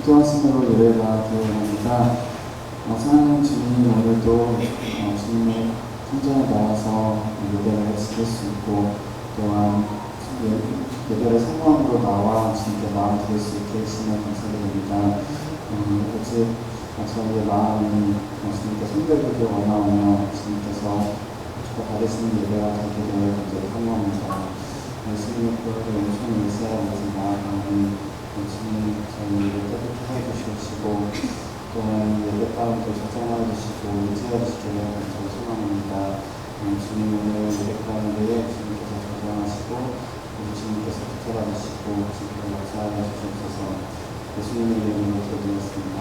또 말씀으로 예배가 되어갑니다. 사랑하는 주님, 오늘도 주님의 성전에 나와서 예배를 드릴 수 있고, 또한 예배를 성공함으로 나와 주님께 마음 드릴 수 있게 해주시면 감사드립니다. 오직 저희의 마음이 주님께 손들게 원하오며 주님께서 받으시는 예배가 되게 되어 간절히 사모합니다. 예수님의 보혈을 온전히 의지하지만 주님 저희를 깨끗하게 해주시고 또한 예배 가운데 저장하여 주시고 의지하여 주시기를 간절히 소망합니다. 주님 오늘 예배 가운데에 주님께서 저장하시고 주님께서 붙잡아 주시고 주님께서 역사하여 주시옵소서. 예수님의 이름으로 기도드렸습니다.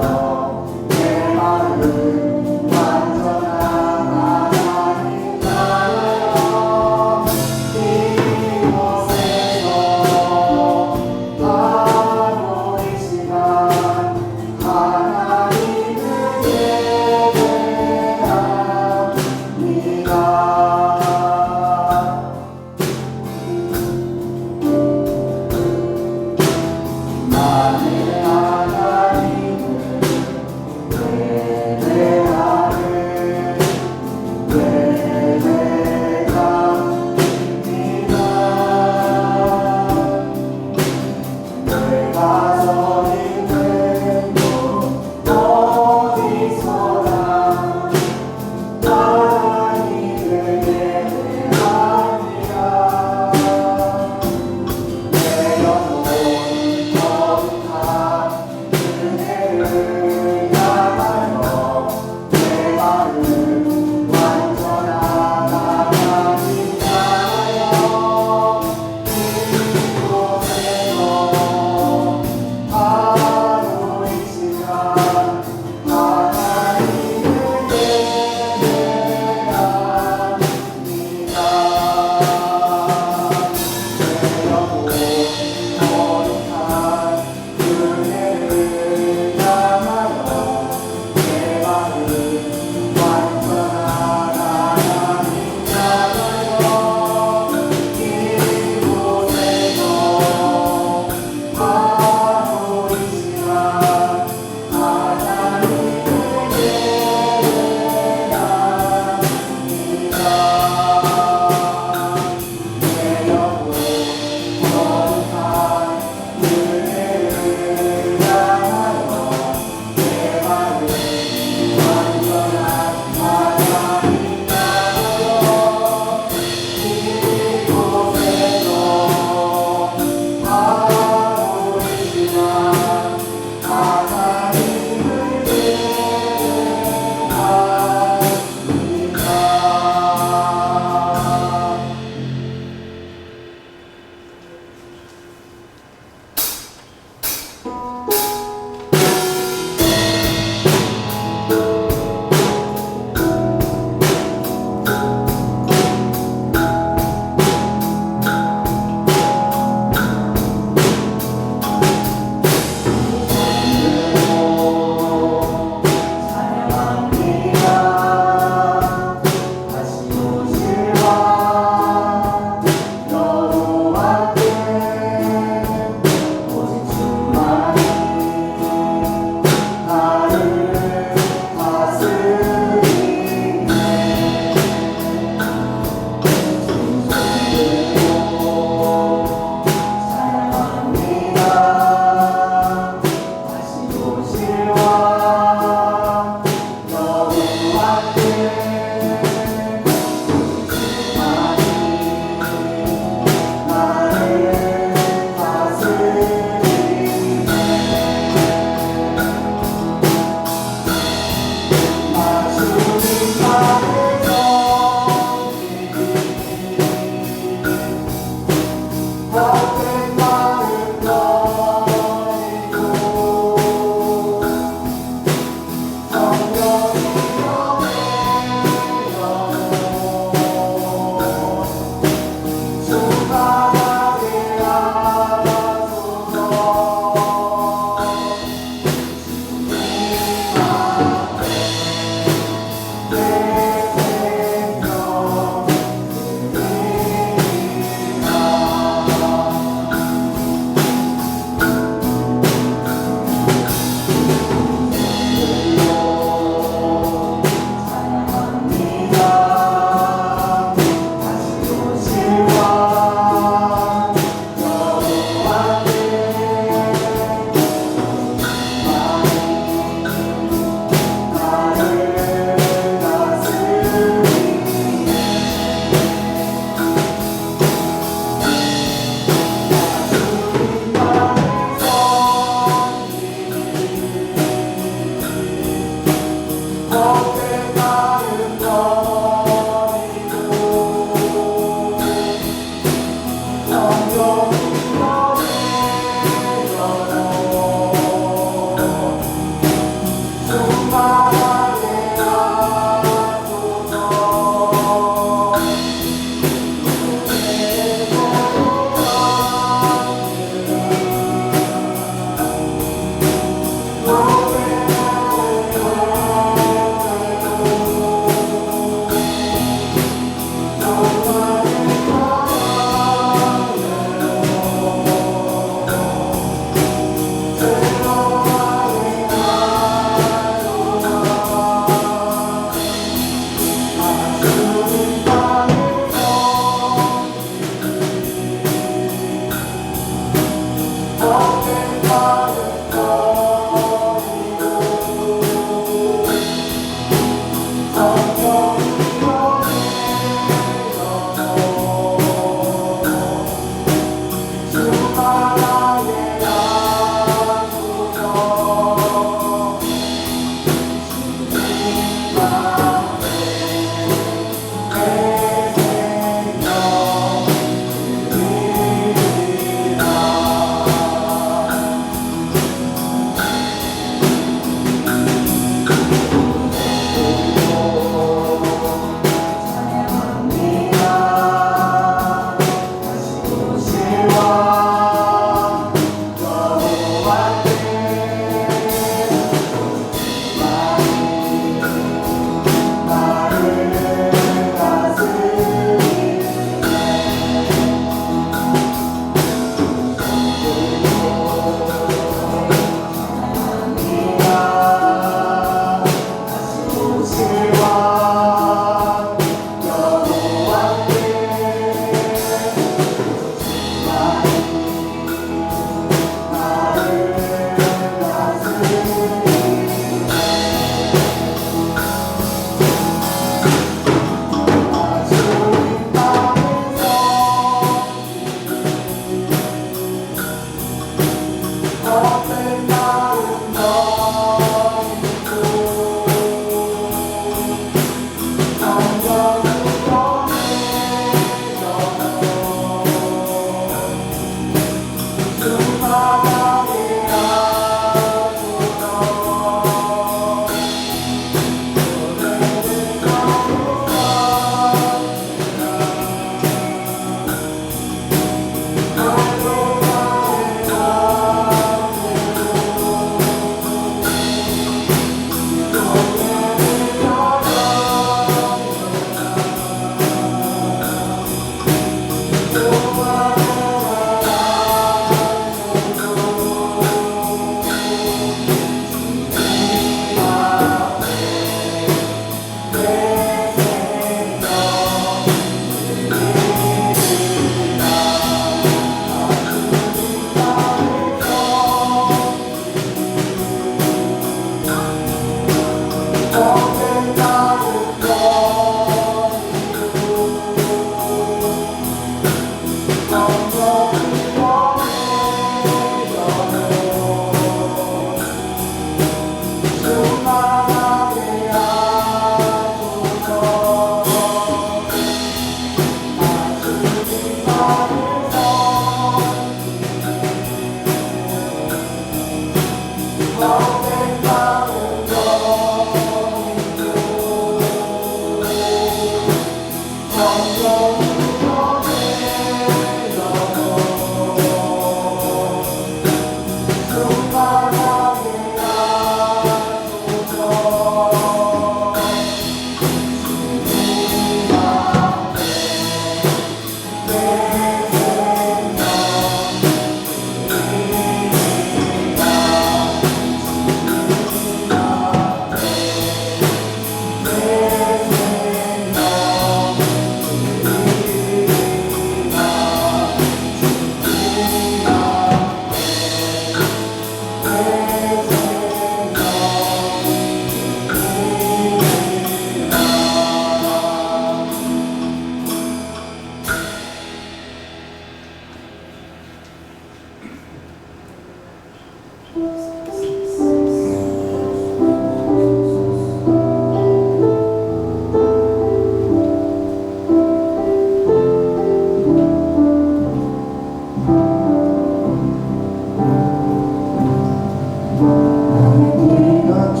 네가 저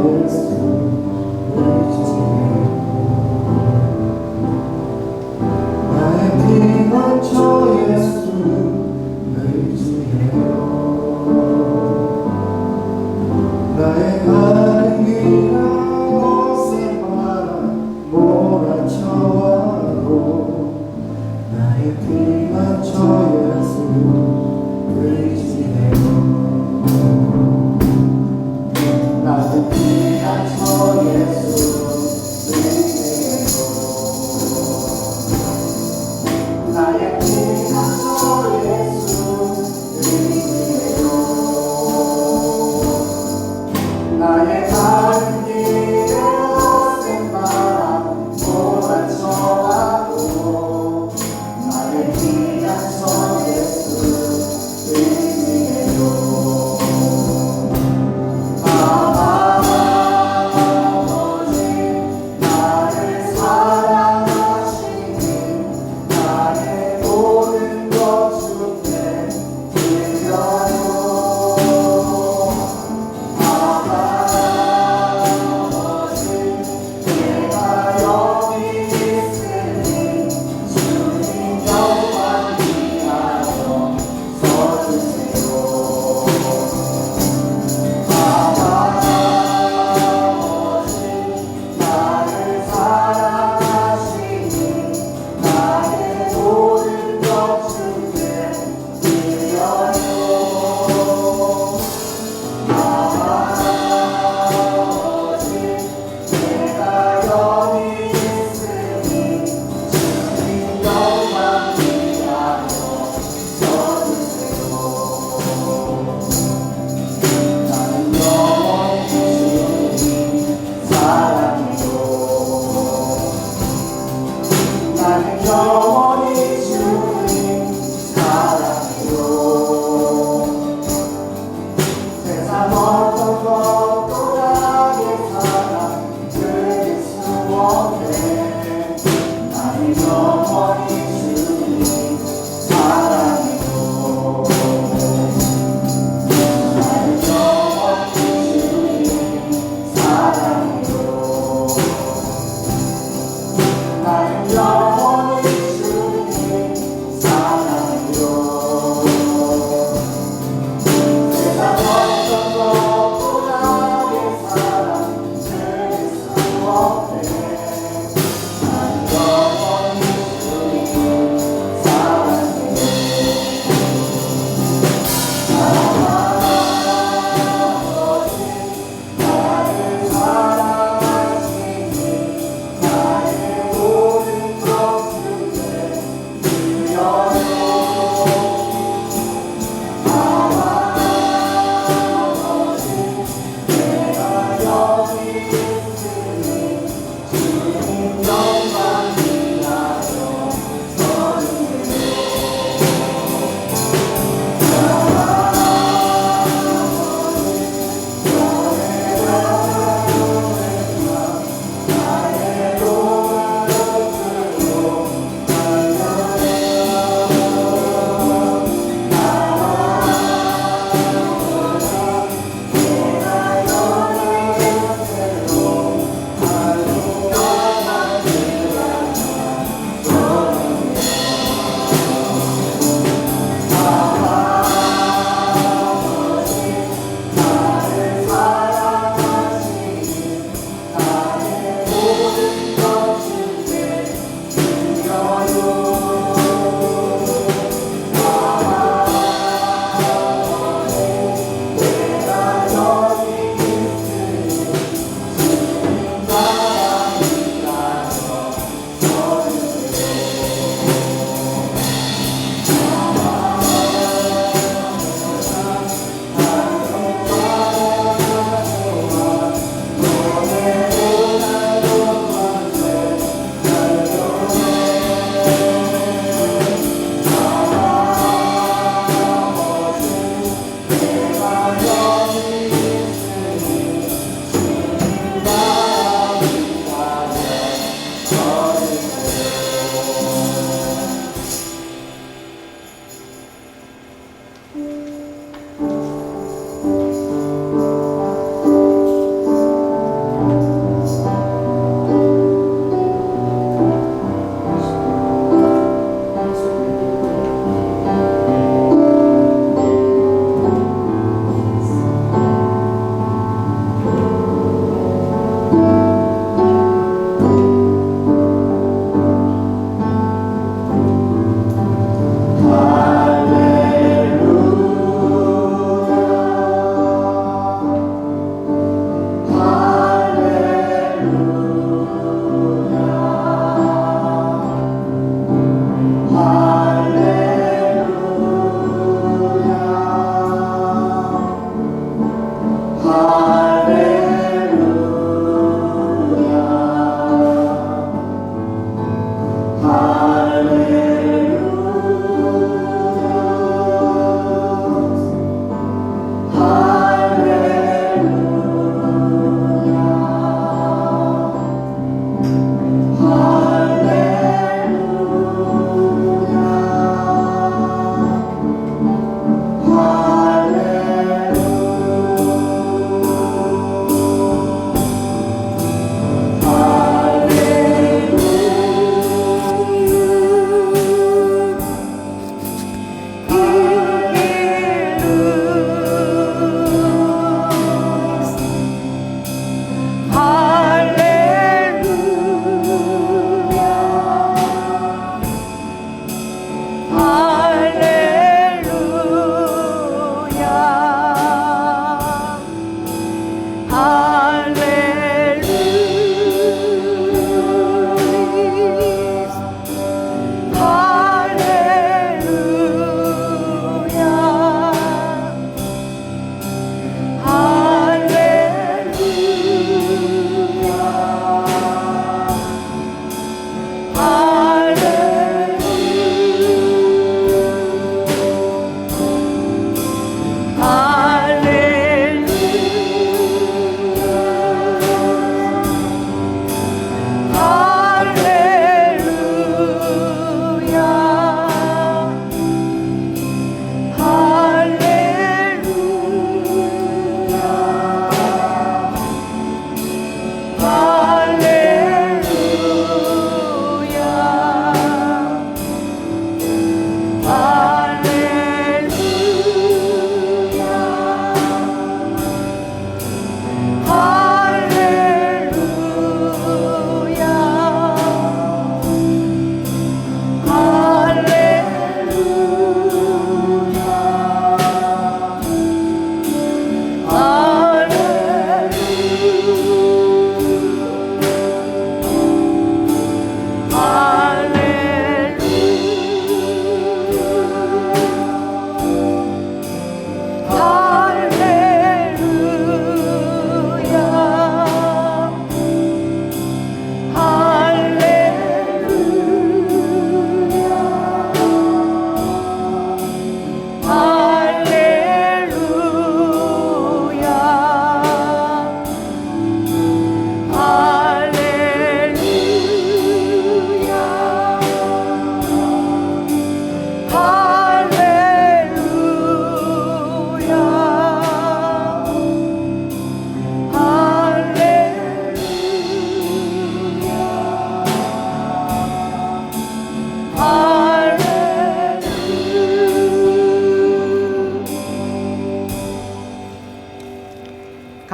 예수 의지해요. 나의 피가 저 예수 의지해요. 나의 가는 길은 곳에 바람 몰아쳐와도 나의 피가 저 예수 의지해요. 나의 피가 저 예수 의지해요. 나의 피가 저 예수 의지해요. 나의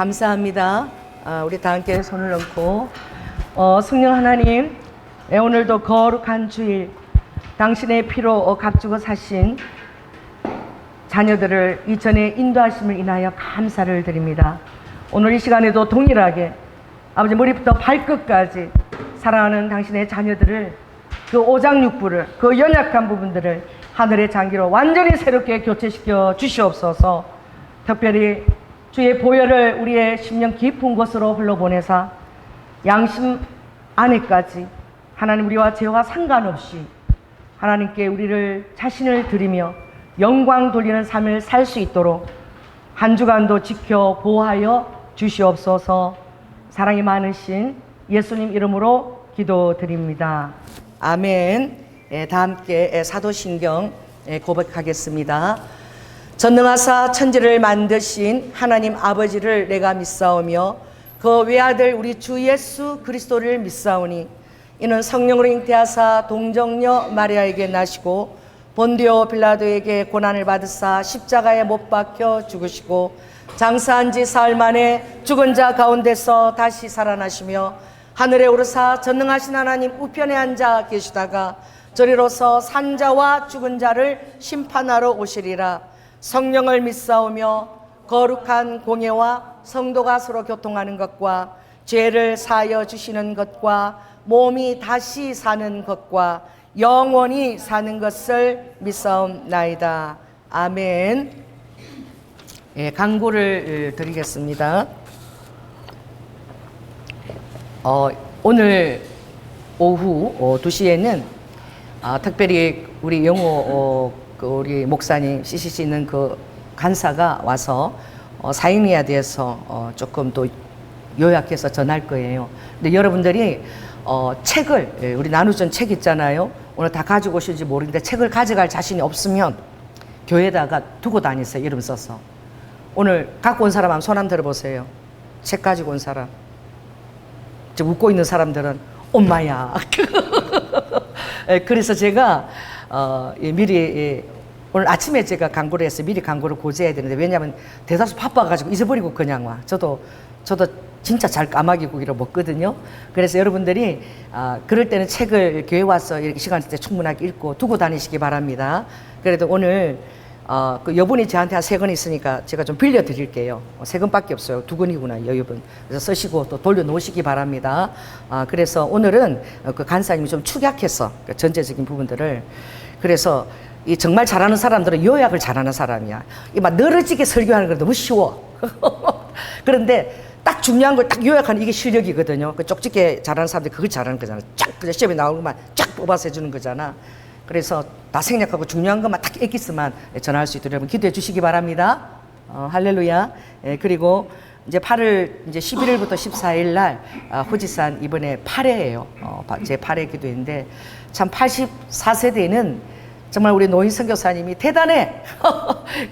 감사합니다. 우리 다 함께 손을 얹고 성령 하나님, 오늘도 거룩한 주일 당신의 피로 값주고 사신 자녀들을 이전에 인도하심을 인하여 감사를 드립니다. 오늘 이 시간에도 동일하게 아버지 머리부터 발끝까지 사랑하는 당신의 자녀들을 그 오장육부를 그 연약한 부분들을 하늘의 장기로 완전히 새롭게 교체시켜 주시옵소서. 특별히 주의 보혈을 우리의 심령 깊은 곳으로 흘러보내사 양심 안에까지 하나님 우리와 죄와 상관없이 하나님께 우리를 자신을 드리며 영광 돌리는 삶을 살 수 있도록 한 주간도 지켜 보호하여 주시옵소서. 사랑이 많으신 예수님 이름으로 기도드립니다. 아멘. 다 함께 사도신경 고백하겠습니다. 전능하사 천지를 만드신 하나님 아버지를 내가 믿사오며 그 외아들 우리 주 예수 그리스도를 믿사오니 이는 성령으로 잉태하사 동정녀 마리아에게 나시고 본디오 빌라도에게 고난을 받으사 십자가에 못 박혀 죽으시고 장사한 지 사흘 만에 죽은 자 가운데서 다시 살아나시며 하늘에 오르사 전능하신 하나님 우편에 앉아 계시다가 저리로서 산자와 죽은 자를 심판하러 오시리라. 성령을 믿사오며 거룩한 공예와 성도가 서로 교통하는 것과 죄를 사하여 주시는 것과 몸이 다시 사는 것과 영원히 사는 것을 믿사옵나이다. 아멘. 예, 광고를 드리겠습니다. 오늘 오후 2시에는 특별히 우리 영호 우리 목사님 CCC 있는 그 간사가 와서 사잉리에 대해서 조금 또 요약해서 전할 거예요. 근데 여러분들이 책을 우리 나누전 책 있잖아요. 오늘 다 가지고 오실지 모르는데 책을 가져갈 자신이 없으면 교회에다가 두고 다니세요. 이름 써서. 오늘 갖고 온 사람 한번 손 한번 들어보세요. 책 가지고 온 사람. 지금 웃고 있는 사람들은 엄마야. 그래서 제가 미리 오늘 아침에 제가 광고를 했어요. 미리 광고를 고지해야 되는데 왜냐하면 대다수 바빠가지고 잊어버리고 그냥 와. 저도 진짜 잘 까마귀고기를 먹거든요. 그래서 여러분들이 그럴 때는 책을 교회 와서 이렇게 시간 때 충분하게 읽고 두고 다니시기 바랍니다. 그래도 오늘 그 여분이 저한테 한 3권 있으니까 제가 좀 빌려드릴게요. 3권밖에 없어요. 2권이구나 여분. 그래서 쓰시고 또 돌려놓으시기 바랍니다. 그래서 오늘은 그 간사님이 좀 축약해서 그 전체적인 부분들을 그래서 이 정말 잘하는 사람들은 요약을 잘하는 사람이야. 이 막 늘어지게 설교하는 건 너무 쉬워. 그런데 딱 중요한 걸 딱 요약하는 이게 실력이거든요. 그 쪽집게 잘하는 사람들이 그걸 잘하는 거잖아. 쫙 그냥 시험에 나오는 것만 쫙 뽑아서 해주는 거잖아. 그래서 다 생략하고 중요한 것만 딱 에기스만 전할 수 있도록 여러분 기도해 주시기 바랍니다. 할렐루야. 그리고 이제 11일부터 14일 날 후지산 이번에 8회예요. 제 8회 기도인데 참 84세대는 정말 우리 노인 선교사님이 대단해.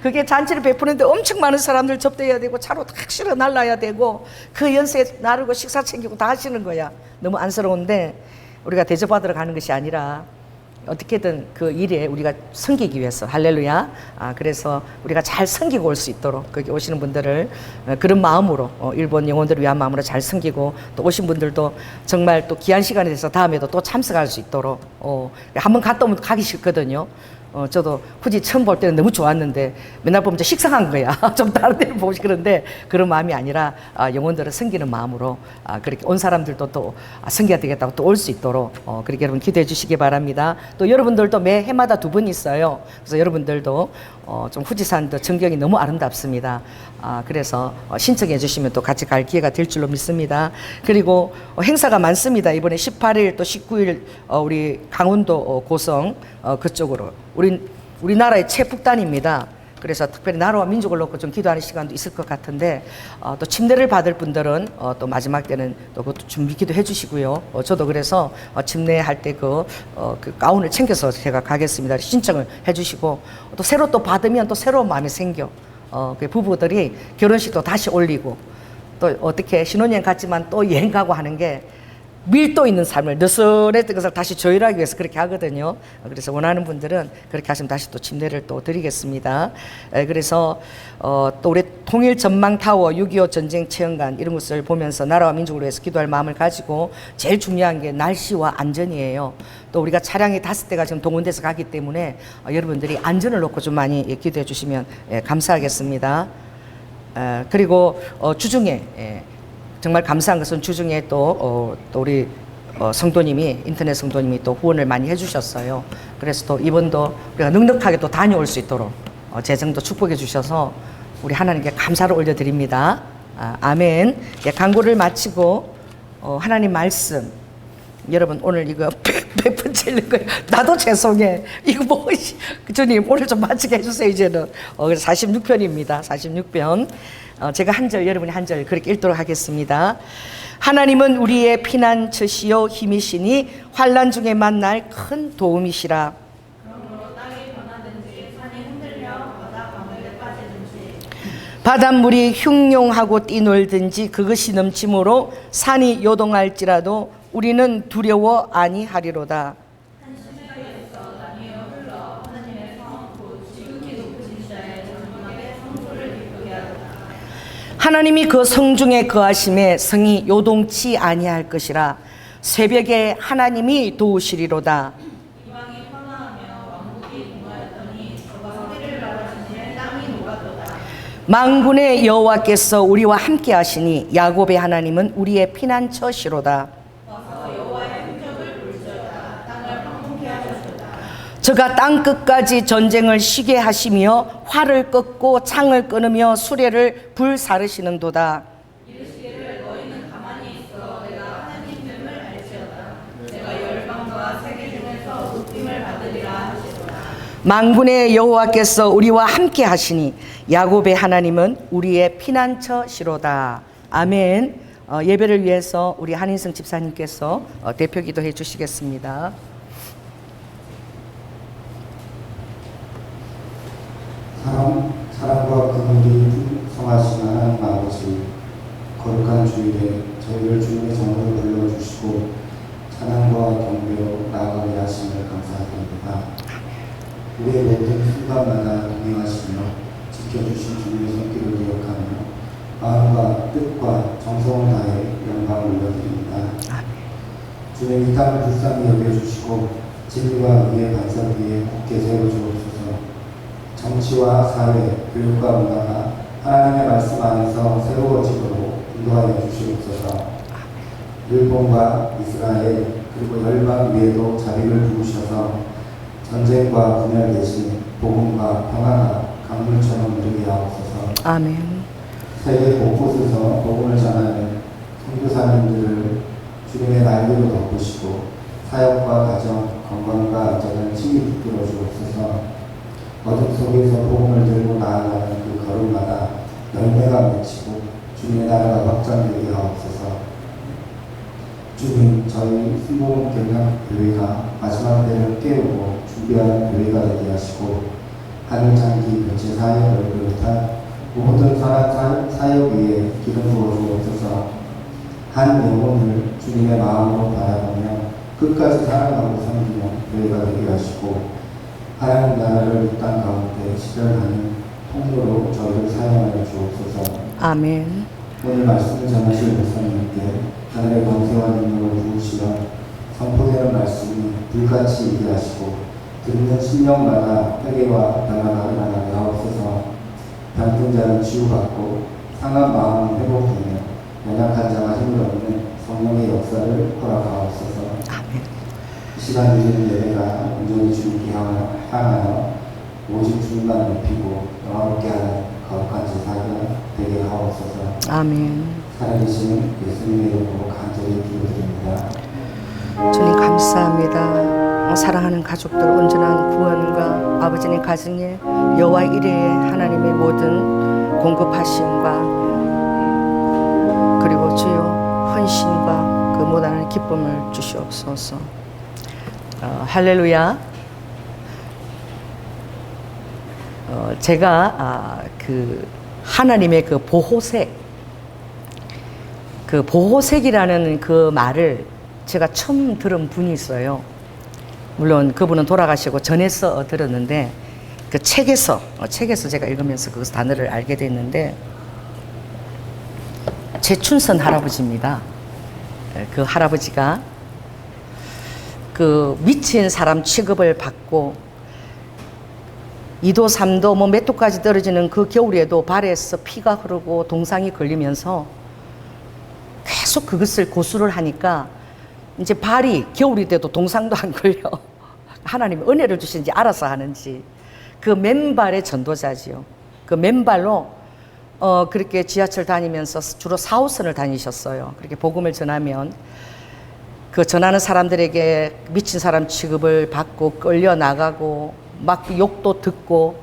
그게 잔치를 베푸는데 엄청 많은 사람들 접대해야 되고 차로 탁 실어 날라야 되고 그 연세에 나르고 식사 챙기고 다 하시는 거야. 너무 안쓰러운데 우리가 대접받으러 가는 것이 아니라 어떻게든 그 일에 우리가 섬기기 위해서 할렐루야. 그래서 우리가 잘 섬기고 올 수 있도록 거기 오시는 분들을 그런 마음으로 일본 영혼들을 위한 마음으로 잘 섬기고 또 오신 분들도 정말 또 귀한 시간이 돼서 다음에도 또 참석할 수 있도록 한번 갔다 오면 가기 싫거든요. 저도 후지 처음 볼 때는 너무 좋았는데 맨날 보면 식상한 거야. 좀 다른 데를 보고 그런데 그런 마음이 아니라 영혼들을 섬기는 마음으로 그렇게 온 사람들도 또 섬겨야 되겠다고 또 올 수 있도록 그렇게 여러분 기도해 주시기 바랍니다. 또 여러분들도 매 해마다 2번 있어요. 그래서 여러분들도 좀 후지산도 전경이 너무 아름답습니다. 그래서 신청해 주시면 또 같이 갈 기회가 될 줄로 믿습니다. 그리고 행사가 많습니다. 이번에 18일 또 19일 우리 강원도 고성 그쪽으로 우리나라의 최북단입니다. 그래서 특별히 나라와 민족을 놓고 좀 기도하는 시간도 있을 것 같은데 또 침례를 받을 분들은 또 마지막 때는 또 그것도 준비 기도해 주시고요. 저도 그래서 침례할 때 그 가운을 챙겨서 제가 가겠습니다. 신청을 해 주시고 또 새로 또 받으면 또 새로운 마음이 생겨. 그 부부들이 결혼식도 다시 올리고 또 어떻게 신혼여행 갔지만 또 여행 가고 하는 게 밀도 있는 삶을 느슨했던 것을 다시 조율하기 위해서 그렇게 하거든요. 그래서 원하는 분들은 그렇게 하시면 다시 또 침례를 또 드리겠습니다. 그래서 또 우리 통일 전망 타워 6.25 전쟁 체험관 이런 것을 보면서 나라와 민족을 위해서 기도할 마음을 가지고 제일 중요한 게 날씨와 안전이에요. 또 우리가 차량이 5대가 지금 동원돼서 가기 때문에 여러분들이 안전을 놓고 좀 많이 기도해 주시면 감사하겠습니다. 그리고 주중에 정말 감사한 것은 주중에 또 우리 성도님이 인터넷 성도님이 또 후원을 많이 해주셨어요. 그래서 또 이번도 우리가 넉넉하게 또 다녀올 수 있도록 재정도 축복해 주셔서 우리 하나님께 감사를 올려드립니다. 아멘. 광고를 마치고 하나님 말씀 여러분 오늘 이거 100번째 읽는 거예요. 나도 죄송해. 이거 뭐 주님 오늘 좀 마치게 해주세요. 이제는 46편입니다. 46편. 제가 한 절 여러분이 한 절 그렇게 읽도록 하겠습니다. 하나님은 우리의 피난처시요 힘이시니 환난 중에 만날 큰 도움이시라. 바닷물이 흉용하고 뛰놀든지 그것이 넘침으로 산이 요동할지라도 우리는 두려워 아니하리로다. 하나님이 그 성중에 거하심에 성이 요동치 아니할 것이라. 새벽에 하나님이 도우시리로다. 만군의 여호와께서 우리와 함께 하시니 야곱의 하나님은 우리의 피난처시로다. 저가 땅 끝까지 전쟁을 쉬게 하시며 활을 꺾고 창을 끊으며 수레를 불사르시는도다. 이르시기를 너희는 가만히 있어 내가 하나님됨을 알지어다. 내가 열방과 세계 중에서 높임을 받으리라 하시도다. 만군의 여호와께서 우리와 함께 하시니 야곱의 하나님은 우리의 피난처시로다. 아멘. 예배를 위해서 우리 한인성 집사님께서 대표 기도해 주시겠습니다. 사랑과 긍휼이 풍성하신 하나님 아버지, 거룩한 주일에 저희를 주님의 전으로 불러주시고 찬양과 경배로 나아가게 하심을 감사드립니다. 우리의 모든 순간마다 동행하시며 지켜주신 주님의 손길을 기억하며 마음과 뜻과 정성을 다해 영광을 올려드립니다. 주님 이 땅을 불쌍히 여겨주시고 진리와 의의 반석 위에 굳게 세워주옵소서. 정치와 사회, 교육과 문화가 하나님의 말씀 안에서 새로워지도록 인도하여 주시옵소서. 일본과 이스라엘 그리고 열방 위에도 자비를 부으셔서 전쟁과 분열 대신 복음과 평화가 강물처럼 흐르게 하옵소서. 아멘. 세계 곳곳에서 복음을 전하는 선교사님들을 주님의 날개로 덮으시고 사역과 가정, 건강과 안전을 친히 붙들어 주옵소서. 어둠 속에서 복음을 들고 나아가는 그 걸음마다 열매가 맺히고 주님의 나라가 확장되게 하옵소서. 주님, 저희 순복음 경영 교회가 마지막 때를 깨우고 준비하는 교회가 되게 하시고 하늘 장기 교체 사역을 비롯한 모든 선한 사역 위에 기름 부어 주옵소서. 한 영혼을 주님의 마음으로 바라보며 끝까지 사랑하고 섬기며 교회가 되게 하시고 하나님 나라를 이 땅 가운데 실현하는 통로로 저희를 사용하여 주옵소서. 아멘. 오늘 말씀을 전하실 목사님께 하늘의 권세와 능력을 부으시며 선포되는 말씀이 불같이 있게 하시고 듣는 심령마다 회개와 변화가 일어나게 하옵소서. 병든 자는 치유받고 상한 마음은 회복되며 연약한 자가 힘을 얻는 성령의 역사를 허락하옵소서. 아멘. 이 시간 드리는 예배가 온전히 주님께 향하여 오직 주님만 높이고 영화롭게 하는 거룩한 제사가 되게 하옵소서. 아멘. 살아계신 예수님의 이름으로 간절히 기도드립니다. 주님 감사합니다. 사랑하는 가족들 온전한 구원과 아버지님 가정에 여호와 이레의 하나님의 모든 공급하심과 그리고 주여 헌신과 그 모든 기쁨을 주시옵소서. 할렐루야. 제가 그 하나님의 그 보호색이라는 그 말을 제가 처음 들은 분이 있어요. 물론 그분은 돌아가시고 전에서 들었는데 그 책에서 제가 읽으면서 그 단어를 알게 됐는데 제춘선 할아버지입니다. 그 할아버지가 그 미친 사람 취급을 받고 2도 3도 뭐 몇 도까지 떨어지는 그 겨울에도 발에서 피가 흐르고 동상이 걸리면서 계속 그것을 고수를 하니까 이제 발이 겨울이 돼도 동상도 안 걸려. 하나님이 은혜를 주신지 알아서 하는지 그 맨발의 전도자지요. 그 맨발로 그렇게 지하철 다니면서 주로 4호선을 다니셨어요. 그렇게 복음을 전하면 그 전하는 사람들에게 미친 사람 취급을 받고 끌려 나가고 막 욕도 듣고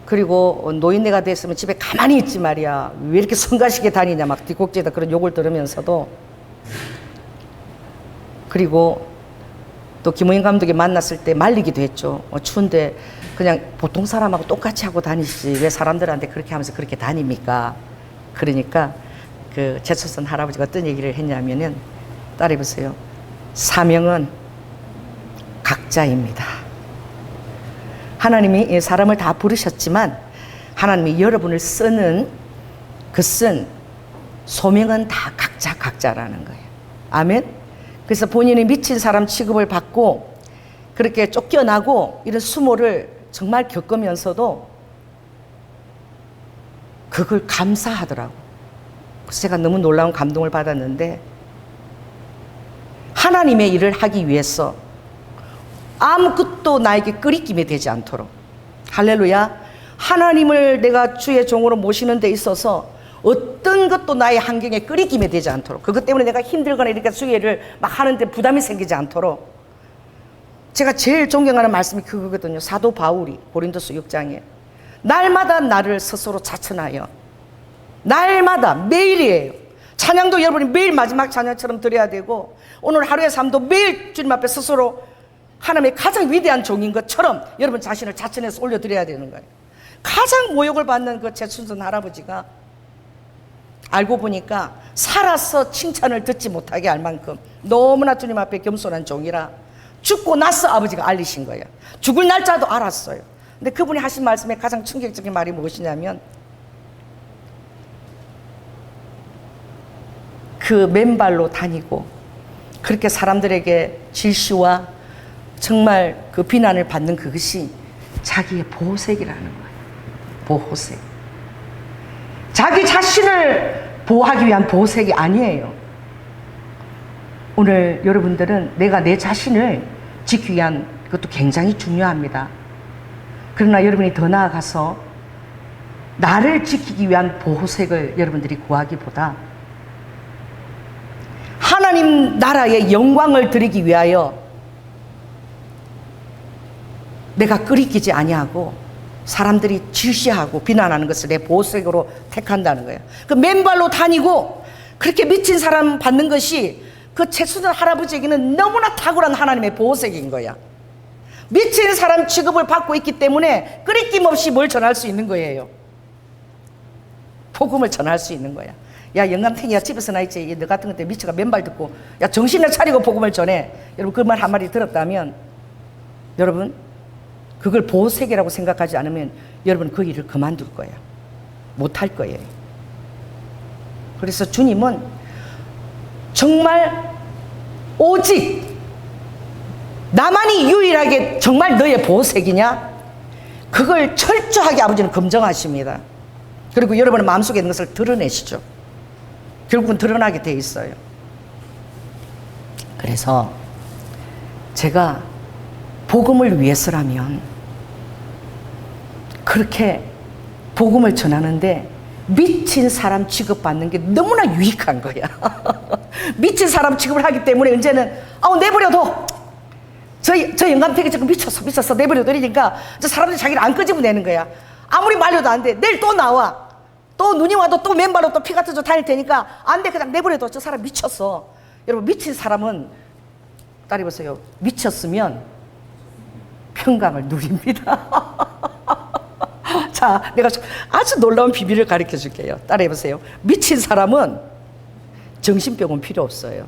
그리고 노인네가 됐으면 집에 가만히 있지 말이야. 왜 이렇게 성가시게 다니냐 막 뒷곡지에다 그런 욕을 들으면서도 그리고 또 김우인 감독이 만났을 때 말리기도 했죠. 추운데 그냥 보통 사람하고 똑같이 하고 다니시지 왜 사람들한테 그렇게 하면서 그렇게 다닙니까? 그러니까 그 제초선 할아버지가 어떤 얘기를 했냐면은 따라해보세요. 사명은 각자입니다. 하나님이 사람을 다 부르셨지만 하나님이 여러분을 쓰는 그 쓴 소명은 다 각자라는 거예요. 아멘. 그래서 본인이 미친 사람 취급을 받고 그렇게 쫓겨나고 이런 수모를 정말 겪으면서도 그걸 감사하더라고. 그래서 제가 너무 놀라운 감동을 받았는데 하나님의 일을 하기 위해서 아무것도 나에게 끄리낌이 되지 않도록. 할렐루야. 하나님을 내가 주의 종으로 모시는 데 있어서 어떤 것도 나의 환경에 끄리낌이 되지 않도록, 그것 때문에 내가 힘들거나 이렇게 수혜를 막 하는데 부담이 생기지 않도록. 제가 제일 존경하는 말씀이 그거거든요. 사도 바울이 고린도서 6장에 날마다 나를 스스로 자천하여, 날마다 매일이에요. 찬양도 여러분이 매일 마지막 찬양처럼 드려야 되고, 오늘 하루의 삶도 매일 주님 앞에 스스로 하나님의 가장 위대한 종인 것처럼 여러분 자신을 자천해서 올려드려야 되는 거예요. 가장 모욕을 받는 그 제순선 할아버지가 알고 보니까 살아서 칭찬을 듣지 못하게 할 만큼 너무나 주님 앞에 겸손한 종이라 죽고 나서 아버지가 알리신 거예요. 죽을 날짜도 알았어요. 근데 그분이 하신 말씀에 가장 충격적인 말이 무엇이냐면, 그 맨발로 다니고 그렇게 사람들에게 질시와 정말 그 비난을 받는 그것이 자기의 보호색이라는 거예요. 보호색. 자기 자신을 보호하기 위한 보호색이 아니에요. 오늘 여러분들은 내가 내 자신을 지키기 위한 그것도 굉장히 중요합니다. 그러나 여러분이 더 나아가서 나를 지키기 위한 보호색을 여러분들이 구하기보다 하나님 나라의 영광을 드리기 위하여 내가 끄리끼지 아니하고 사람들이 질시하고 비난하는 것을 내 보호색으로 택한다는 거예요. 그 맨발로 다니고 그렇게 미친 사람 받는 것이 그 최순원 할아버지에게는 너무나 탁월한 하나님의 보호색인 거야. 미친 사람 취급을 받고 있기 때문에 끄리낌 없이 뭘 전할 수 있는 거예요. 복음을 전할 수 있는 거야. 야, 영감탱이야, 집에서 나 있지. 너 같은 것때 미쳐가 맨발 듣고, 야, 정신을 차리고 복음을 전해. 여러분 그 말 한마디 들었다면, 여러분 그걸 보호색이라고 생각하지 않으면 여러분 그 일을 그만둘 거예요. 못할 거예요. 그래서 주님은 정말 오직 나만이 유일하게 정말 너의 보호색이냐? 그걸 철저하게 아버지는 검증하십니다. 그리고 여러분의 마음속에 있는 것을 드러내시죠. 결국은 드러나게 돼 있어요. 그래서 제가 복음을 위해서라면 그렇게 복음을 전하는데 미친 사람 취급받는 게 너무나 유익한 거야. 미친 사람 취급을 하기 때문에 이제는 내버려둬. 저 영감탱이 지금 미쳤어 내버려두니까 저 사람들이 자기를 안 끄집어내는 거야. 아무리 말려도 안 돼. 내일 또 나와. 또 눈이 와도 또 맨발로 또 피 같은 저 다닐 테니까 안 돼. 그냥 내버려둬. 저 사람 미쳤어. 여러분 미친 사람은 따라해 보세요. 미쳤으면 평강을 누립니다. 자, 내가 아주 놀라운 비밀을 가르쳐 줄게요. 따라해 보세요. 미친 사람은 정신병은 필요 없어요.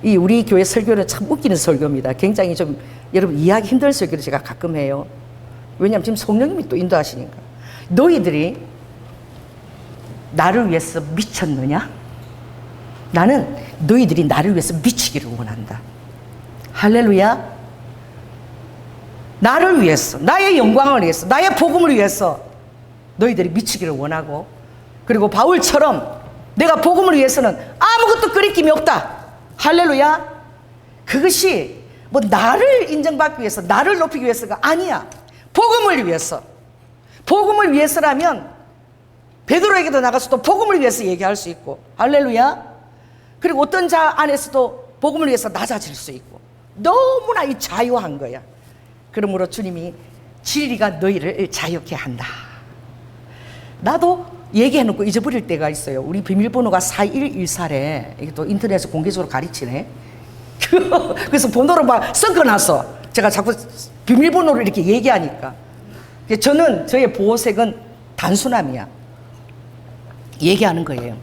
이 우리 교회 설교는 참 웃기는 설교입니다. 굉장히 좀 여러분 이해하기 힘든 설교를 제가 가끔 해요. 왜냐하면 지금 성령님이 또 인도하시니까. 너희들이 나를 위해서 미쳤느냐? 나는 너희들이 나를 위해서 미치기를 원한다. 할렐루야. 나를 위해서, 나의 영광을 위해서, 나의 복음을 위해서 너희들이 미치기를 원하고, 그리고 바울처럼 내가 복음을 위해서는 아무것도 끄리낌이 없다. 할렐루야. 그것이 뭐 나를 인정받기 위해서, 나를 높이기 위해서가 아니야. 복음을 위해서. 복음을 위해서라면 베드로에게도 나가서 또 복음을 위해서 얘기할 수 있고, 할렐루야. 그리고 어떤 자 안에서도 복음을 위해서 낮아질 수 있고, 너무나 이 자유한 거야. 그러므로 주님이 진리가 너희를 자유케 한다. 나도 얘기해놓고 잊어버릴 때가 있어요. 우리 비밀번호가 4114래. 이게 또 인터넷에서 공개적으로 가르치네. 그래서 번호를 막 섞어놨어. 제가 자꾸 비밀번호를 이렇게 얘기하니까. 저는 저의 보호색은 단순함이야. 얘기하는 거예요.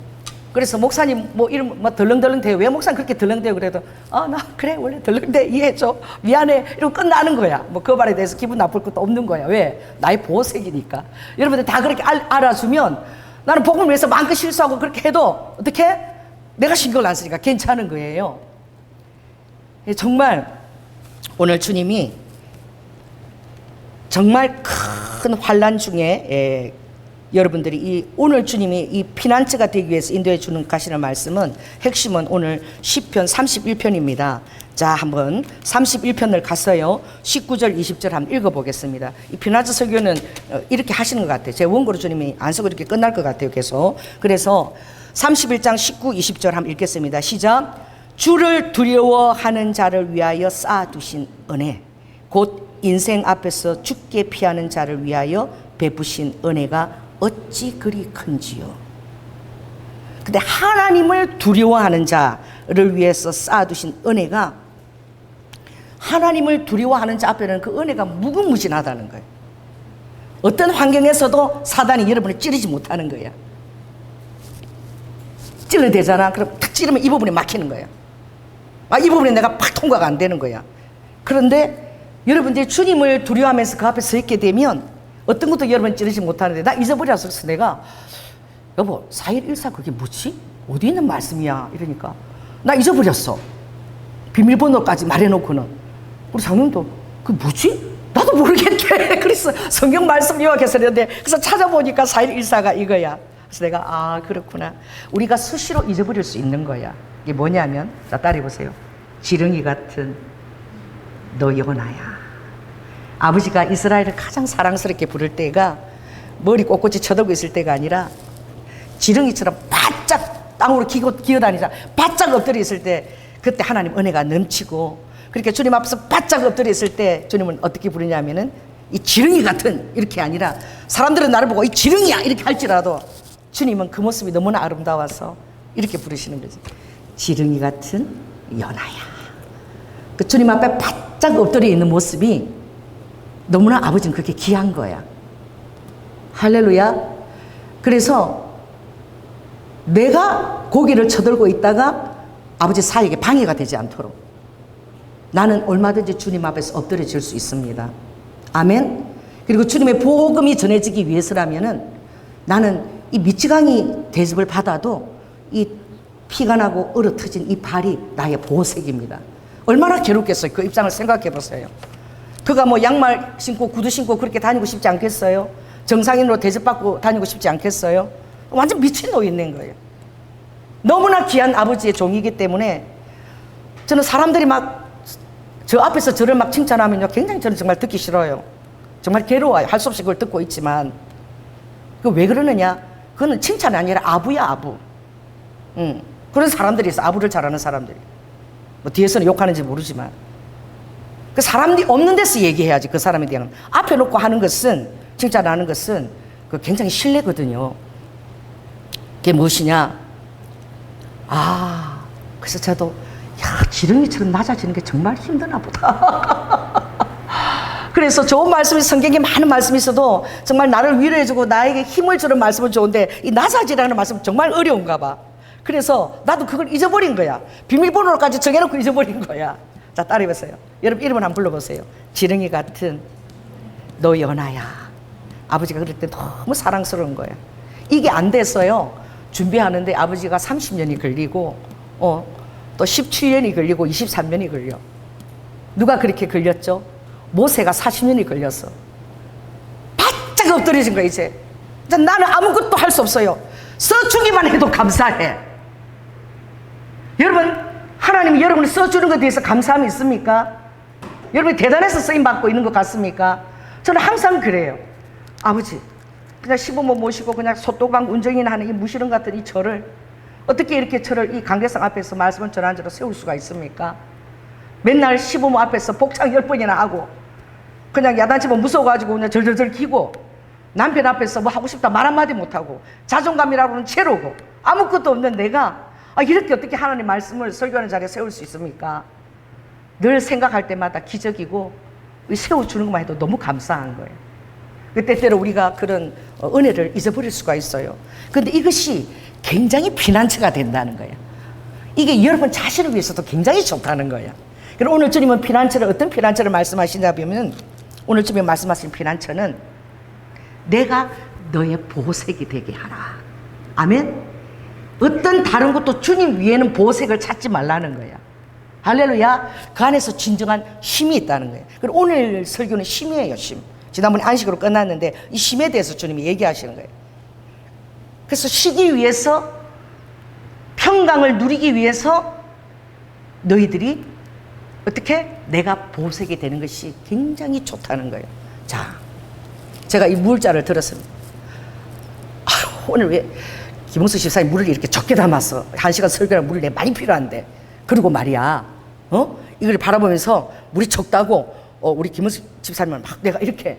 그래서 목사님 뭐 이런 뭐 덜렁덜렁 대요. 왜 목사님 그렇게 덜렁대요? 그래도 나 그래 원래 덜렁대 이해해줘 미안해 이러고 끝나는 거야. 뭐 그 말에 대해서 기분 나쁠 것도 없는 거야. 왜? 나의 보호색이니까. 여러분들 다 그렇게 알아주면 나는 복음을 위해서 마음껏 실수하고 그렇게 해도 어떻게? 내가 신경을 안 쓰니까 괜찮은 거예요. 정말 오늘 주님이 정말 큰 환난 중에 여러분들이 이 오늘 주님이 이 피난처가 되기 위해서 인도해 주는 가시는 말씀은 핵심은 오늘 시편 31편입니다. 자, 한번 31편을 갔어요. 19절 20절 한번 읽어보겠습니다. 이 피난처 설교는 이렇게 하시는 것 같아요. 제 원고로 주님이 안 쓰고 이렇게 끝날 것 같아요. 계속. 그래서 31장 19, 20절 한번 읽겠습니다. 시작. 주를 두려워하는 자를 위하여 쌓아두신 은혜, 곧 인생 앞에서 죽게 피하는 자를 위하여 베푸신 은혜가 어찌 그리 큰지요. 근데 하나님을 두려워하는 자를 위해서 쌓아두신 은혜가, 하나님을 두려워하는 자 앞에는 그 은혜가 무궁무진하다는 거예요. 어떤 환경에서도 사단이 여러분을 찌르지 못하는 거야. 찔러대잖아. 그럼 탁 찌르면 이 부분이 막히는 거야. 이 부분에 내가 팍 통과가 안 되는 거야. 그런데 여러분들이 주님을 두려워하면서 그 앞에 서 있게 되면 어떤 것도 여러분 찌르지 못하는데, 나 잊어버렸어. 내가 여보 4.1.14 그게 뭐지? 어디 있는 말씀이야? 이러니까 나 잊어버렸어. 비밀번호까지 말해놓고는. 우리 장로님도 그게 뭐지? 나도 모르겠대. 그래서 성경 말씀 요약해서 했는데, 그래서 찾아보니까 4.1.14가 이거야. 그래서 내가 그렇구나. 우리가 수시로 잊어버릴 수 있는 거야. 이게 뭐냐면, 자 따라해보세요. 지렁이 같은 너 연하야. 아버지가 이스라엘을 가장 사랑스럽게 부를 때가 머리 꼿꼿이 쳐들고 있을 때가 아니라 지렁이처럼 바짝 땅으로 기어다니자 바짝 엎드려 있을 때, 그때 하나님 은혜가 넘치고, 그렇게 주님 앞에서 바짝 엎드려 있을 때 주님은 어떻게 부르냐면은 이 지렁이 같은, 이렇게 아니라 사람들은 나를 보고 이 지렁이야 이렇게 할지라도 주님은 그 모습이 너무나 아름다워서 이렇게 부르시는 거지. 지렁이 같은 연하야. 그 주님 앞에 바짝 엎드려 있는 모습이 너무나 아버지는 그렇게 귀한 거야. 할렐루야. 그래서 내가 고개를 쳐들고 있다가 아버지 사역에 방해가 되지 않도록 나는 얼마든지 주님 앞에서 엎드려질 수 있습니다. 아멘. 그리고 주님의 복음이 전해지기 위해서라면은 나는 이 미치광이 대접을 받아도 이 피가 나고 얼어터진 이 발이 나의 보호색입니다. 얼마나 괴롭겠어요. 그 입장을 생각해 보세요. 그가 뭐 양말 신고 구두 신고 그렇게 다니고 싶지 않겠어요? 정상인으로 대접받고 다니고 싶지 않겠어요? 완전 미친 노인인 거예요. 너무나 귀한 아버지의 종이기 때문에 저는 사람들이 막 저 앞에서 저를 막 칭찬하면요, 굉장히 저는 정말 듣기 싫어요. 정말 괴로워요. 할 수 없이 그걸 듣고 있지만, 그 왜 그러느냐? 그거는 칭찬이 아니라 아부야, 아부. 그런 사람들이 있어. 아부를 잘하는 사람들이. 뭐 뒤에서는 욕하는지 모르지만, 그 사람이 없는 데서 얘기해야지. 그 사람에 대한 앞에 놓고 하는 것은, 칭찬하는 것은 그 굉장히 신뢰거든요. 그게 무엇이냐? 그래서 저도 지렁이처럼 낮아지는 게 정말 힘드나 보다. 그래서 좋은 말씀이, 성경에 많은 말씀이 있어도 정말 나를 위로해주고 나에게 힘을 주는 말씀은 좋은데 이 낮아지라는 말씀은 정말 어려운가 봐. 그래서 나도 그걸 잊어버린 거야. 비밀번호까지 정해놓고 잊어버린 거야. 자, 따라해보세요. 여러분 이름을 한번 불러보세요. 지렁이 같은 너 연하야. 아버지가 그럴 때 너무 사랑스러운 거야. 이게 안 됐어요. 준비하는데 아버지가 30년이 걸리고 또 17년이 걸리고 23년이 걸려. 누가 그렇게 걸렸죠? 모세가 40년이 걸렸어. 바짝 엎드려진 거야. 이제 나는 아무것도 할 수 없어요. 써주기만 해도 감사해. 여러분, 하나님이 여러분을 써주는 것에 대해서 감사함이 있습니까? 여러분이 대단해서 쓰임받고 있는 것 같습니까? 저는 항상 그래요. 아버지, 그냥 시부모 모시고 그냥 소또방 운정이나 하는 이 무시름 같은 이 저를 어떻게 이렇게 저를 이 관계상 앞에서 말씀을 전하는 자로 세울 수가 있습니까? 맨날 시부모 앞에서 복창 10번이나 하고 그냥 야단치면 무서워가지고 그냥 절절절 기고 남편 앞에서 뭐 하고 싶다 말 한마디 못하고 자존감이라고는 채로고 아무것도 없는 내가 이렇게 어떻게 하나님 말씀을 설교하는 자리에 세울 수 있습니까? 늘 생각할 때마다 기적이고 세워주는 것만 해도 너무 감사한 거예요. 때때로 우리가 그런 은혜를 잊어버릴 수가 있어요. 그런데 이것이 굉장히 피난처가 된다는 거예요. 이게 여러분 자신을 위해서도 굉장히 좋다는 거예요. 그럼 오늘 주님은 피난처를, 어떤 피난처를 말씀하시냐 하면, 오늘 주님이 말씀하신 피난처는 내가 너의 보호색이 되게 하라. 아멘. 어떤 다른 것도 주님 위에는 보호색을 찾지 말라는 거야. 할렐루야. 그 안에서 진정한 힘이 있다는 거예요. 그리고 오늘 설교는 힘이에요. 힘. 지난번에 안식으로 끝났는데 이 힘에 대해서 주님이 얘기하시는 거예요. 그래서 쉬기 위해서, 평강을 누리기 위해서 너희들이 어떻게 내가 보색이 되는 것이 굉장히 좋다는 거예요. 자, 제가 이 물자를 들었습니다. 오늘 왜 김홍수 집사님 물을 이렇게 적게 담았어? 1시간 설교랑 물이 내 많이 필요한데. 그리고 말이야, 이걸 바라보면서 물이 적다고 우리 김홍수 집사님은 막 내가 이렇게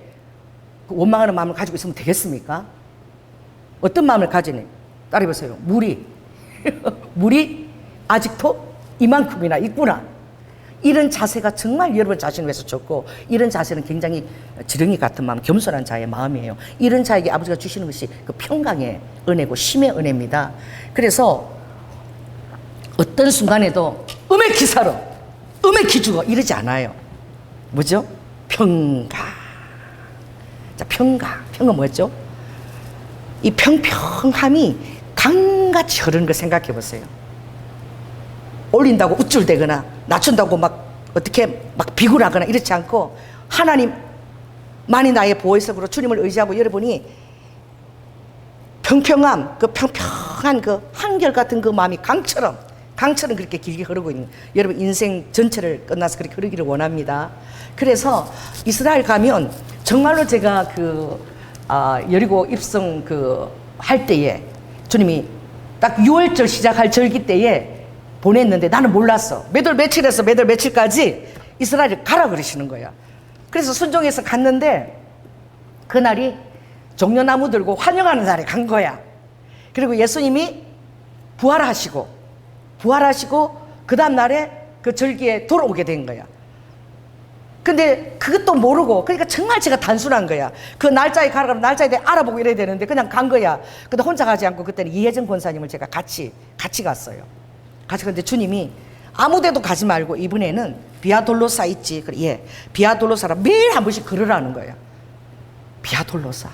원망하는 마음을 가지고 있으면 되겠습니까? 어떤 마음을 가지니? 따라해보세요. 물이 아직도 이만큼이나 있구나. 이런 자세가 정말 여러분 자신을 위해서 좋고, 이런 자세는 굉장히 지렁이 같은 마음, 겸손한 자의 마음이에요. 이런 자에게 아버지가 주시는 것이 그 평강의 은혜고 심의 은혜입니다. 그래서 어떤 순간에도 음의 기사로, 음의 기주고 이러지 않아요. 뭐죠? 평강. 자, 평강 뭐였죠? 이 평평함이 강같이 흐르는 걸 생각해 보세요. 올린다고 우쭐대거나 낮춘다고 막 어떻게 막 비굴하거나 이렇지 않고, 하나님만이 나의 보호석으로 주님을 의지하고 여러분이 평평함, 그 평평한 그 한결같은 그 마음이 강처럼 그렇게 길게 흐르고 있는, 여러분 인생 전체를 끝나서 그렇게 흐르기를 원합니다. 그래서 이스라엘 가면 정말로 제가 여리고 입성 할 때에 주님이 딱 6월절 시작할 절기 때에 보냈는데 나는 몰랐어. 몇 월 며칠까지 이스라엘을 가라 그러시는 거야. 그래서 순종해서 갔는데 그날이 종려나무 들고 환영하는 날에 간 거야. 그리고 예수님이 부활하시고 그 다음 날에 그 절기에 돌아오게 된 거야. 근데 그것도 모르고, 그러니까 정말 제가 단순한 거야. 그 날짜에 가라면 날짜에 대해 알아보고 이래야 되는데 그냥 간 거야. 근데 혼자 가지 않고 그때는 이혜정 권사님을 제가 같이 갔어요. 같이 갔는데 주님이 아무데도 가지 말고 이번에는 비아돌로사 있지. 그래, 예, 비아돌로사라 매일 한 번씩 걸으라는 거야. 비아돌로사.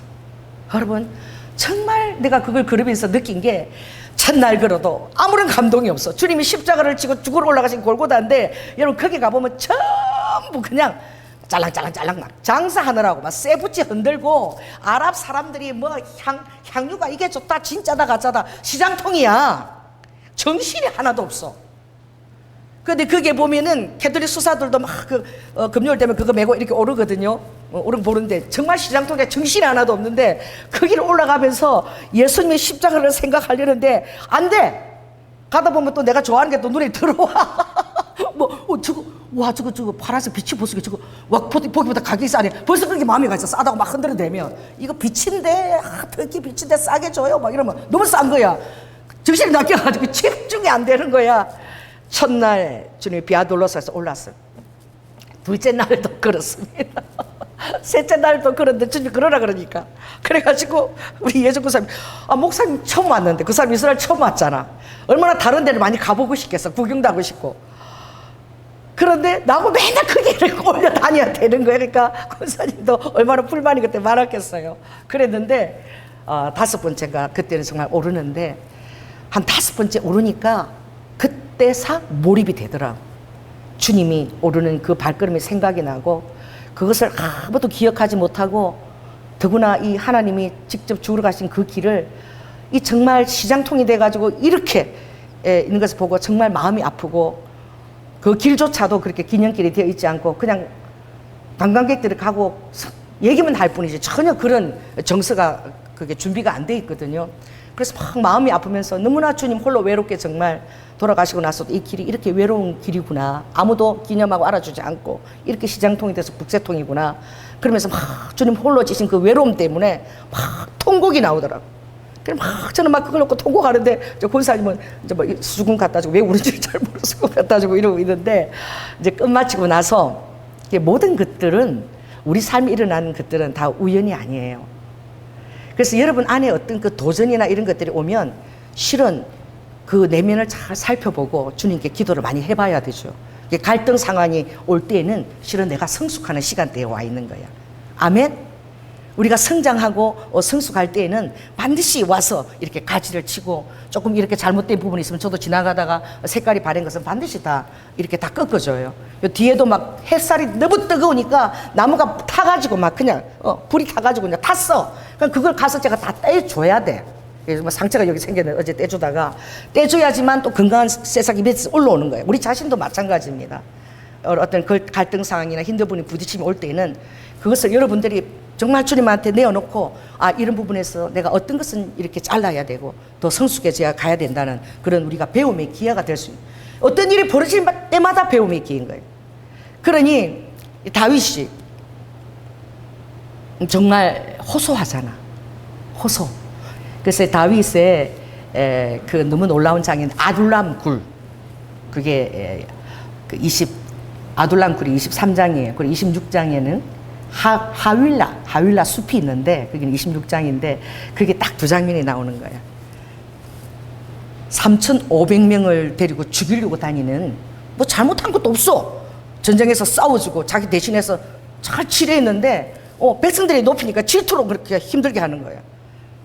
여러분, 정말 내가 그걸 걸으면서 느낀 게, 첫날 걸어도 아무런 감동이 없어. 주님이 십자가를 지고 죽으러 올라가신 골고다인데, 여러분 거기 가보면 전부 그냥 짤랑짤랑 막 장사하느라고 막 쇠붙이 흔들고, 아랍 사람들이 뭐 향유가 이게 좋다 진짜다 가짜다 시장통이야. 정신이 하나도 없어. 근데 그게 보면은 캐톨릭 수사들도 막 금요일 되면 그거 메고 이렇게 오르거든요. 오르고 보는데 정말 시장통에 정신이 하나도 없는데, 거기를 올라가면서 예수님의 십자가를 생각하려는데 안 돼. 가다 보면 또 내가 좋아하는 게 또 눈에 들어와. 저거 파란색 빛이 보스게 저거 보기보다 가격이 싸네. 벌써 그렇게 마음이 가 있어. 싸다고 막 흔들어대면 이거 빛인데, 특히 빛인데 싸게 줘요 막 이러면 너무 싼 거야. 정신이 낚여가지고 집중이 안 되는 거야. 첫날 주님이 비아돌로사에서 올랐어요. 둘째 날도 걸었습니다. 셋째 날도 걸었는데 주님이 걸어라 그러니까. 그래가지고 우리 예전구사님, 목사님 처음 왔는데, 그 사람 이스라엘 처음 왔잖아. 얼마나 다른 데를 많이 가보고 싶겠어. 구경도 하고 싶고. 그런데 나하고 맨날 그 길을 올려 다녀야 되는 거야. 그러니까 권사님도 얼마나 불만이 그때 많았겠어요. 그랬는데 5번째가 그때는 정말 오르는데, 한 5번째 오르니까 그때사 몰입이 되더라. 주님이 오르는 그 발걸음이 생각이 나고, 그것을 아무도 기억하지 못하고, 더구나 이 하나님이 직접 죽으러 가신 그 길을 이 정말 시장통이 돼가지고 이렇게 있는 것을 보고 정말 마음이 아프고, 그 길조차도 그렇게 기념길이 되어 있지 않고 그냥 관광객들이 가고 얘기만 할 뿐이지 전혀 그런 정서가, 그게 준비가 안 돼 있거든요. 그래서 막 마음이 아프면서 너무나 주님 홀로 외롭게 정말 돌아가시고 나서도 이 길이 이렇게 외로운 길이구나. 아무도 기념하고 알아주지 않고 이렇게 시장통이 돼서 북새통이구나. 그러면서 막 주님 홀로 지신 그 외로움 때문에 막 통곡이 나오더라고. 그래 막 저는 막 그걸 놓고 통곡하는데, 저 권사님은 이제 뭐 수군 갖다 주고 왜 우는지 잘 모르고 수군 갖다 주고 이러고 있는데, 이제 끝마치고 나서 모든 것들은, 우리 삶에 일어나는 것들은 다 우연이 아니에요. 그래서 여러분 안에 어떤 그 도전이나 이런 것들이 오면 실은 그 내면을 잘 살펴보고 주님께 기도를 많이 해봐야 되죠. 갈등 상황이 올 때에는 실은 내가 성숙하는 시간대에 와 있는 거야. 아멘? 우리가 성장하고 성숙할 때에는 반드시 와서 이렇게 가지를 치고, 조금 이렇게 잘못된 부분이 있으면 저도 지나가다가 색깔이 바랜 것은 반드시 다 이렇게 다 꺾어줘요. 뒤에도 막 햇살이 너무 뜨거우니까 나무가 타가지고 막 그냥 불이 타가지고 그냥 탔어. 그럼 그걸 가서 제가 다 떼줘야 돼. 그래서 뭐 상처가 여기 생겼는데 어제 떼주다가 떼줘야지만 또 건강한 새싹이 맺어서 올라오는 거예요. 우리 자신도 마찬가지입니다. 어떤 갈등 상황이나 힘든 분이 부딪힘이 올 때는 그것을 여러분들이 정말 주님한테 내어놓고 이런 부분에서 내가 어떤 것은 이렇게 잘라야 되고 더 성숙해져야 가야 된다는 그런 우리가 배움의 기회가 될 수 있는, 어떤 일이 벌어질 때마다 배움의 기회인 거예요. 그러니 다윗이 정말 호소하잖아. 호소. 그래서 다윗의 그 너무 놀라운 장인 아둘람 굴, 그게 아둘람 굴이 23장이에요. 그리고 26장에는 하윌라 숲이 있는데 그게 26장인데 그게 딱 두 장면이 나오는 거야. 3,500명을 데리고 죽이려고 다니는, 뭐 잘못한 것도 없어. 전쟁에서 싸워주고 자기 대신해서 잘 치료했는데 백성들이 높이니까 질투로 그렇게 힘들게 하는 거야.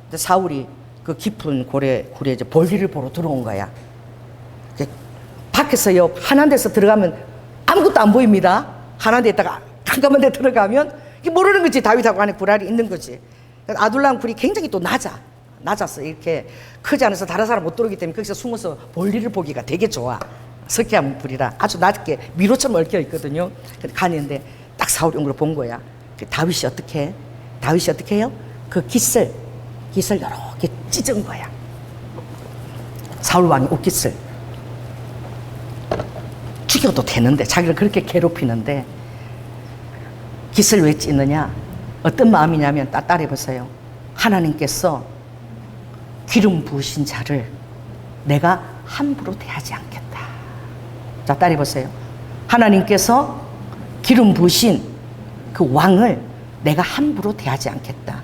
근데 사울이 그 깊은 굴에 이제 볼일을 보러 들어온 거야. 밖에서요, 한한 데서 들어가면 아무것도 안 보입니다. 한한 데에다가 깜깜한 데 들어가면 모르는 거지. 다윗하고 안에 불알이 있는 거지. 아둘람 굴이 굉장히 또 낮았어. 이렇게 크지 않아서 다른 사람 못 들어오기 때문에 거기서 숨어서 볼일을 보기가 되게 좋아. 석회암 굴이라 아주 낮게 미로처럼 얽혀 있거든요. 가는데 딱 사울이 온 걸 본 거야. 다윗이 어떻게 해요? 그 깃을 이렇게 찢은 거야. 사울 왕이 옷깃을 죽여도 되는데, 자기를 그렇게 괴롭히는데 깃을 왜 찢느냐? 어떤 마음이냐면 따라해보세요. 하나님께서 기름 부으신 자를 내가 함부로 대하지 않겠다. 자, 따라해보세요. 하나님께서 기름 부으신 그 왕을 내가 함부로 대하지 않겠다.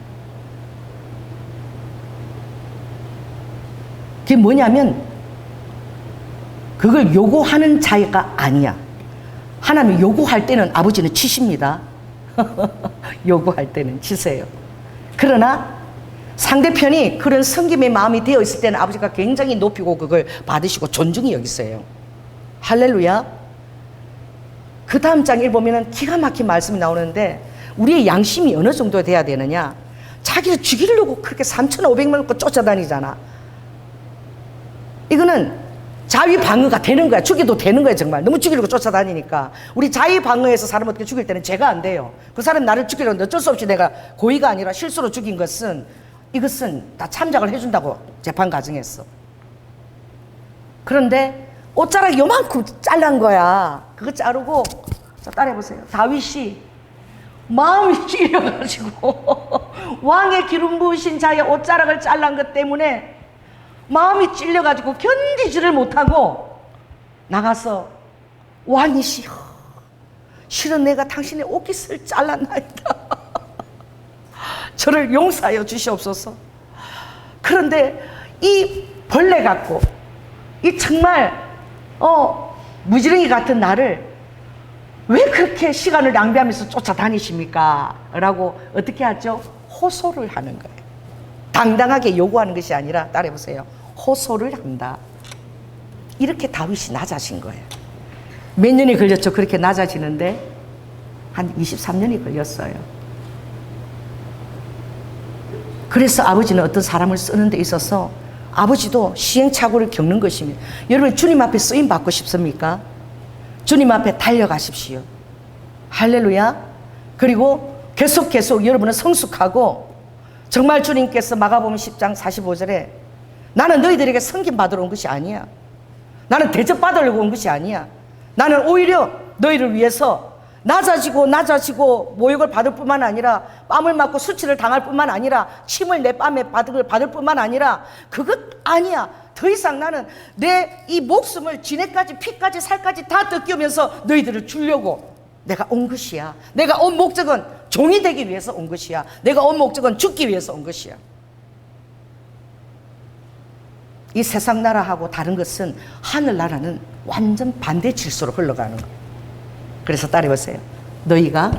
그게 뭐냐면 그걸 요구하는 자가 아니야. 하나님 요구할 때는 아버지는 치십니다. 요구할 때는 치세요. 그러나 상대편이 그런 섬김의 마음이 되어 있을 때는 아버지가 굉장히 높이고 그걸 받으시고 존중히 여기세요. 할렐루야. 그 다음 장에 보면은 기가 막힌 말씀이 나오는데, 우리의 양심이 어느 정도 돼야 되느냐? 자기를 죽이려고 그렇게 3,500명 놓고 쫓아다니잖아. 이거는 자위 방어가 되는 거야. 죽여도 되는 거야. 정말 너무 죽이려고 쫓아다니니까. 우리 자위 방어에서 사람 어떻게 죽일 때는 죄가 안 돼요. 그 사람 나를 죽이려는데 어쩔 수 없이 내가 고의가 아니라 실수로 죽인 것은, 이것은 다 참작을 해준다고 재판 과정에서. 그런데 옷자락 요만큼 잘란 거야. 그거 자르고, 자, 따라해보세요. 다윗이 마음이 찔려가지고 왕의 기름 부으신 자의 옷자락을 잘란 것 때문에 마음이 찔려가지고 견디지를 못하고 나가서, 왕이시여, 실은 내가 당신의 옷깃을 잘랐나이다. 저를 용서하여 주시옵소서. 그런데 이 벌레 같고 이 정말 무지렁이 같은 나를 왜 그렇게 시간을 낭비하면서 쫓아다니십니까? 라고 어떻게 하죠? 호소를 하는 거예요. 당당하게 요구하는 것이 아니라, 따라해보세요, 호소를 한다. 이렇게 다윗이 낮아진 거예요. 몇 년이 걸렸죠? 그렇게 낮아지는데 한 23년이 걸렸어요. 그래서 아버지는 어떤 사람을 쓰는 데 있어서 아버지도 시행착오를 겪는 것입니다. 여러분, 주님 앞에 쓰임 받고 싶습니까? 주님 앞에 달려가십시오. 할렐루야. 그리고 계속 여러분은 성숙하고, 정말 주님께서 마가복음 10장 45절에 나는 너희들에게 섬김 받으러 온 것이 아니야. 나는 대접 받으려고 온 것이 아니야. 나는 오히려 너희를 위해서 낮아지고 모욕을 받을 뿐만 아니라, 뺨을 맞고 수치를 당할 뿐만 아니라, 침을 내 뺨에 받을 뿐만 아니라, 그것 아니야. 더 이상 나는 내 이 목숨을 지네까지 피까지 살까지 다 뜯기면서 너희들을 주려고 내가 온 것이야. 내가 온 목적은 종이 되기 위해서 온 것이야. 내가 온 목적은 죽기 위해서 온 것이야. 이 세상 나라하고 다른 것은, 하늘나라는 완전 반대 질서로 흘러가는 거예요. 그래서 따라해보세요. 너희가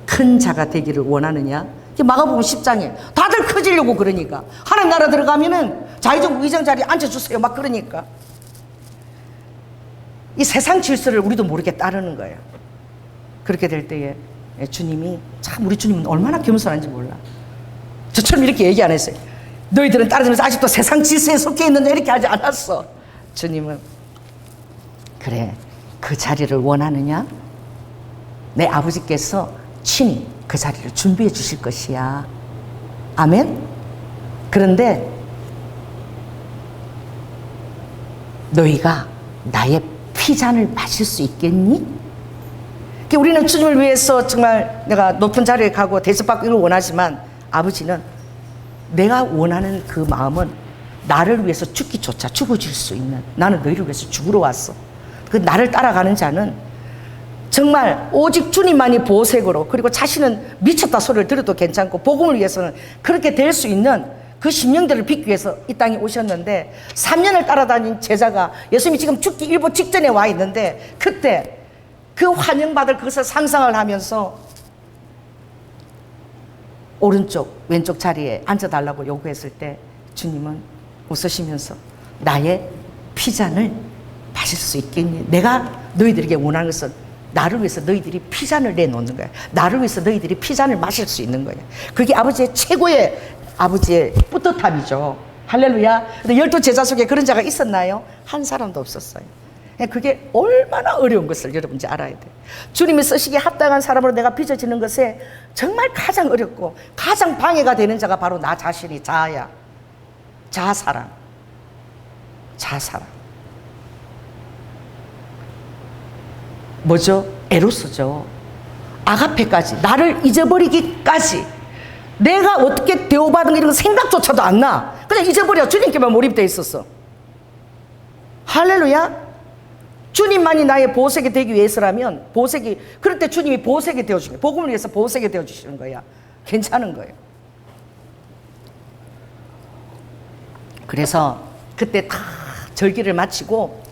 큰 자가 되기를 원하느냐? 마가복음 10장에 다들 커지려고 그러니까, 하나님 나라 들어가면은 자의정부 의장 자리에 앉아주세요 막 그러니까, 이 세상 질서를 우리도 모르게 따르는 거예요. 그렇게 될 때에 주님이, 참 우리 주님은 얼마나 겸손한지 몰라. 저처럼 이렇게 얘기 안 했어요. 너희들은 따라주면서 아직도 세상 질서에 속해 있느냐 이렇게 하지 않았어. 주님은 그래, 그 자리를 원하느냐? 내 아버지께서 친히 그 자리를 준비해 주실 것이야. 아멘? 그런데 너희가 나의 피잔을 마실 수 있겠니? 우리는 주님을 위해서 정말 내가 높은 자리에 가고 대접받고 이걸 원하지만 아버지는 내가 원하는 그 마음은 나를 위해서 죽기조차 죽어줄 수 있는, 나는 너희를 위해서 죽으러 왔어. 그 나를 따라가는 자는 정말 오직 주님만이 보색으로, 그리고 자신은 미쳤다 소리를 들어도 괜찮고 복음을 위해서는 그렇게 될 수 있는 그 심령들을 빚기 위해서 이 땅에 오셨는데 3년을 따라다닌 제자가 예수님이 지금 죽기 일보 직전에 와 있는데 그때 그 환영받을 그것을 상상을 하면서 오른쪽 왼쪽 자리에 앉아달라고 요구했을 때 주님은 웃으시면서 나의 피잔을 마실 수 있겠니? 내가 너희들에게 원하는 것은 나를 위해서 너희들이 피잔을 내놓는 거야. 나를 위해서 너희들이 피잔을 마실 수 있는 거야. 그게 아버지의 최고의 아버지의 뿌듯함이죠. 할렐루야. 근데 12제자 속에 그런 자가 있었나요? 한 사람도 없었어요. 그게 얼마나 어려운 것을 여러분이 알아야 돼요. 주님이 쓰시기에 합당한 사람으로 내가 빚어지는 것에 정말 가장 어렵고 가장 방해가 되는 자가 바로 나 자신이 자아야. 자아사랑. 자아사랑. 뭐죠? 에로스죠. 아가페까지, 나를 잊어버리기까지, 내가 어떻게 대우받은 이런 생각조차도 안 나. 그냥 잊어버려. 주님께만 몰입되어 있었어. 할렐루야. 주님만이 나의 보색이 되기 위해서라면 보색이, 그럴 때 주님이 보색이 되어주는 거예요. 복음을 위해서 보색이 되어주시는 거야. 괜찮은 거예요. 그래서 그때 다 절기를 마치고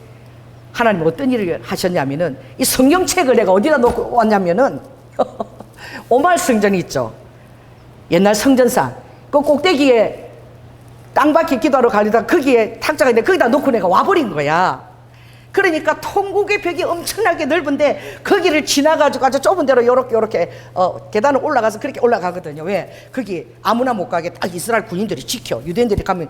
하나님 어떤 일을 하셨냐면은 이 성경책을 내가 어디다 놓고 왔냐면은 오말 성전이 있죠. 옛날 성전산 그 꼭대기에 땅밖에 기도하러 가려다 거기에 탁자가 있는데 거기다 놓고 내가 와버린 거야. 그러니까 통곡의 벽이 엄청나게 넓은데 거기를 지나가지고 아주 좁은 데로 요렇게 계단을 올라가서 그렇게 올라가거든요. 왜? 거기 아무나 못 가게 딱 이스라엘 군인들이 지켜. 유대인들이 가면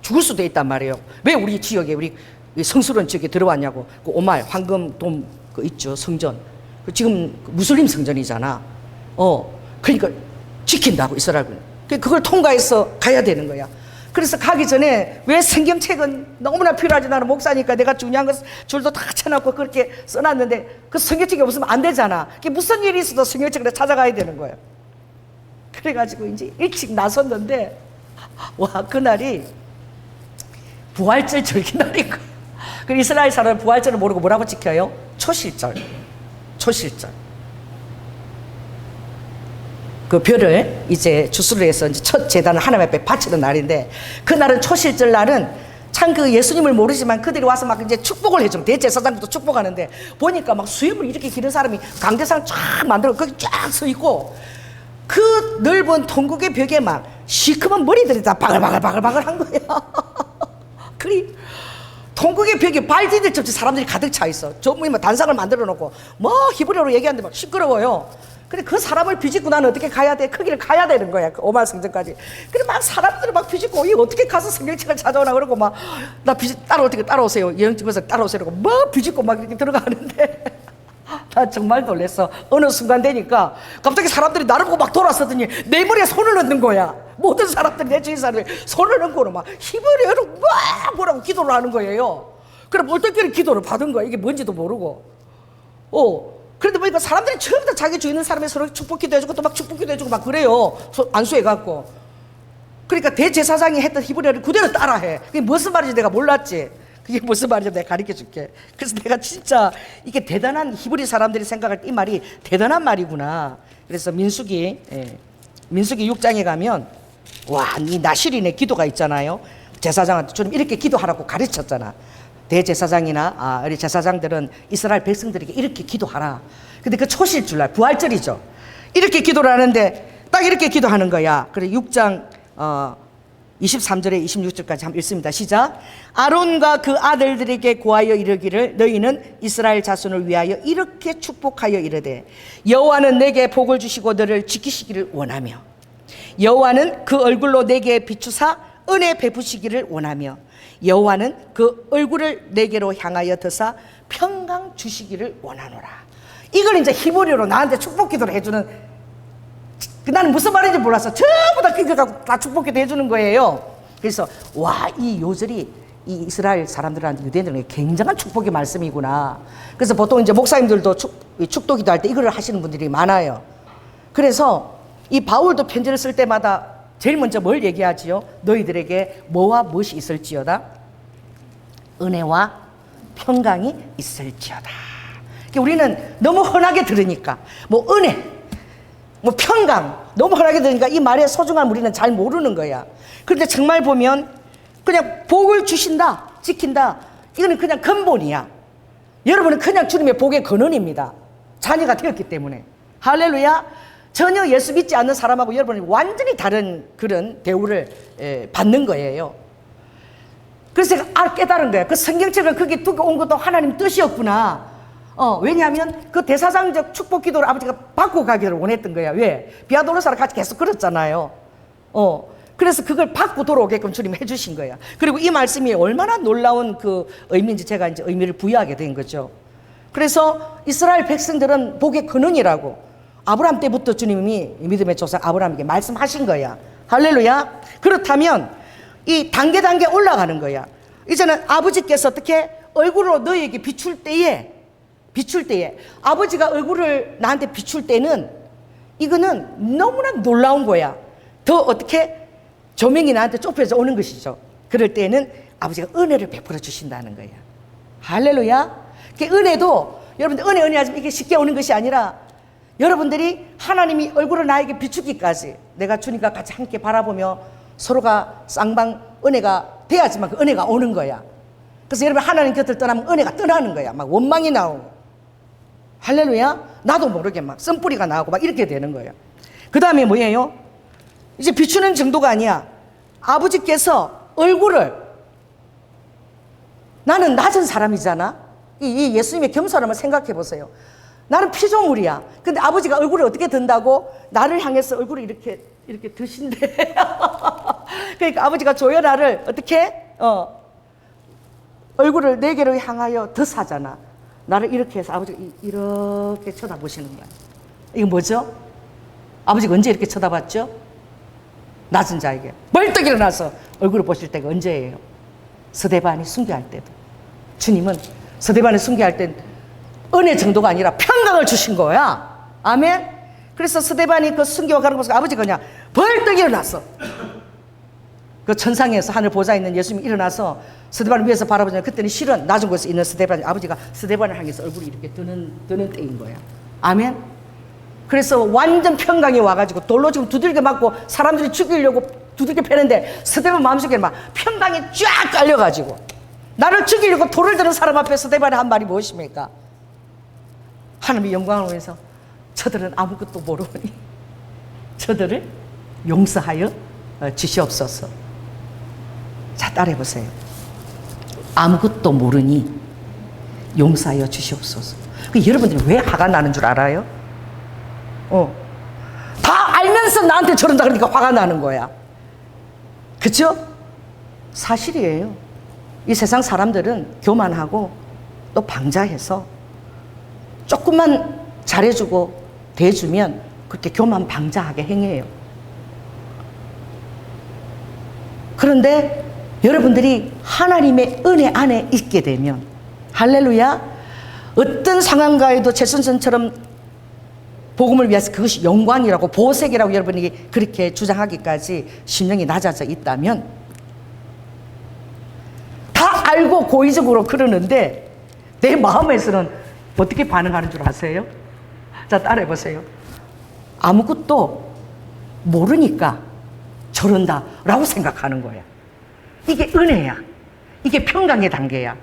죽을 수도 있단 말이에요. 왜 우리 지역에 우리 성스러운 지역에 들어왔냐고. 그 오말 황금돔 그 있죠, 성전. 그 지금 무슬림 성전이잖아. 그러니까 지킨다고 이스라엘 군. 그걸 통과해서 가야 되는 거야. 그래서 가기 전에 왜 성경책은 너무나 필요하지, 나는 목사니까 내가 중요한 것 줄도 다 쳐놓고 그렇게 써놨는데 그 성경책이 없으면 안 되잖아. 그게 무슨 일이 있어도 성경책을 찾아가야 되는 거예요. 그래가지고 이제 일찍 나섰는데 와, 그날이 부활절 절기날인 거야. 그 이스라엘 사람은 부활절을 모르고 뭐라고 지켜요? 초실절. 초실절. 그 별을 이제 주수를 해서 이제 첫 제단을 하나님 앞에 바치는 날인데, 그날은 초실절 날은 참 그 예수님을 모르지만 그들이 와서 막 이제 축복을 해줘. 대제사장부터 축복하는데 보니까 막 수염을 이렇게 기른 사람이 강대상 쫙 만들어 거기 쫙 서 있고, 그 넓은 통곡의 벽에 막 시커먼 머리들이 다 바글바글 한 거야. 그리 통곡의 벽에 발 디딜 듯이 사람들이 가득 차 있어. 전무님은 단상을 만들어 놓고 뭐 히브리어로 얘기하는데 막 시끄러워요. 근데 그 사람을 비집고 나는 어떻게 가야 돼? 거기를 가야 되는 거야. 그 오말 성전까지. 그래 막 사람들을 막 비집고 이 어떻게 가서 성경책을 찾아오나 그러고 막 나 따라오세요. 여행집에서 따라오세요. 그러고 뭐 비집고 막 이렇게 들어가는데 나 정말 놀랬어. 어느 순간 되니까 갑자기 사람들이 나를 보고 막 돌아서더니 내 머리에 손을 넣는 거야. 모든 사람들이 내 주위 사람들이 손을 넣고 막 히브리어로 막 뭐라고 기도를 하는 거예요. 그럼 어떻게 기도를 받은 거야. 이게 뭔지도 모르고. 그런데 보니까 사람들이 전부 다 자기 주위 있는 사람이 서로 축복기도 해주고 또 막 축복기도 해주고 막 그래요. 안수해갖고. 그러니까 대제사장이 했던 히브리어를 그대로 따라해. 그게 무슨 말인지 내가 몰랐지. 그게 무슨 말인지 내가 가르쳐 줄게. 그래서 내가 진짜 이게 대단한, 히브리 사람들이 생각할 때 이 말이 대단한 말이구나. 그래서 민수기 6장에 가면 와, 이 나실인의 기도가 있잖아요. 제사장한테 좀 이렇게 기도하라고 가르쳤잖아. 대제사장이나 우리 제사장들은 이스라엘 백성들에게 이렇게 기도하라. 근데 그 초실주날 부활절이죠. 이렇게 기도를 하는데 딱 이렇게 기도하는 거야. 그래 6장 23절에 26절까지 한번 읽습니다. 시작. 아론과 그 아들들에게 고하여 이르기를 너희는 이스라엘 자손을 위하여 이렇게 축복하여 이르되 여호와는 내게 복을 주시고 너를 지키시기를 원하며 여호와는 그 얼굴로 내게 비추사 은혜 베푸시기를 원하며 여호와는 그 얼굴을 내게로 향하여 드사 평강 주시기를 원하노라. 이걸 이제 히브리어로 나한테 축복 기도를 해주는, 나는 무슨 말인지 몰랐어. 전부 다 그거 갖고 다 축복 기도 해주는 거예요. 그래서 와, 이 요절이 이 이스라엘 사람들한테, 유대인들에게 굉장한 축복의 말씀이구나. 그래서 보통 이제 목사님들도 축도 기도할 때 이거를 하시는 분들이 많아요. 그래서 이 바울도 편지를 쓸 때마다 제일 먼저 뭘 얘기하지요? 너희들에게 뭐와 무엇이 있을지어다? 은혜와 평강이 있을지어다. 우리는 너무 흔하게 들으니까 뭐 은혜, 뭐 평강, 너무 흔하게 들으니까 이 말의 소중함 우리는 잘 모르는 거야. 그런데 정말 보면 그냥 복을 주신다, 지킨다, 이거는 그냥 근본이야. 여러분은 그냥 주님의 복의 근원입니다. 자녀가 되었기 때문에. 할렐루야. 전혀 예수 믿지 않는 사람하고 여러분이 완전히 다른 그런 대우를 받는 거예요. 그래서 제가 깨달은 거예요. 그 성경책을 거기 두고 온 것도 하나님 뜻이었구나. 왜냐하면 그 대사장적 축복 기도를 아버지가 받고 가기를 원했던 거야. 왜? 비아도로사를 같이 계속 걸었잖아요. 그래서 그걸 받고 돌아오게끔 주님이 해주신 거야. 그리고 이 말씀이 얼마나 놀라운 그 의미인지 제가 이제 의미를 부여하게 된 거죠. 그래서 이스라엘 백성들은 복의 근원이라고 아브라함 때부터 주님이 믿음의 조상 아브라함에게 말씀하신 거야. 할렐루야. 그렇다면 이 단계 올라가는 거야. 이제는 아버지께서 어떻게 얼굴로 너에게 비출 때에 아버지가 얼굴을 나한테 비출 때는 이거는 너무나 놀라운 거야. 더 어떻게 조명이 나한테 좁혀져 오는 것이죠. 그럴 때는 아버지가 은혜를 베풀어 주신다는 거야. 할렐루야. 그 은혜도 여러분들 은혜 하지만 이게 쉽게 오는 것이 아니라 여러분들이 하나님이 얼굴을 나에게 비추기까지 내가 주님과 같이 함께 바라보며 서로가 쌍방 은혜가 돼야지만 그 은혜가 오는 거야. 그래서 여러분 하나님 곁을 떠나면 은혜가 떠나는 거야. 막 원망이 나오고. 할렐루야. 나도 모르게 막 쓴뿌리가 나오고 막 이렇게 되는 거예요. 그 다음에 뭐예요? 이제 비추는 정도가 아니야. 아버지께서 얼굴을, 나는 낮은 사람이잖아. 이 예수님의 겸손함을 생각해 보세요. 나는 피조물이야. 근데 아버지가 얼굴을 어떻게 든다고? 나를 향해서 얼굴을 이렇게 드신대. 그러니까 아버지가 조연아를 어떻게? 얼굴을 내게로 향하여 드사잖아. 나를 이렇게 해서 아버지가 이렇게 쳐다보시는 거야. 이거 뭐죠? 아버지가 언제 이렇게 쳐다봤죠? 낮은 자에게 벌떡 일어나서 얼굴을 보실 때가 언제예요? 스데반이 순교할 때도. 주님은 스데반이 순교할 땐 은혜 정도가 아니라 평강을 주신 거야. 아멘. 그래서 스데반이 그 순교가 가는 곳에 아버지가 그냥 벌떡 일어났어. 그 천상에서 하늘 보좌에 있는 예수님이 일어나서 스데반을 위에서 바라보잖아요. 그때는 실은 낮은 곳에 있는 스데반, 아버지가 스데반을 향해서 얼굴이 이렇게 드는 때인 거야. 아멘. 그래서 완전 평강이 와가지고 돌로 지금 두들겨 맞고 사람들이 죽이려고 두들겨 패는데 스데반 마음속에 막 평강이 쫙 깔려가지고 나를 죽이려고 돌을 드는 사람 앞에 스데반이 한 말이 무엇입니까? 하나님의 영광을 위해서 저들은 아무것도 모르니 저들을 용서하여 주시옵소서. 자, 따라해보세요. 아무것도 모르니 용서하여 주시옵소서. 여러분들이 왜 화가 나는 줄 알아요? 다 알면서 나한테 저런다 그러니까 화가 나는 거야. 그쵸? 사실이에요. 이 세상 사람들은 교만하고 또 방자해서 조금만 잘해주고 대해주면 그렇게 교만 방자하게 행해요. 그런데 여러분들이 하나님의 은혜 안에 있게 되면 할렐루야, 어떤 상황가에도 최선생처럼 복음을 위해서 그것이 영광이라고 보색이라고 여러분이 그렇게 주장하기까지 심령이 낮아져 있다면 다 알고 고의적으로 그러는데 내 마음에서는 어떻게 반응하는 줄 아세요? 자, 따라해보세요. 아무것도 모르니까 저런다 라고 생각하는 거야. 이게 은혜야. 이게 평강의 단계야.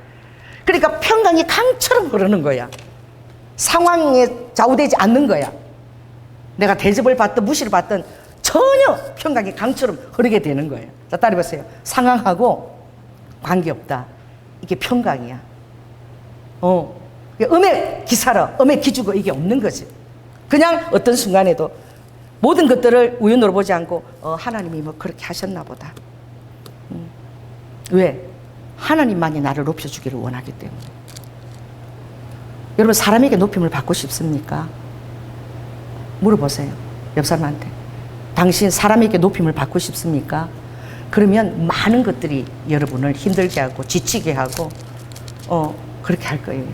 그러니까 평강이 강처럼 흐르는 거야. 상황에 좌우되지 않는 거야. 내가 대접을 받든 무시를 받든 전혀 평강이 강처럼 흐르게 되는 거예요. 자, 따라해보세요. 상황하고 관계없다. 이게 평강이야. 음의 기사라, 음의 기주고 이게 없는 거지. 그냥 어떤 순간에도 모든 것들을 우연으로 보지 않고 하나님이 뭐 그렇게 하셨나 보다. 왜? 하나님만이 나를 높여주기를 원하기 때문에. 여러분 사람에게 높임을 받고 싶습니까? 물어보세요. 옆 사람한테. 당신 사람에게 높임을 받고 싶습니까? 그러면 많은 것들이 여러분을 힘들게 하고 지치게 하고 그렇게 할 거예요.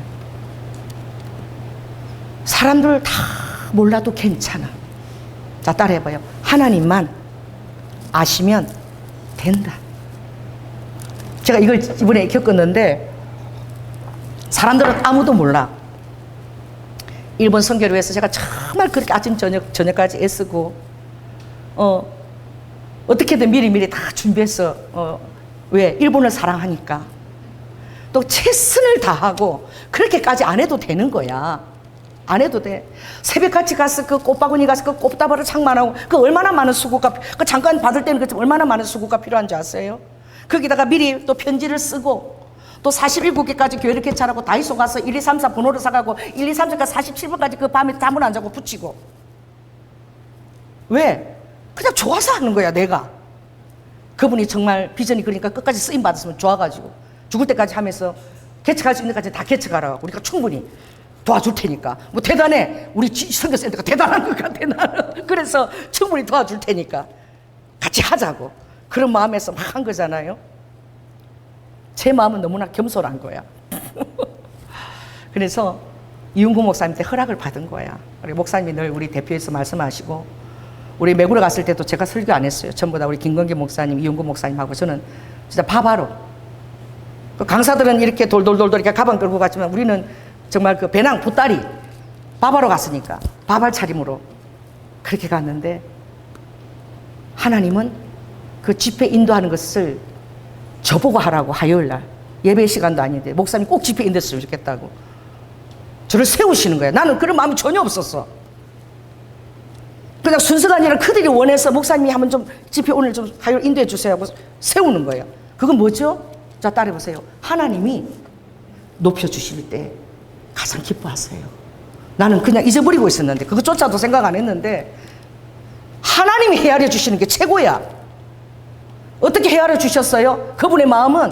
사람들 다 몰라도 괜찮아. 자, 따라해봐요. 하나님만 아시면 된다. 제가 이걸 이번에 겪었는데 사람들은 아무도 몰라. 일본 선교를 위해서 제가 정말 그렇게 아침 저녁까지 애쓰고 어떻게든 미리미리 다 준비해서 왜? 일본을 사랑하니까. 또 최선을 다하고 그렇게까지 안 해도 되는 거야. 안 해도 돼. 새벽같이 가서 그 꽃바구니 가서 그 꽃다발을 장만하고 그 얼마나 많은 수고가, 그 잠깐 받을 때는 그 얼마나 많은 수고가 필요한 줄 아세요? 거기다가 미리 또 편지를 쓰고 또 47개까지 교회를 개찰하고 다이소 가서 1, 2, 3, 4 번호를 사가고 1, 2, 3, 4가 47번까지 그 밤에 잠을 안 자고 붙이고. 왜? 그냥 좋아서 하는 거야 내가. 그분이 정말 비전이 그러니까 끝까지 쓰임 받았으면 좋아가지고 죽을 때까지 하면서 개척할 수 있는 데까지 다 개척하라고 우리가 충분히 도와줄 테니까. 뭐 대단해. 우리 선교센터가 대단한 것 같아 나는. 그래서 충분히 도와줄 테니까 같이 하자고 그런 마음에서 막 한 거잖아요. 제 마음은 너무나 겸손한 거야. 그래서 이윤구 목사님한테 허락을 받은 거야. 우리 목사님이 늘 우리 대표에서 말씀하시고 우리 매구로 갔을 때도 제가 설교 안 했어요. 전부 다 우리 김건기 목사님, 이윤구 목사님하고 저는 진짜 바바로. 그 강사들은 이렇게 돌돌돌돌 이렇게 가방 끌고 갔지만 우리는 정말 그 배낭 보따리 바바로 갔으니까 바발 차림으로 그렇게 갔는데 하나님은 그 집회 인도하는 것을 저보고 하라고 화요일날 예배 시간도 아닌데 목사님 꼭 집회 인도했으면 좋겠다고 저를 세우시는 거야. 나는 그런 마음이 전혀 없었어. 그냥 순서가 아니라 그들이 원해서 목사님이 한번 좀 집회 오늘 좀 화요일 인도해 주세요 하고 세우는 거예요. 그건 뭐죠? 자, 따라해보세요. 하나님이 높여주실 때 가장 기뻐하세요. 나는 그냥 잊어버리고 있었는데 그것조차도 생각 안 했는데 하나님이 헤아려 주시는 게 최고야. 어떻게 헤아려 주셨어요? 그분의 마음은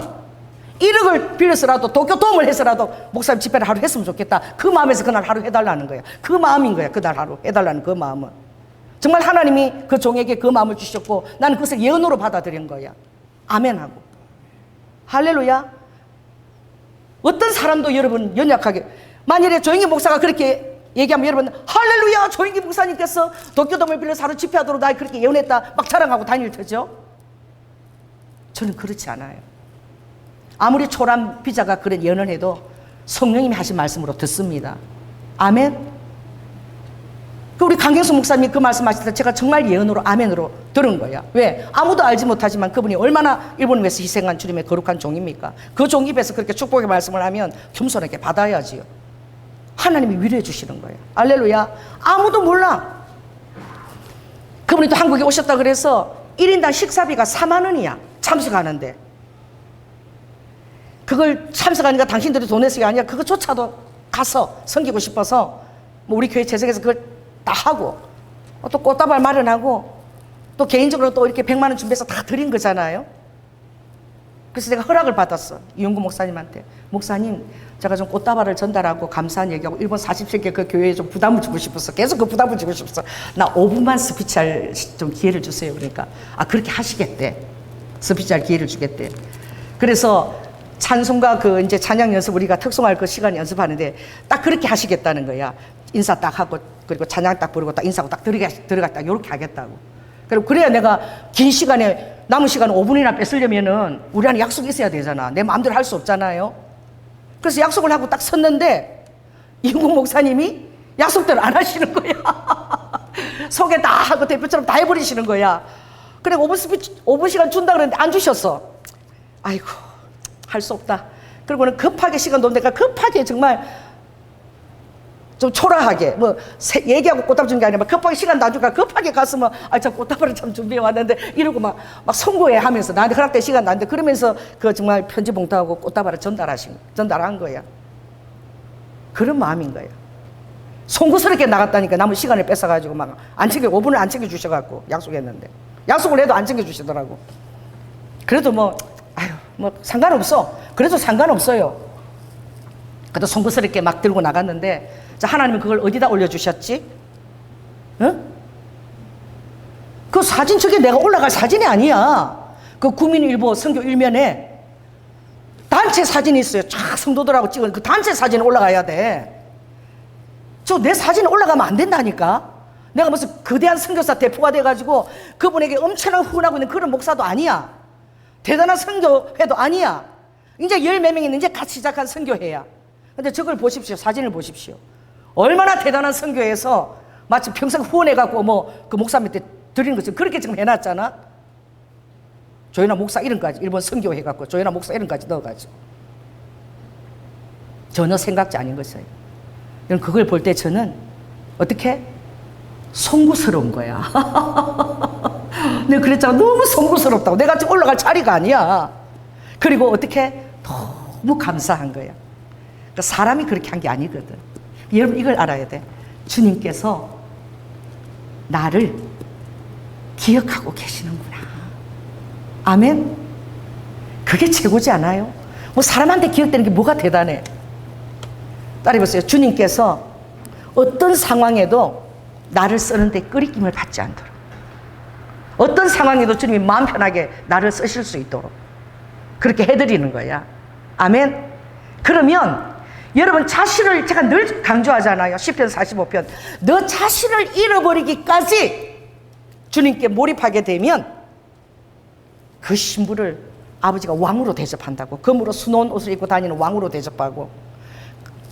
1억을 빌려서라도 도쿄 도움을 해서라도 목사님 집회를 하루 했으면 좋겠다. 그 마음에서 그날 하루 해달라는 거야. 그 마음인 거야. 그날 하루 해달라는 그 마음은. 정말 하나님이 그 종에게 그 마음을 주셨고 나는 그것을 예언으로 받아들인 거야. 아멘하고. 할렐루야. 어떤 사람도 여러분 연약하게 만일에 조영기 목사가 그렇게 얘기하면 여러분 할렐루야 조영기 목사님께서 도쿄돔을 빌려서 하루 집회하도록 나 그렇게 예언했다 막 자랑하고 다닐 테죠. 저는 그렇지 않아요. 아무리 초람 비자가 그런 예언을 해도 성령님이 하신 말씀으로 듣습니다. 아멘. 그 우리 강경수 목사님이 그 말씀하실 때 제가 정말 예언으로 아멘으로 들은 거야. 왜? 아무도 알지 못하지만 그분이 얼마나 일본을 위해서 희생한 주님의 거룩한 종입니까? 그 종 입에서 그렇게 축복의 말씀을 하면 겸손하게 받아야지요. 하나님이 위로해 주시는 거예요. 알렐루야. 아무도 몰라. 그분이 또 한국에 오셨다 그래서 1인당 식사비가 4만 원이야. 참석하는데. 그걸 참석하니까 당신들이 돈 내서 게 아니라 그것조차도 가서 섬기고 싶어서 뭐 우리 교회 재정에서 그걸 다 하고 또 꽃다발 마련하고 또 개인적으로 또 이렇게 100만 원 준비해서 다 드린 거잖아요. 그래서 내가 허락을 받았어. 이용구 목사님한테. 목사님 제가 좀 꽃다발을 전달하고 감사한 얘기하고 일본 47개 그 교회에 좀 부담을 주고 싶었어. 계속 그 부담을 주고 싶었어. 나 5분만 스피치할 좀 기회를 주세요. 그러니까 그렇게 하시겠대. 스피치할 기회를 주겠대. 그래서 찬송가 그 이제 찬양 연습 우리가 특송할 그 시간 연습하는데 딱 그렇게 하시겠다는 거야. 인사 딱 하고 그리고 찬양 딱 부르고 딱 인사하고 딱 들어갔다 이렇게 하겠다고. 그리고 그래야 내가 긴 시간에 남은 시간 5분이나 뺏으려면은 우리 안에 약속이 있어야 되잖아. 내 마음대로 할 수 없잖아요. 그래서 약속을 하고 딱 섰는데 이웅국 목사님이 약속대로 안 하시는 거야. 소개 다 하고 대표처럼 다 해버리시는 거야. 그래 5분 시간 준다 그랬는데 안 주셨어. 아이고 할 수 없다. 그리고는 급하게 시간 놓으니까 급하게 정말 좀 초라하게 뭐 얘기하고 꽃다발 준 게 아니라 급하게 시간 놔주니까 급하게 갔으면 저 꽃다발을 참 준비해 왔는데 이러고 막 송구해 하면서 나한테 허락된 시간 나는데 그러면서 그 정말 편지 봉투하고 꽃다발을 전달한 거야. 그런 마음인 거야. 송구스럽게 나갔다니까. 남은 시간을 뺏어가지고 막 안 챙겨, 5분을 안 챙겨주셔갖고 약속했는데. 약속을 해도 안 챙겨주시더라고. 그래도 뭐, 아유, 뭐 상관없어. 그래도 상관없어요. 그래도 송구스럽게 막 들고 나갔는데, 자, 하나님은 그걸 어디다 올려주셨지? 응? 그 사진, 저게 내가 올라갈 사진이 아니야. 그 구민일보 선교 일면에 단체 사진이 있어요. 쫙 성도들하고 찍은 그 단체 사진이 올라가야 돼. 저 내 사진이 올라가면 안 된다니까. 내가 무슨 거대한 선교사 대표가 돼가지고 그분에게 엄청나게 후원하고 있는 그런 목사도 아니야. 대단한 선교회도 아니야. 이제 10몇 명이 이제 같이 시작한 선교회야. 근데 저걸 보십시오. 사진을 보십시오. 얼마나 대단한 선교회에서 마치 평생 후원해갖고 뭐 그 목사님한테 드리는 것처럼 그렇게 지금 해놨잖아. 조연아 목사 이름까지, 일본 선교회 갖고 조연아 목사 이름까지 넣어가지고. 전혀 생각지 아닌 것이에요. 그걸 볼 때 저는 어떻게? 송구스러운 거야. 내가 그랬잖아. 너무 송구스럽다고. 내가 지금 올라갈 자리가 아니야. 그리고 어떻게? 너무 감사한 거야. 그러니까 사람이 그렇게 한 게 아니거든. 여러분 이걸 알아야 돼. 주님께서 나를 기억하고 계시는구나. 아멘? 그게 최고지 않아요? 뭐 사람한테 기억되는 게 뭐가 대단해? 따라해보세요. 주님께서 어떤 상황에도 나를 쓰는데 끄리낌을 받지 않도록, 어떤 상황에도 주님이 마음 편하게 나를 쓰실 수 있도록 그렇게 해드리는 거야. 아멘? 그러면 여러분 자신을, 제가 늘 강조하잖아요. 10편 45편. 너 자신을 잃어버리기까지 주님께 몰입하게 되면 그 신부를 아버지가 왕으로 대접한다고. 금으로 수놓은 옷을 입고 다니는 왕으로 대접하고,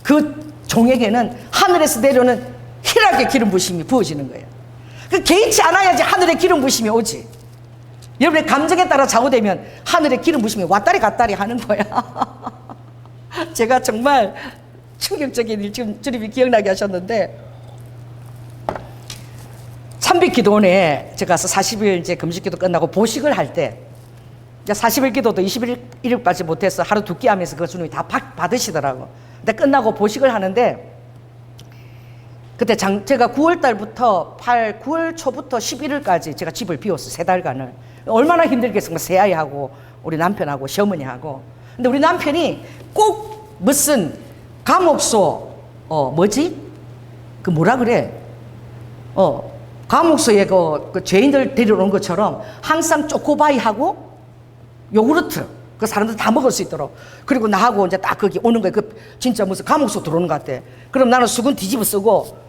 그 종에게는 하늘에서 내려오는 희락의 기름 부심이 부어지는 거예요. 그 개의치 않아야지 하늘의 기름 부심이 오지. 여러분의 감정에 따라 좌우되면 하늘의 기름 부심이 왔다리 갔다리 하는 거야. 제가 정말 충격적인 일 지금 주님이 기억나게 하셨는데, 참빛 기도원에 제가 가서 40일 이제 금식 기도 끝나고 보식을 할 때, 이제 40일 기도도 21일까지 못해서 하루 두 끼 하면서 그 주님이 다 받으시더라고. 근데 끝나고 보식을 하는데, 그때 제가 9월 달부터 9월 초부터 11일까지 제가 집을 비웠어요. 3달간을. 얼마나 힘들겠습니까? 새아이하고 우리 남편하고 시어머니하고. 근데 우리 남편이 꼭 무슨 감옥소 뭐지? 그 뭐라 그래? 감옥소에 그 죄인들 데려오는 것처럼 항상 초코바이하고 요구르트, 그 사람들 다 먹을 수 있도록. 그리고 나하고 이제 딱 거기 오는 거야. 그 진짜 무슨 감옥소 들어오는 것 같아. 그럼 나는 수건 뒤집어 쓰고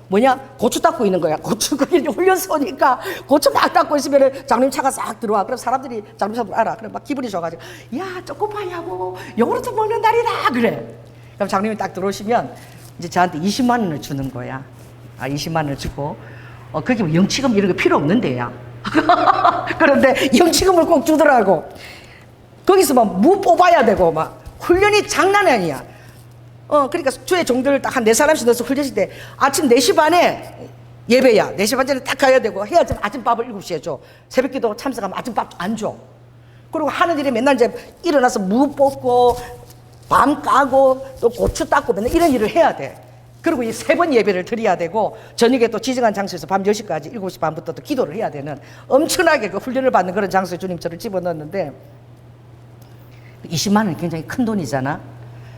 고추 닦고 있는 거야. 고추 거기 훈련소 오니까 고추 막 닦고 있으면 장님 차가 싹 들어와. 그럼 사람들이 장님 차도 알아. 그래 막 기분이 좋아가지고, 야, 초코파이하고 요구르트 먹는 날이다. 그래. 그럼 장님이 딱 들어오시면 이제 저한테 20만 원을 주는 거야. 20만 원을 주고, 그게 뭐 영치금 이런 거 필요 없는 데야. 그런데 영치금을 꼭 주더라고. 거기서 막 무 뽑아야 되고 막 훈련이 장난이 아니야. 그러니까 주의 종들을 딱 한 4사람씩 넣어서 훈련실 때 아침 4시 반에 예배야. 4시 반 전에 딱 가야 되고, 해야지 아침밥을 7시에 줘. 새벽기도 참석하면 아침밥 안 줘. 그리고 하는 일이 맨날 이제 일어나서 무 뽑고 밤 까고 또 고추 닦고 맨날 이런 일을 해야 돼. 그리고 이 3번 예배를 드려야 되고, 저녁에 또 지정한 장소에서 밤 10시까지 7시 반부터 또 기도를 해야 되는 엄청나게 그 훈련을 받는 그런 장소에 주님 저를 집어넣었는데, 20만 원이 굉장히 큰 돈이잖아.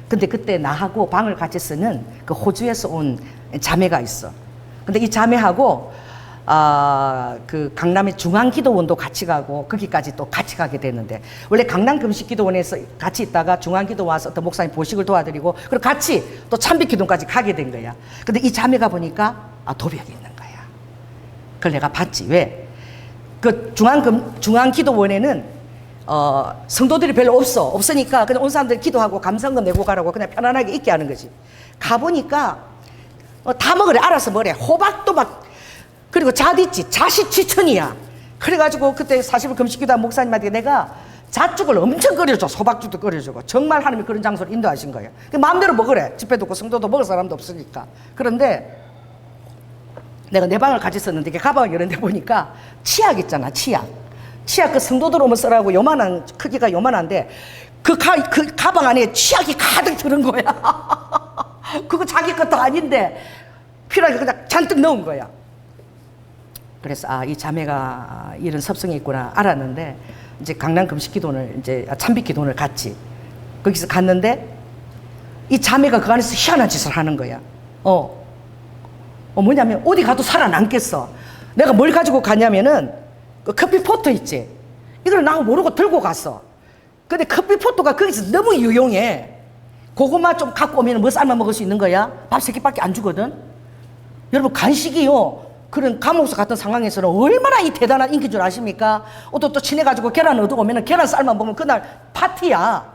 근데 그때 나하고 방을 같이 쓰는 그 호주에서 온 자매가 있어. 근데 이 자매하고 그 강남의 중앙기도원도 같이 가고 거기까지 또 같이 가게 됐는데, 원래 강남 금식기도원에서 같이 있다가 중앙기도 와서 어떤 목사님 보식을 도와드리고, 그리고 같이 또 참빛기도까지 가게 된 거야. 근데 이 자매가 보니까 도벽이 있는 거야. 그걸 내가 봤지. 왜? 그 중앙기도원에는 성도들이 별로 없으니까 그냥 온 사람들 기도하고 감사금 내고 가라고 그냥 편안하게 있게 하는 거지. 가보니까 다 먹으래. 알아서 먹으래. 호박도 막, 그리고 잣있지. 잣이 추천이야. 그래가지고 그때 40일 금식기도한 목사님한테 내가 잣죽을 엄청 끓여줘. 소박죽도 끓여주고. 정말 하나님이 그런 장소를 인도하신 거예요. 마음대로 먹으래. 집회도 없고 성도도 먹을 사람도 없으니까. 그런데 내가 내 방을 같이 썼는데 가방을 열었는데 보니까 치약 있잖아. 치약 그 성도들 오면 쓰라고 요만한, 크기가 요만한데 그 가방 안에 치약이 가득 들은 거야. 그거 자기 것도 아닌데 필요하게 그냥 잔뜩 넣은 거야. 그래서 이 자매가 이런 섭성이 있구나 알았는데, 이제 강남 금식기도원을 이제 참빛기도원을 갔지. 거기서 갔는데 이 자매가 그 안에서 희한한 짓을 하는 거야. 뭐냐면 어디 가도 살아남겠어. 내가 뭘 가지고 갔냐면은 그 커피포트 있지. 이걸 나 모르고 들고 갔어. 근데 커피포트가 거기서 너무 유용해. 고구마 좀 갖고 오면 뭐 삶아 먹을 수 있는 거야. 밥 3끼밖에 안 주거든. 여러분, 간식이요, 그런 감옥소 같은 상황에서는 얼마나 이 대단한 인기인 줄 아십니까? 또 친해가지고 계란 얻어오면 계란 삶아 먹으면 그날 파티야.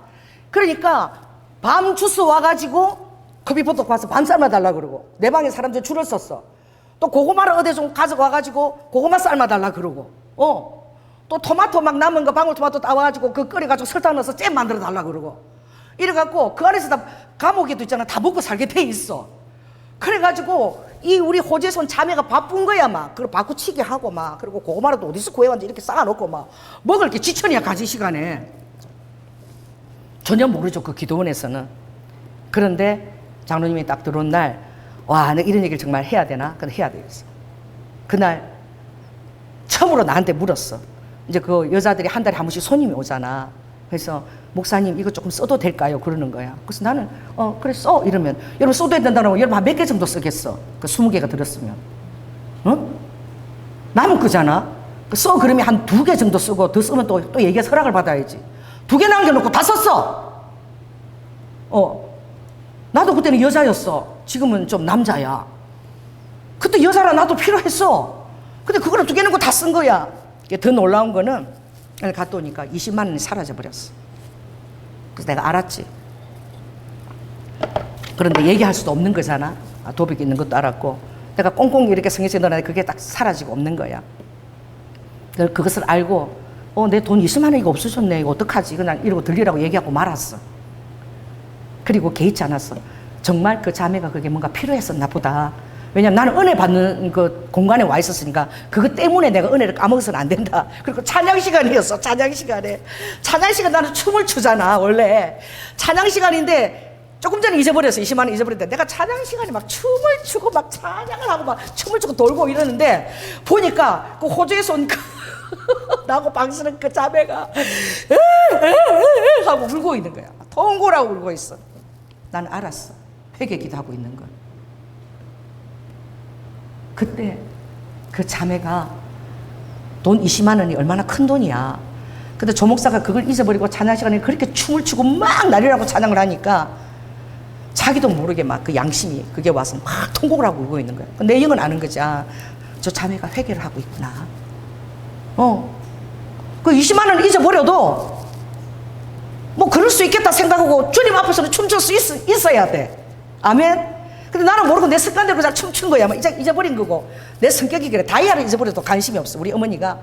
그러니까 밤 주스 와가지고 커피포트 가서 밤 삶아 달라 그러고, 내 방에 사람들 줄을 섰어. 또 고구마를 어디 좀 가져와가지고 고구마 삶아 달라 그러고, 또 토마토 막 남은 거 방울토마토 따와가지고 그 끓여가지고 설탕 넣어서 잼 만들어 달라 그러고, 이래갖고 그 안에서 다 감옥에도 있잖아, 다 먹고 살게 돼 있어. 그래가지고 이 우리 호재손 자매가 바쁜 거야. 막 그리고 바꾸치기 하고 막, 그리고 고구마를 또 어디서 구해왔는지 이렇게 쌓아놓고 막 먹을 게 지천이야. 가지 시간에 전혀 모르죠, 그 기도원에서는. 그런데 장로님이 딱 들어온 날, 와, 나 이런 얘기를 정말 해야 되나? 근데 해야 되겠어. 그날 처음으로 나한테 물었어. 이제 그 여자들이 한 달에 한 번씩 손님이 오잖아. 그래서 목사님 이거 조금 써도 될까요? 그러는 거야. 그래서 나는 그래 써. 이러면, 여러분 써도 된다고 여러분 한 몇 개 정도 쓰겠어? 그 20개가 들었으면 남은 거잖아. 써 그러면 한 2개 정도 쓰고, 더 쓰면 또 얘기해서 허락을 받아야지. 2개 남겨놓고 다 썼어. 나도 그때는 여자였어. 지금은 좀 남자야. 그때 여자라 나도 필요했어. 근데 그거를 2개 넣고 다 쓴 거야. 더 놀라운 거는 갔다 오니까 20만 원이 사라져버렸어. 그래서 내가 알았지. 그런데 얘기할 수도 없는 거잖아. 도벽이 있는 것도 알았고, 내가 꽁꽁 이렇게 성경책에 넣어놨는데 그게 딱 사라지고 없는 거야. 그것을 알고 내 돈 20만 원 이거 없어졌네, 이거 어떡하지, 그냥 이러고 들리라고 얘기하고 말았어. 그리고 개의치 않았어. 정말 그 자매가 그게 뭔가 필요했었나 보다. 왜냐면 나는 은혜 받는 그 공간에 와 있었으니까 그것 때문에 내가 은혜를 까먹어서는 안 된다. 그리고 찬양 시간이었어. 찬양 시간에. 찬양 시간 나는 춤을 추잖아, 원래. 찬양 시간인데 조금 전에 잊어버렸어. 20만 원 잊어버렸는데, 내가 찬양 시간에 막 춤을 추고 막 찬양을 하고 막 춤을 추고 돌고 이러는데, 보니까 그 호주에서 온 나하고 방스는 그 자매가 하고 울고 있는 거야. 통고라고 울고 있어. 난 알았어. 회개기도 하고 있는 걸. 그때 그 자매가 돈 20만 원이 얼마나 큰 돈이야. 근데 조 목사가 그걸 잊어버리고 찬양 시간에 그렇게 춤을 추고 막 날리라고 찬양을 하니까 자기도 모르게 막 그 양심이 그게 와서 막 통곡을 하고 울고 있는 거야. 내 영은 아는 거지. 저 자매가 회개를 하고 있구나. 그 20만 원을 잊어버려도 뭐 그럴 수 있겠다 생각하고 주님 앞에서는 춤출 수 있어야 돼. 아멘. 근데 나는 모르고 내 습관대로 그냥 춤춘 거야. 막 잊어버린 거고. 내 성격이 그래. 다이아를 잊어버려도 관심이 없어. 우리 어머니가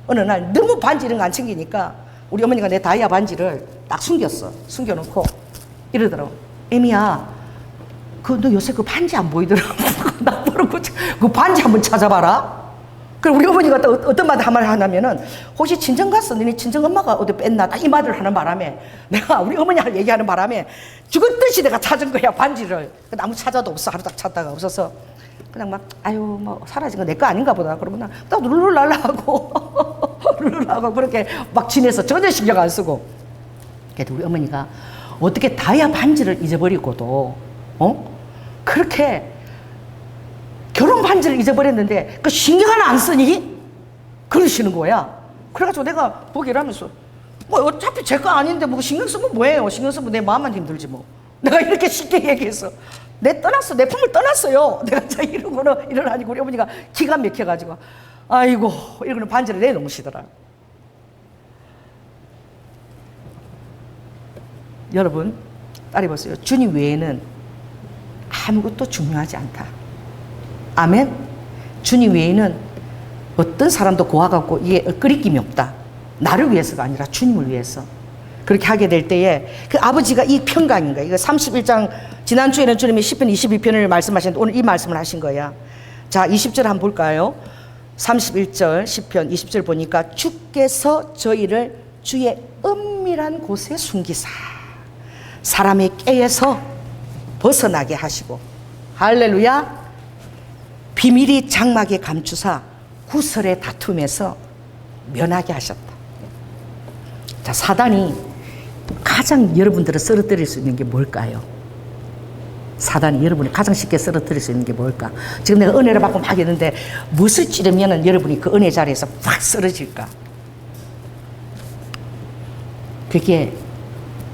어느 날 너무 반지 이런 거 안 챙기니까 우리 어머니가 내 다이아 반지를 딱 숨겼어. 숨겨놓고 이러더라고. 애미야, 너 요새 그 반지 안 보이더라고. 나 모르고 그 반지 한번 찾아봐라. 그리고 우리 어머니가 또 어떤 말 하냐면은, 혹시 친정 갔어? 너네 친정 엄마가 어디 뺐나? 딱 이 말을 하는 바람에 내가 우리 어머니랑 얘기하는 바람에 죽었듯이 내가 찾은 거야, 반지를. 아무 찾아도 없어. 하루 딱 찾다가 없어서 그냥 막 아유 뭐 사라진 거 내 거 아닌가 보다. 그러면 나 룰루랄라하고 룰루랄라하고 그렇게 막 지내서 전혀 신경 안 쓰고. 그래도 우리 어머니가 어떻게 다이아 반지를 잊어버리고도 그렇게 결혼 반지를 잊어버렸는데 그 신경 하나 안 쓰니? 그러시는 거야. 그래가지고 내가 보기를 하면서, 뭐 어차피 제 거 아닌데 뭐 신경 쓰면 뭐예요? 신경 쓰면 내 마음만 힘들지 뭐. 내가 이렇게 쉽게 얘기했어. 내 품을 떠났어요. 내가 자 이러고는 일어나니까 우리 어머니가 기가 막혀가지고 아이고 이러고는 반지를 내놓으시더라. 여러분, 딸이 보세요. 주님 외에는 아무것도 중요하지 않다. 아멘. 주님 외에는 어떤 사람도 고아갖고 이게 끓이김이 없다. 나를 위해서가 아니라 주님을 위해서. 그렇게 하게 될 때에 그 아버지가 이 평강인가. 이거 31장, 지난주에는 주님이 10편 22편을 말씀하셨는데 오늘 이 말씀을 하신 거야. 자, 20절 한번 볼까요? 31절 10편 20절 보니까, 주께서 저희를 주의 은밀한 곳에 숨기사 사람의 깨에서 벗어나게 하시고, 할렐루야. 비밀이 장막에 감추사 구설의 다툼에서 면하게 하셨다. 자, 사단이 가장 여러분들을 쓰러뜨릴 수 있는 게 뭘까요? 사단이 여러분이 가장 쉽게 쓰러뜨릴 수 있는 게 뭘까? 지금 내가 은혜를 받고 막 했는데 무엇을 찌르면 여러분이 그 은혜 자리에서 확 쓰러질까? 그게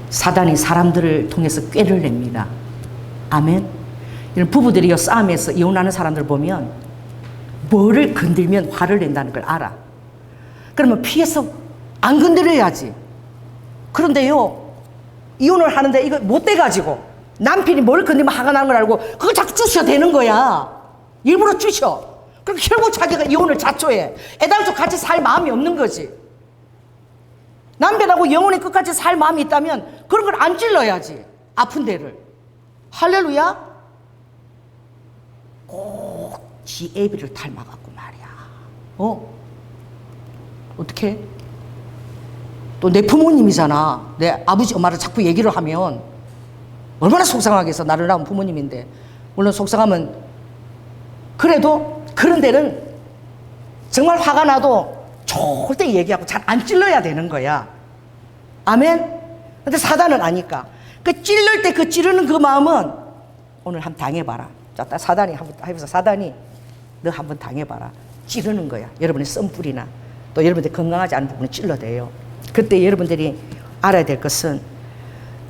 사단이 사람들을 통해서 꾀를 냅니다. 아멘. 이런 부부들이 싸움에서 이혼하는 사람들 보면 뭐를 건들면 화를 낸다는 걸 알아. 그러면 피해서 안 건드려야지. 그런데요, 이혼을 하는데 이거 못 돼가지고 남편이 뭘 건드리면 화가 나는 걸 알고 그걸 자꾸 주셔야 되는 거야. 일부러 주셔. 그럼 결국 자기가 이혼을 자초해. 애당초 같이 살 마음이 없는 거지. 남편하고 영원히 끝까지 살 마음이 있다면 그런 걸 안 찔러야지. 아픈 데를. 할렐루야. 꼭 지 애비를 닮아갖고 말이야. 어떻게? 또 내 부모님이잖아. 내 아버지 엄마를 자꾸 얘기를 하면 얼마나 속상하겠어. 나를 낳은 부모님인데. 물론 속상하면 그래도 그런 데는 정말 화가 나도 절대 얘기하고 잘 안 찔러야 되는 거야. 아멘? 근데 사단은 아니까. 그 찔릴 때 그 찌르는 그 마음은 오늘 한번 당해봐라. 자, 사단이 한번 해보세요. 사단이 너 한번 당해봐라. 찌르는 거야. 여러분의 썸뿌리나 또 여러분들 건강하지 않은 부분을 찔러대요. 그때 여러분들이 알아야 될 것은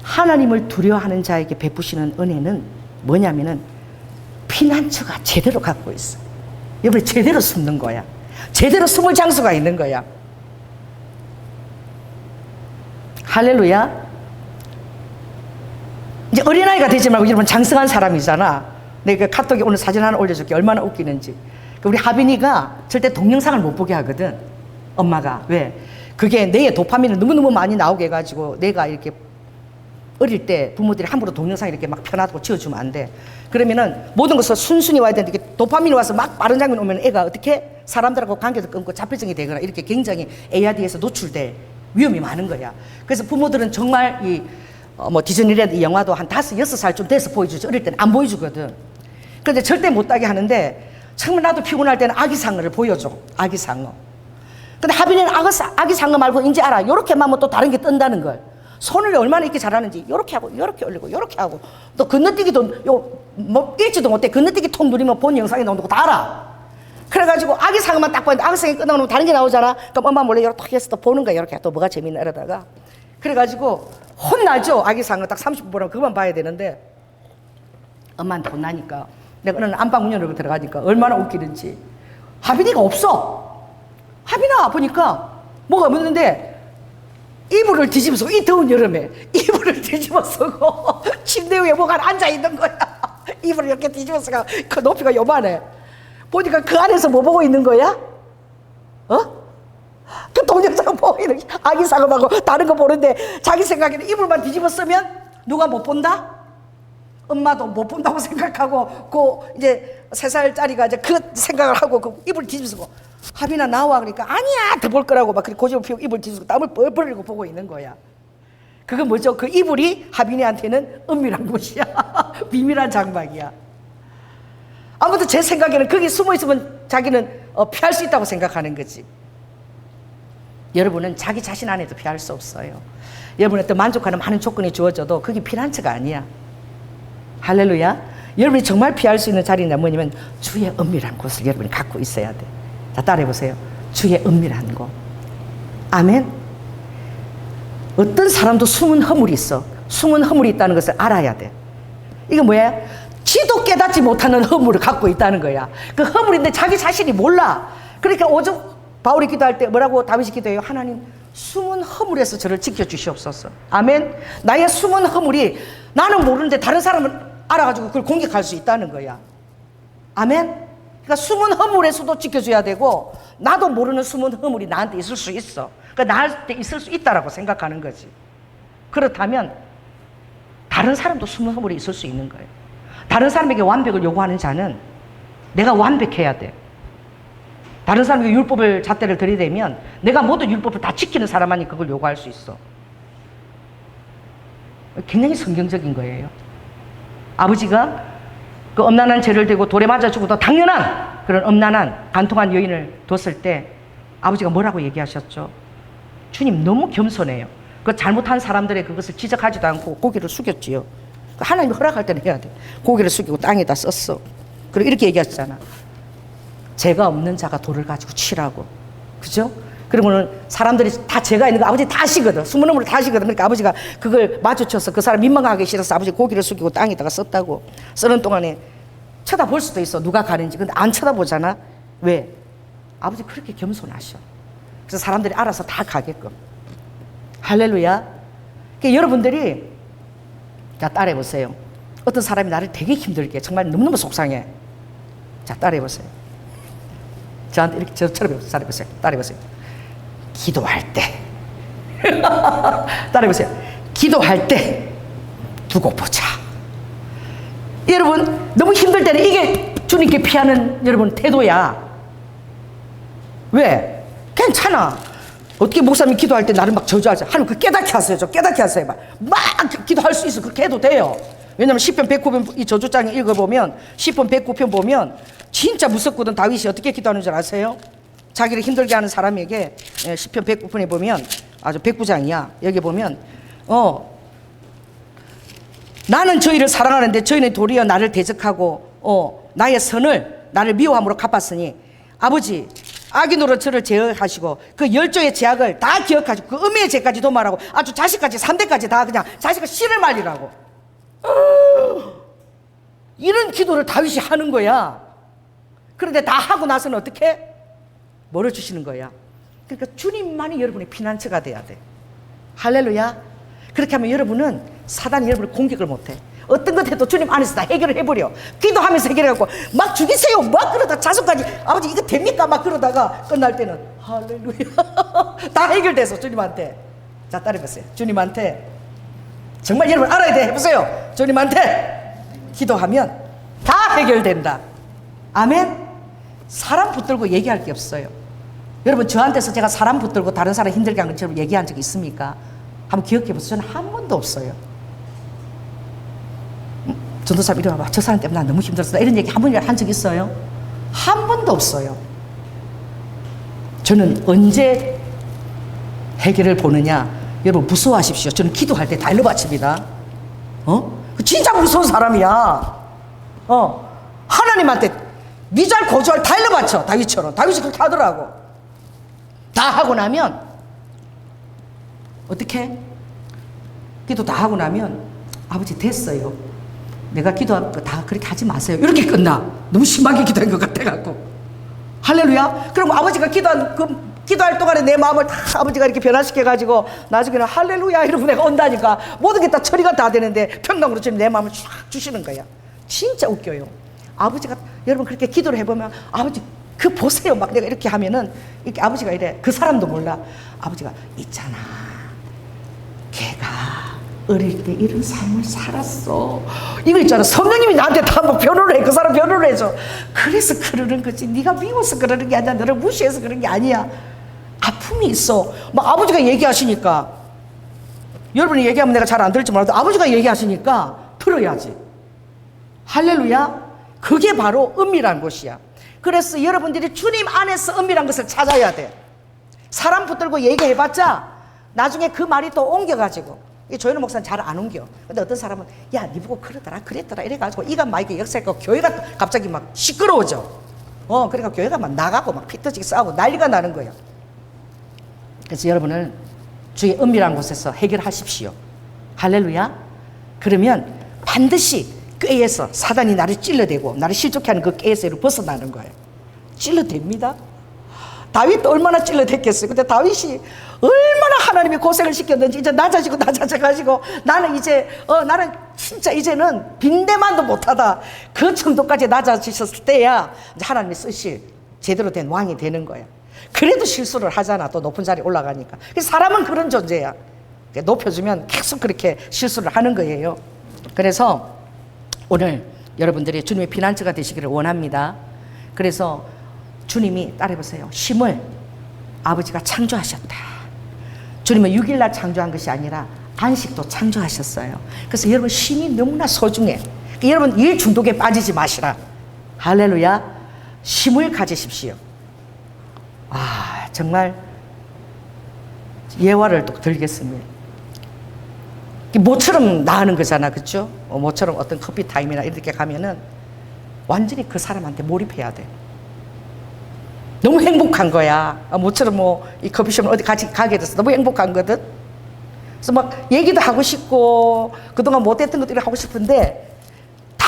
하나님을 두려워하는 자에게 베푸시는 은혜는 뭐냐면은 피난처가 제대로 갖고 있어. 여러분이 제대로 숨는 거야. 제대로 숨을 장소가 있는 거야. 할렐루야. 이제 어린아이가 되지 말고 여러분 장성한 사람이잖아. 내가 카톡에 오늘 사진 하나 올려줄게. 얼마나 웃기는지. 우리 하빈이가 절대 동영상을 못 보게 하거든. 엄마가. 왜? 그게 뇌에 도파민을 너무너무 많이 나오게 해가지고 내가 이렇게 어릴 때 부모들이 함부로 동영상 이렇게 막 펴놔두고 지어주면 안 돼. 그러면은 모든 것을 순순히 와야 되는데 이렇게 도파민이 와서 막 빠른 장면 오면 애가 어떻게 사람들하고 관계도 끊고 자폐증이 되거나 이렇게 굉장히 ARD에서 노출될 위험이 많은 거야. 그래서 부모들은 정말 디즈니랜드 이 영화도 한 5, 6살쯤 돼서 보여주지. 어릴 때는 안 보여주거든. 그런데 절대 못하게 하는데 정말 나도 피곤할 때는 아기상어를 보여줘. 아기상어. 근데 하빈이는 아기상어 말고 이제 알아. 요렇게만 하면 또 다른 게 뜬다는 걸. 손을 얼마나 이렇게 잘하는지 요렇게 하고 요렇게 올리고 요렇게 하고 또 건너뛰기도 읽지도 못해. 건너뛰기 통 누르면 본 영상에 나오는 거 다 알아. 그래가지고 아기상어만 딱 보는데 아기상어 끝나면 다른 게 나오잖아. 그럼 엄마 몰래 이렇게 해서 또 보는 거야. 이렇게 또 뭐가 재밌나 이러다가 그래가지고 혼나죠. 아기상어 딱 30분 보라고 그만 봐야 되는데 엄마한테 혼나니까 내가 어느 날 안방 문 열고 들어가니까 얼마나 웃기는지. 하빈이가 없어. 하빈아 보니까 뭐가 없는데 이불을 뒤집어 쓰고 이 더운 여름에 이불을 뒤집어 쓰고 침대 위에 뭐가 앉아 있는 거야. 이불을 이렇게 뒤집어 쓰고 그 높이가 요만해. 보니까 그 안에서 뭐 보고 있는 거야? 그 동영상 보고 있는 아기상어하고 다른 거 보는데 자기 생각에는 이불만 뒤집어 쓰면 누가 못 본다? 엄마도 못 본다고 생각하고 그 이제 3살짜리가 이제 그 생각을 하고 그 이불 뒤집어쓰고 하빈아 나와 그러니까 아니야 더 볼 거라고 막 그렇게 고집을 피우고 이불 뒤집고 땀을 뻘뻘 흘리고 보고 있는 거야. 그건 뭐죠? 그 이불이 하빈이한테는 은밀한 곳이야. 비밀한 장막이야. 아무튼 제 생각에는 거기 숨어 있으면 자기는 피할 수 있다고 생각하는 거지. 여러분은 자기 자신 안에도 피할 수 없어요. 여러분한테 만족하는 많은 조건이 주어져도 그게 피난처가 아니야. 할렐루야. 여러분이 정말 피할 수 있는 자리는 뭐냐면 주의 은밀한 곳을 여러분이 갖고 있어야 돼. 자, 따라해보세요. 주의 은밀한 곳. 아멘. 어떤 사람도 숨은 허물이 있어. 숨은 허물이 있다는 것을 알아야 돼. 이거 뭐야? 지도 깨닫지 못하는 허물을 갖고 있다는 거야. 그 허물인데 자기 자신이 몰라. 그러니까 오죽 바울이 기도할 때 뭐라고 다윗이 기도해요? 하나님 숨은 허물에서 저를 지켜주시옵소서. 아멘. 나의 숨은 허물이 나는 모르는데 다른 사람은 알아가지고 그걸 공격할 수 있다는 거야. 아멘. 그러니까 숨은 허물에서도 지켜줘야 되고 나도 모르는 숨은 허물이 나한테 있을 수 있어. 그러니까 나한테 있을 수 있다라고 생각하는 거지. 그렇다면 다른 사람도 숨은 허물이 있을 수 있는 거예요. 다른 사람에게 완벽을 요구하는 자는 내가 완벽해야 돼. 다른 사람에게 율법을 잣대를 들이대면 내가 모든 율법을 다 지키는 사람만이 그걸 요구할 수 있어. 굉장히 성경적인 거예요. 아버지가 그 엄난한 죄를 대고 돌에 맞아 죽어도 당연한 그런 엄난한 간통한 여인을 뒀을 때 아버지가 뭐라고 얘기하셨죠? 주님 너무 겸손해요. 그 잘못한 사람들의 그것을 지적하지도 않고 고개를 숙였지요. 하나님이 허락할 때는 해야 돼. 고개를 숙이고 땅에다 썼어. 그리고 이렇게 얘기하시잖아. 죄가 없는 자가 돌을 가지고 치라고. 그죠? 그러면은 사람들이 다 죄가 있는 거 아버지 다 아시거든. 숨은 눈물을 다 아시거든. 그러니까 아버지가 그걸 마주쳐서 그 사람 민망하기 싫어서 아버지 고개를 숙이고 땅에다가 썼다고. 쓰는 동안에 쳐다볼 수도 있어. 누가 가는지. 근데 안 쳐다보잖아. 왜? 아버지 그렇게 겸손하셔. 그래서 사람들이 알아서 다 가게끔. 할렐루야. 그러니까 여러분들이 자 따라해보세요. 어떤 사람이 나를 되게 힘들게 정말 너무너무 속상해. 자 따라해보세요. 저한테 이렇게 저처럼 따라해보세요. 따라해보세요. 기도할 때 따라해보세요. 기도할 때 두고 보자. 여러분 너무 힘들 때는 이게 주님께 피하는 여러분 태도야. 왜? 괜찮아. 어떻게 목사님 기도할 때 나를 막 저주하지? 하나님 그 깨닫게 하세요. 저 깨닫게 하세요. 막 기도할 수 있어. 그렇게 해도 돼요. 왜냐면 10편 109편 이 저주장에 읽어보면 10편 109편 보면 진짜 무섭거든. 다윗이 어떻게 기도하는 줄 아세요? 자기를 힘들게 하는 사람에게 10편 109편에 보면 아주 109장이야. 여기 보면 나는 저희를 사랑하는데 저희는 도리어 나를 대적하고 나의 선을 나를 미워함으로 갚았으니 아버지 악인으로 저를 제어하시고 그 열조의 제약을 다 기억하시고 그 음해의 죄까지 도말하고 아주 자식까지 3대까지 다 그냥 자식을 씨를 말리라고. 이런 기도를 다윗이 하는 거야. 그런데 다 하고 나서는 어떻게? 뭐를 주시는 거야? 그러니까 주님만이 여러분의 피난처가 돼야 돼. 할렐루야. 그렇게 하면 여러분은 사단이 여러분을 공격을 못해. 어떤 것 해도 주님 안에서 다 해결을 해버려. 기도하면서 해결해갖고 막 죽이세요 막 그러다 자손까지 아버지 이거 됩니까 막 그러다가 끝날 때는 할렐루야 다 해결돼서 주님한테. 자 따라해보세요. 주님한테 정말 여러분 알아야 돼. 해보세요. 주님한테 기도하면 다 해결된다. 아멘. 사람 붙들고 얘기할 게 없어요. 여러분 저한테서 제가 사람 붙들고 다른 사람 힘들게 한 것처럼 얘기한 적이 있습니까? 한번 기억해보세요. 저는 한 번도 없어요. 전도사님 이리 와봐. 저 사람 때문에 난 너무 힘들었어. 이런 얘기 한 번이라도 한 적 있어요? 한 번도 없어요. 저는 언제 해결을 보느냐? 여러분 무서워하십시오. 저는 기도할 때 다 일러 바칩니다. 진짜 무서운 사람이야. 하나님한테 미잘 고주할 다 일러 바쳐. 다윗처럼. 다윗이 그렇게 하더라고. 다 하고 나면 어떻게? 기도 다 하고 나면 아버지 됐어요. 내가 기도한 거 다 그렇게 하지 마세요. 이렇게 끝나. 너무 심하게 기도한 것 같아갖고. 할렐루야. 그럼 아버지가 기도할 동안에 내 마음을 다 아버지가 이렇게 변화시켜가지고 나중에는 할렐루야 이러고 내가 온다니까 모든 게 다 처리가 다 되는데 평강으로 주님 내 마음을 쫙 주시는 거야. 진짜 웃겨요. 아버지가 여러분 그렇게 기도를 해보면 아버지 그 보세요 막 내가 이렇게 하면은 이렇게 아버지가 이래. 그 사람도 몰라. 아버지가 있잖아. 걔가 어릴 때 이런 삶을 살았어. 이거 있잖아. 성령님이 나한테 다 뭐 변호를 해. 그 사람 변호를 해줘. 그래서 그러는 거지. 네가 미워서 그러는 게 아니야. 너를 무시해서 그런 게 아니야. 아픔이 있어. 막 아버지가 얘기하시니까 여러분이 얘기하면 내가 잘 안 들을지 몰라도 아버지가 얘기하시니까 들어야지. 할렐루야. 그게 바로 은밀한 곳이야. 그래서 여러분들이 주님 안에서 은밀한 것을 찾아야 돼. 사람 붙들고 얘기해봤자 나중에 그 말이 또 옮겨가지고 조현우 목사는 잘 안 옮겨. 근데 어떤 사람은 야, 니 보고 그러더라 그랬더라 이래가지고 이가 막 이렇게 역사했고 교회가 갑자기 막 시끄러워져. 그러니까 교회가 막 나가고 막 피 터지게 싸우고 난리가 나는 거예요. 그래서 여러분은 주의 은밀한 곳에서 해결하십시오. 할렐루야. 그러면 반드시 꾀에서 사단이 나를 찔러대고 나를 실족해 하는 그 꾀에서 벗어나는 거예요. 찔러댑니다. 다윗도 얼마나 찔러댔겠어요. 근데 다윗이 얼마나 하나님이 고생을 시켰는지 이제 낮아져가지고 나는 이제 나는 진짜 이제는 빈대만도 못하다. 그 정도까지 낮아지셨을 때야 이제 하나님이 쓰실 제대로 된 왕이 되는 거야. 그래도 실수를 하잖아. 또 높은 자리에 올라가니까. 그래서 사람은 그런 존재야. 높여주면 계속 그렇게 실수를 하는 거예요. 그래서 오늘 여러분들이 주님의 피난처가 되시기를 원합니다. 그래서 주님이 따라해보세요. 쉼을 아버지가 창조하셨다. 주님은 6일날 창조한 것이 아니라 안식도 창조하셨어요. 그래서 여러분 쉼이 너무나 소중해. 여러분 일 중독에 빠지지 마시라. 할렐루야. 힘을 가지십시오. 아, 정말 예화를 또 들겠습니다. 모처럼 나가는 거잖아, 그렇죠? 모처럼 어떤 커피 타임이나 이렇게 가면은 완전히 그 사람한테 몰입해야 돼. 너무 행복한 거야. 모처럼 뭐 이 커피숍을 어디 같이 가게 돼서 너무 행복한 거든. 그래서 막 얘기도 하고 싶고 그동안 못했던 것들을 하고 싶은데 다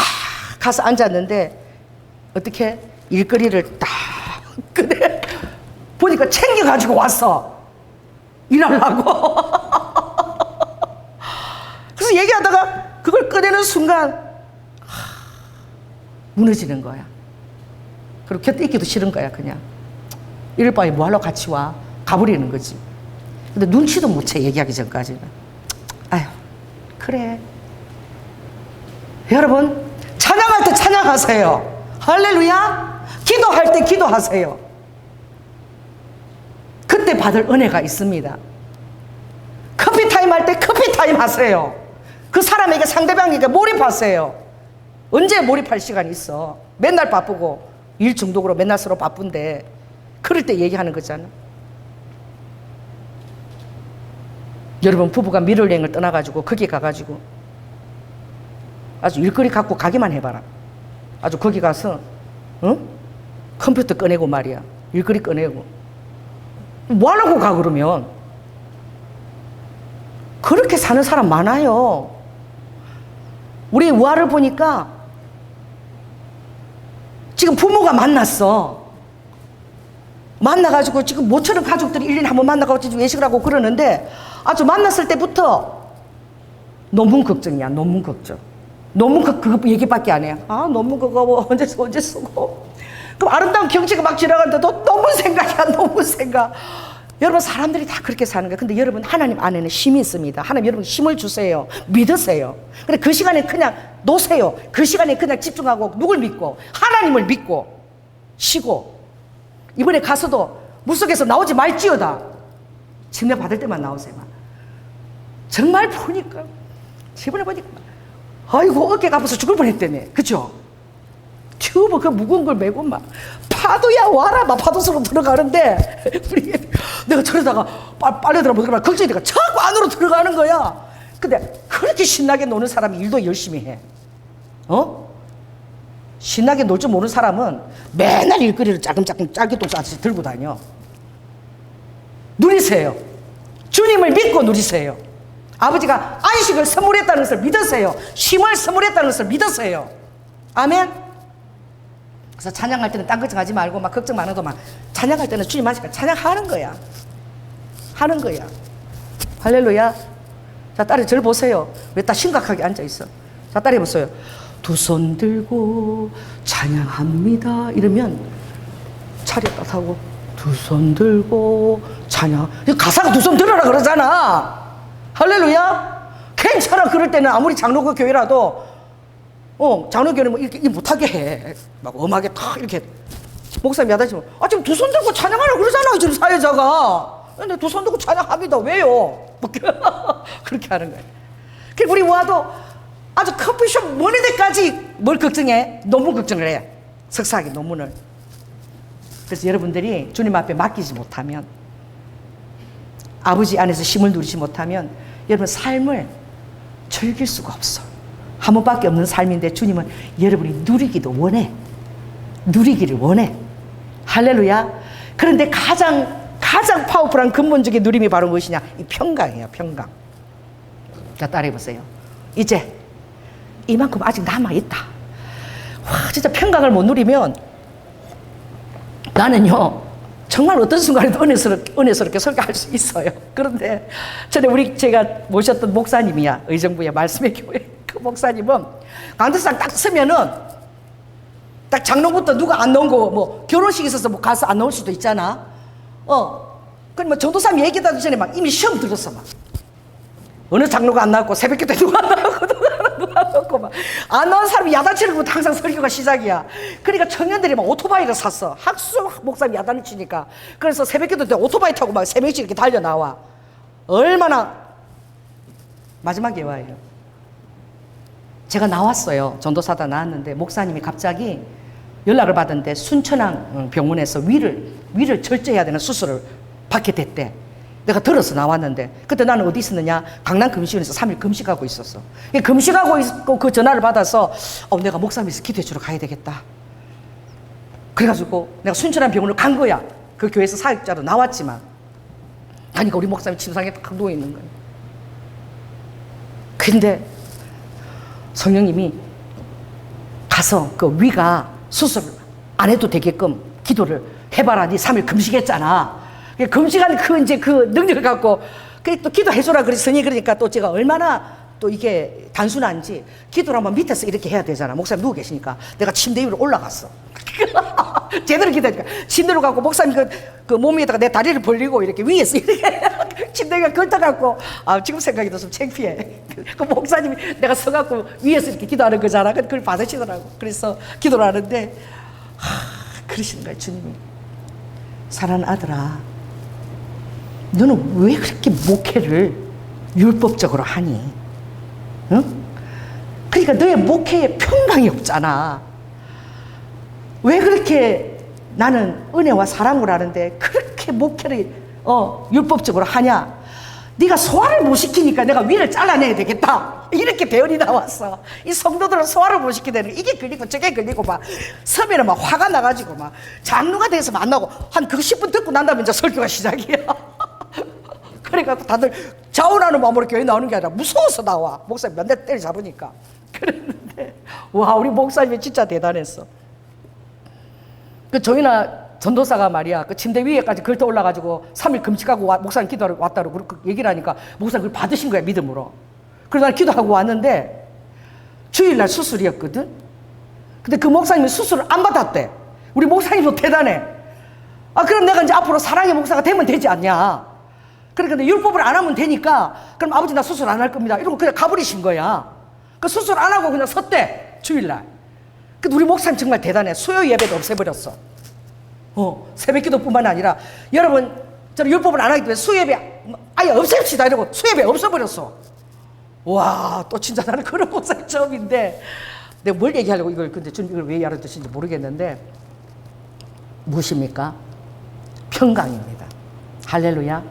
가서 앉았는데 어떻게 일거리를 딱 꺼내 보니까 챙겨가지고 왔어. 일하려고. 그래서 얘기하다가 그걸 꺼내는 순간 무너지는 거야. 그리고 곁에 있기도 싫은 거야. 그냥 이럴 바에 뭐하러 같이 와. 가버리는 거지. 근데 눈치도 못 채. 얘기하기 전까지는. 아휴 그래. 여러분 찬양할 때 찬양하세요. 할렐루야. 기도할 때 기도하세요. 그때 받을 은혜가 있습니다. 커피타임 할 때 커피타임 하세요. 그 사람에게 상대방에게 몰입하세요. 언제 몰입할 시간이 있어. 맨날 바쁘고 일 중독으로 맨날 서로 바쁜데 그럴 때 얘기하는 거잖아. 여러분 부부가 미러여행을 떠나가지고 거기 가가지고 아주 일거리 갖고 가기만 해봐라. 아주 거기 가서 컴퓨터 꺼내고 말이야. 일거리 꺼내고 뭐하려고 가 그러면. 그렇게 사는 사람 많아요. 우리 우아를 보니까 지금 부모가 만났어. 만나가지고 지금 모처럼 가족들이 1년에 한 번 만나가지고 외식을 하고 그러는데 아주 만났을 때부터 논문 걱정이야. 논문 걱정. 논문 그거 얘기밖에 안 해. 아 논문 그거 뭐 언제 쓰고. 그럼 아름다운 경치가 막 지나가는데도 논문 생각이야. 논문 생각. 여러분 사람들이 다 그렇게 사는 거예요. 근데 여러분 하나님 안에는 힘이 있습니다. 하나님 여러분 힘을 주세요. 믿으세요. 근데 그 시간에 그냥 놓으세요. 그 시간에 그냥 집중하고 누굴 믿고 하나님을 믿고 쉬고 이번에 가서도 물속에서 나오지 말지어다. 침례 받을 때만 나오세요. 정말 보니까 이번에 보니까 아이고 어깨가 아파서 죽을 뻔했다네. 그죠? 튜브 그 무거운 걸 메고 막 파도야 와라 막 파도 속으로 들어가는데 우리 내가 저러다가 빨려 들어가 못 걱정이니까 자꾸 안으로 들어가는 거야. 근데 그렇게 신나게 노는 사람이 일도 열심히 해. 신나게 놀 줄 모르는 사람은 맨날 일거리를 짜금짜금 짤기똥짜기 들고 다녀. 누리세요. 주님을 믿고 누리세요. 아버지가 안식을 선물했다는 것을 믿으세요. 쉼을 선물했다는 것을 믿으세요. 아멘. 그래서 찬양할 때는 딴 걱정하지 말고 막 걱정 많아도 막 찬양할 때는 주님 하시니까 찬양하는 거야. 하는 거야. 할렐루야. 자 딸이 저를 보세요. 왜 다 심각하게 앉아있어. 자 딸이 보세요. 두 손 들고 찬양합니다 이러면 차렸다 하고 두 손 들고 찬양. 가사가 두 손 들어라 그러잖아. 할렐루야. 괜찮아. 그럴 때는 아무리 장로교 교회라도 장로교는 뭐 이렇게 못하게 해. 막 음악에 탁 이렇게 목사님 야단치면 지금 두 손 들고 찬양하라 그러잖아 지금 사회자가. 근데 두 손 들고 찬양합니다. 왜요? 그렇게 하는 거예요. 그리고 우리 와도 아주 커피숍 머니 데까지 뭘 걱정해? 논문 걱정을 해. 석사학위 논문을. 그래서 여러분들이 주님 앞에 맡기지 못하면 아버지 안에서 힘을 누리지 못하면 여러분 삶을 즐길 수가 없어. 한 번밖에 없는 삶인데 주님은 여러분이 누리기도 원해. 누리기를 원해. 할렐루야. 그런데 가장 파워풀한 근본적인 누림이 바로 무엇이냐? 이 평강이에요. 평강. 자 따라해보세요. 이제 이만큼 아직 남아있다. 와 진짜 평강을 못 누리면 나는요 정말 어떤 순간에도 은혜스럽게 설교할 수 있어요. 그런데 전에 제가 모셨던 목사님이야. 의정부의 말씀의 교회 그 목사님은 강대상 딱 서면은 딱 장로부터 누가 안 나온 거 뭐 결혼식 있어서 뭐 가서 안 나올 수도 있잖아. 그럼 뭐 전도사님 얘기하기 전에 막 이미 시험 들었어. 막 어느 장로가 안 나왔고 새벽기도에 누가 안 나왔고 누가 안 나왔고 막 안 나온 사람이 야단치는 것부터 항상 설교가 시작이야. 그러니까 청년들이 막 오토바이를 샀어. 학수 목사님 야단을 치니까. 그래서 새벽기도 때 오토바이 타고 막 세 명씩 이렇게 달려 나와. 얼마나 마지막 예화예요. 제가 나왔어요. 전도사다 나왔는데 목사님이 갑자기 연락을 받았는데 순천향 병원에서 위를 절제해야 되는 수술을 받게 됐대. 내가 들어서 나왔는데 그때 나는 어디 있었느냐? 강남 금식원에서 3일 금식하고 있었어. 금식하고 있고 그 전화를 받아서 내가 목사님에서 기도해 주러 가야 되겠다. 그래가지고 내가 순천향 병원을 간 거야. 그 교회에서 사역자로 나왔지만 가니까 우리 목사님이 침상에 딱 누워 있는 거예요. 근데 성령님이 가서 그 위가 수술 안 해도 되게끔 기도를 해봐라. 네 3일 금식했잖아. 금식한 그 능력을 갖고 또 기도해줘라 그랬으니 그러니까 또 제가 얼마나 또 이게 단순한지 기도를 한번 밑에서 이렇게 해야 되잖아. 목사님 누워 계시니까 내가 침대 위로 올라갔어. 제대로 기도하니까 침대로 가고 목사님 그 몸 위에다가 내 다리를 벌리고 이렇게 위에서 이렇게 침대 위에 걸터갖고 지금 생각해도 좀 창피해. 그 목사님이 내가 서갖고 위에서 이렇게 기도하는 거잖아. 그걸 받으시더라고. 그래서 기도를 하는데 그러시는 거야. 주님이 사랑하는 아들아, 너는 왜 그렇게 목회를 율법적으로 하니? 응? 그러니까 너의 목회에 평강이 없잖아. 왜 그렇게 나는 은혜와 사랑을 하는데 그렇게 목회를 율법적으로 하냐? 네가 소화를 못 시키니까 내가 위를 잘라내야 되겠다. 이렇게 대언이 나왔어. 이 성도들은 소화를 못 시키게 되는 이게 걸리고 저게 걸리고 막 서면은 막 화가 나가지고 막 장로가 돼서 만나고 한 그 10분 듣고 난 다음에 이제 설교가 시작이야. 그러니까 다들 자원하는 마음으로 교회 나오는 게 아니라 무서워서 나와. 목사님 몇 대 때려잡으니까. 그랬는데 와, 우리 목사님이 진짜 대단했어. 그 저희나 전도사가 말이야 그 침대 위에까지 걸터 올라가지고 3일 금식하고 목사님 기도하러 왔다고 그렇게 얘기를 하니까 목사님 그걸 받으신 거야, 믿음으로. 그래서 난 기도하고 왔는데 주일날 수술이었거든. 근데 그 목사님이 수술을 안 받았대. 우리 목사님도 대단해. 그럼 내가 이제 앞으로 사랑의 목사가 되면 되지 않냐. 그러니까 율법을 안 하면 되니까 그럼 아버지 나 수술 안 할 겁니다 이러고 그냥 가버리신 거야. 그 수술 안 하고 그냥 섰대, 주일날. 근데 우리 목사님 정말 대단해. 수요 예배도 없애버렸어. 새벽 기도뿐만 아니라 여러분 저는 율법을 안 하기 때문에 수요 예배 아예 없앱시다 이러고 수요 예배 없어버렸어. 와, 또 진짜 나는 그런 목사님 처음인데 내가 뭘 얘기하려고 근데 좀 이걸 왜 얘기하는 뜻인지 모르겠는데 무엇입니까? 평강입니다. 할렐루야.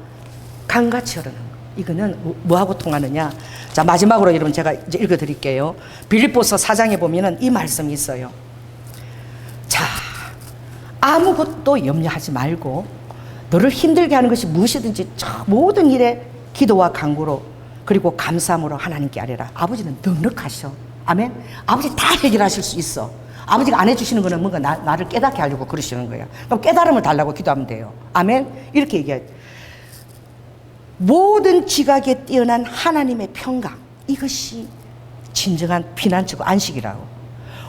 강같이 흐르는 거. 이거는 뭐하고 통하느냐? 자, 마지막으로 여러분 제가 이제 읽어드릴게요. 빌립보서 4장에 보면은 이 말씀이 있어요. 자, 아무것도 염려하지 말고 너를 힘들게 하는 것이 무엇이든지 모든 일에 기도와 간구로 그리고 감사함으로 하나님께 아뢰라. 아버지는 넉넉하셔. 아멘. 아버지 다 해결하실 수 있어. 아버지가 안 해주시는 거는 뭔가 나를 깨닫게 하려고 그러시는 거야. 그럼 깨달음을 달라고 기도하면 돼요. 아멘. 이렇게 얘기해. 모든 지각에 뛰어난 하나님의 평강, 이것이 진정한 피난처고 안식이라고.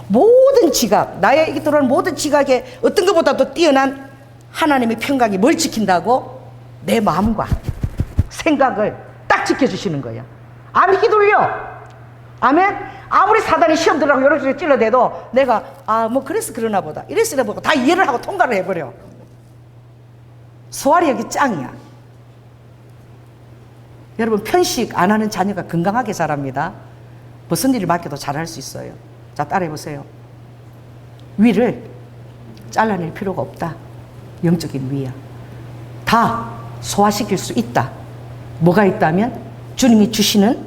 모든 지각, 나에게 들어오는 모든 지각에 어떤 것보다도 뛰어난 하나님의 평강이 뭘 지킨다고? 내 마음과 생각을 딱 지켜주시는 거야. 안 휘둘려. 아멘. 아무리 사단이 시험 들으라고 여러 가지 찔러대도 내가 뭐 그래서 그러나 보다 이래서 보고 다 이해를 하고 통과를 해버려. 소아리 여기 짱이야. 여러분, 편식 안 하는 자녀가 건강하게 자랍니다. 무슨 일을 맡겨도 잘할 수 있어요. 자, 따라해보세요. 위를 잘라낼 필요가 없다. 영적인 위야. 다 소화시킬 수 있다. 뭐가 있다면 주님이 주시는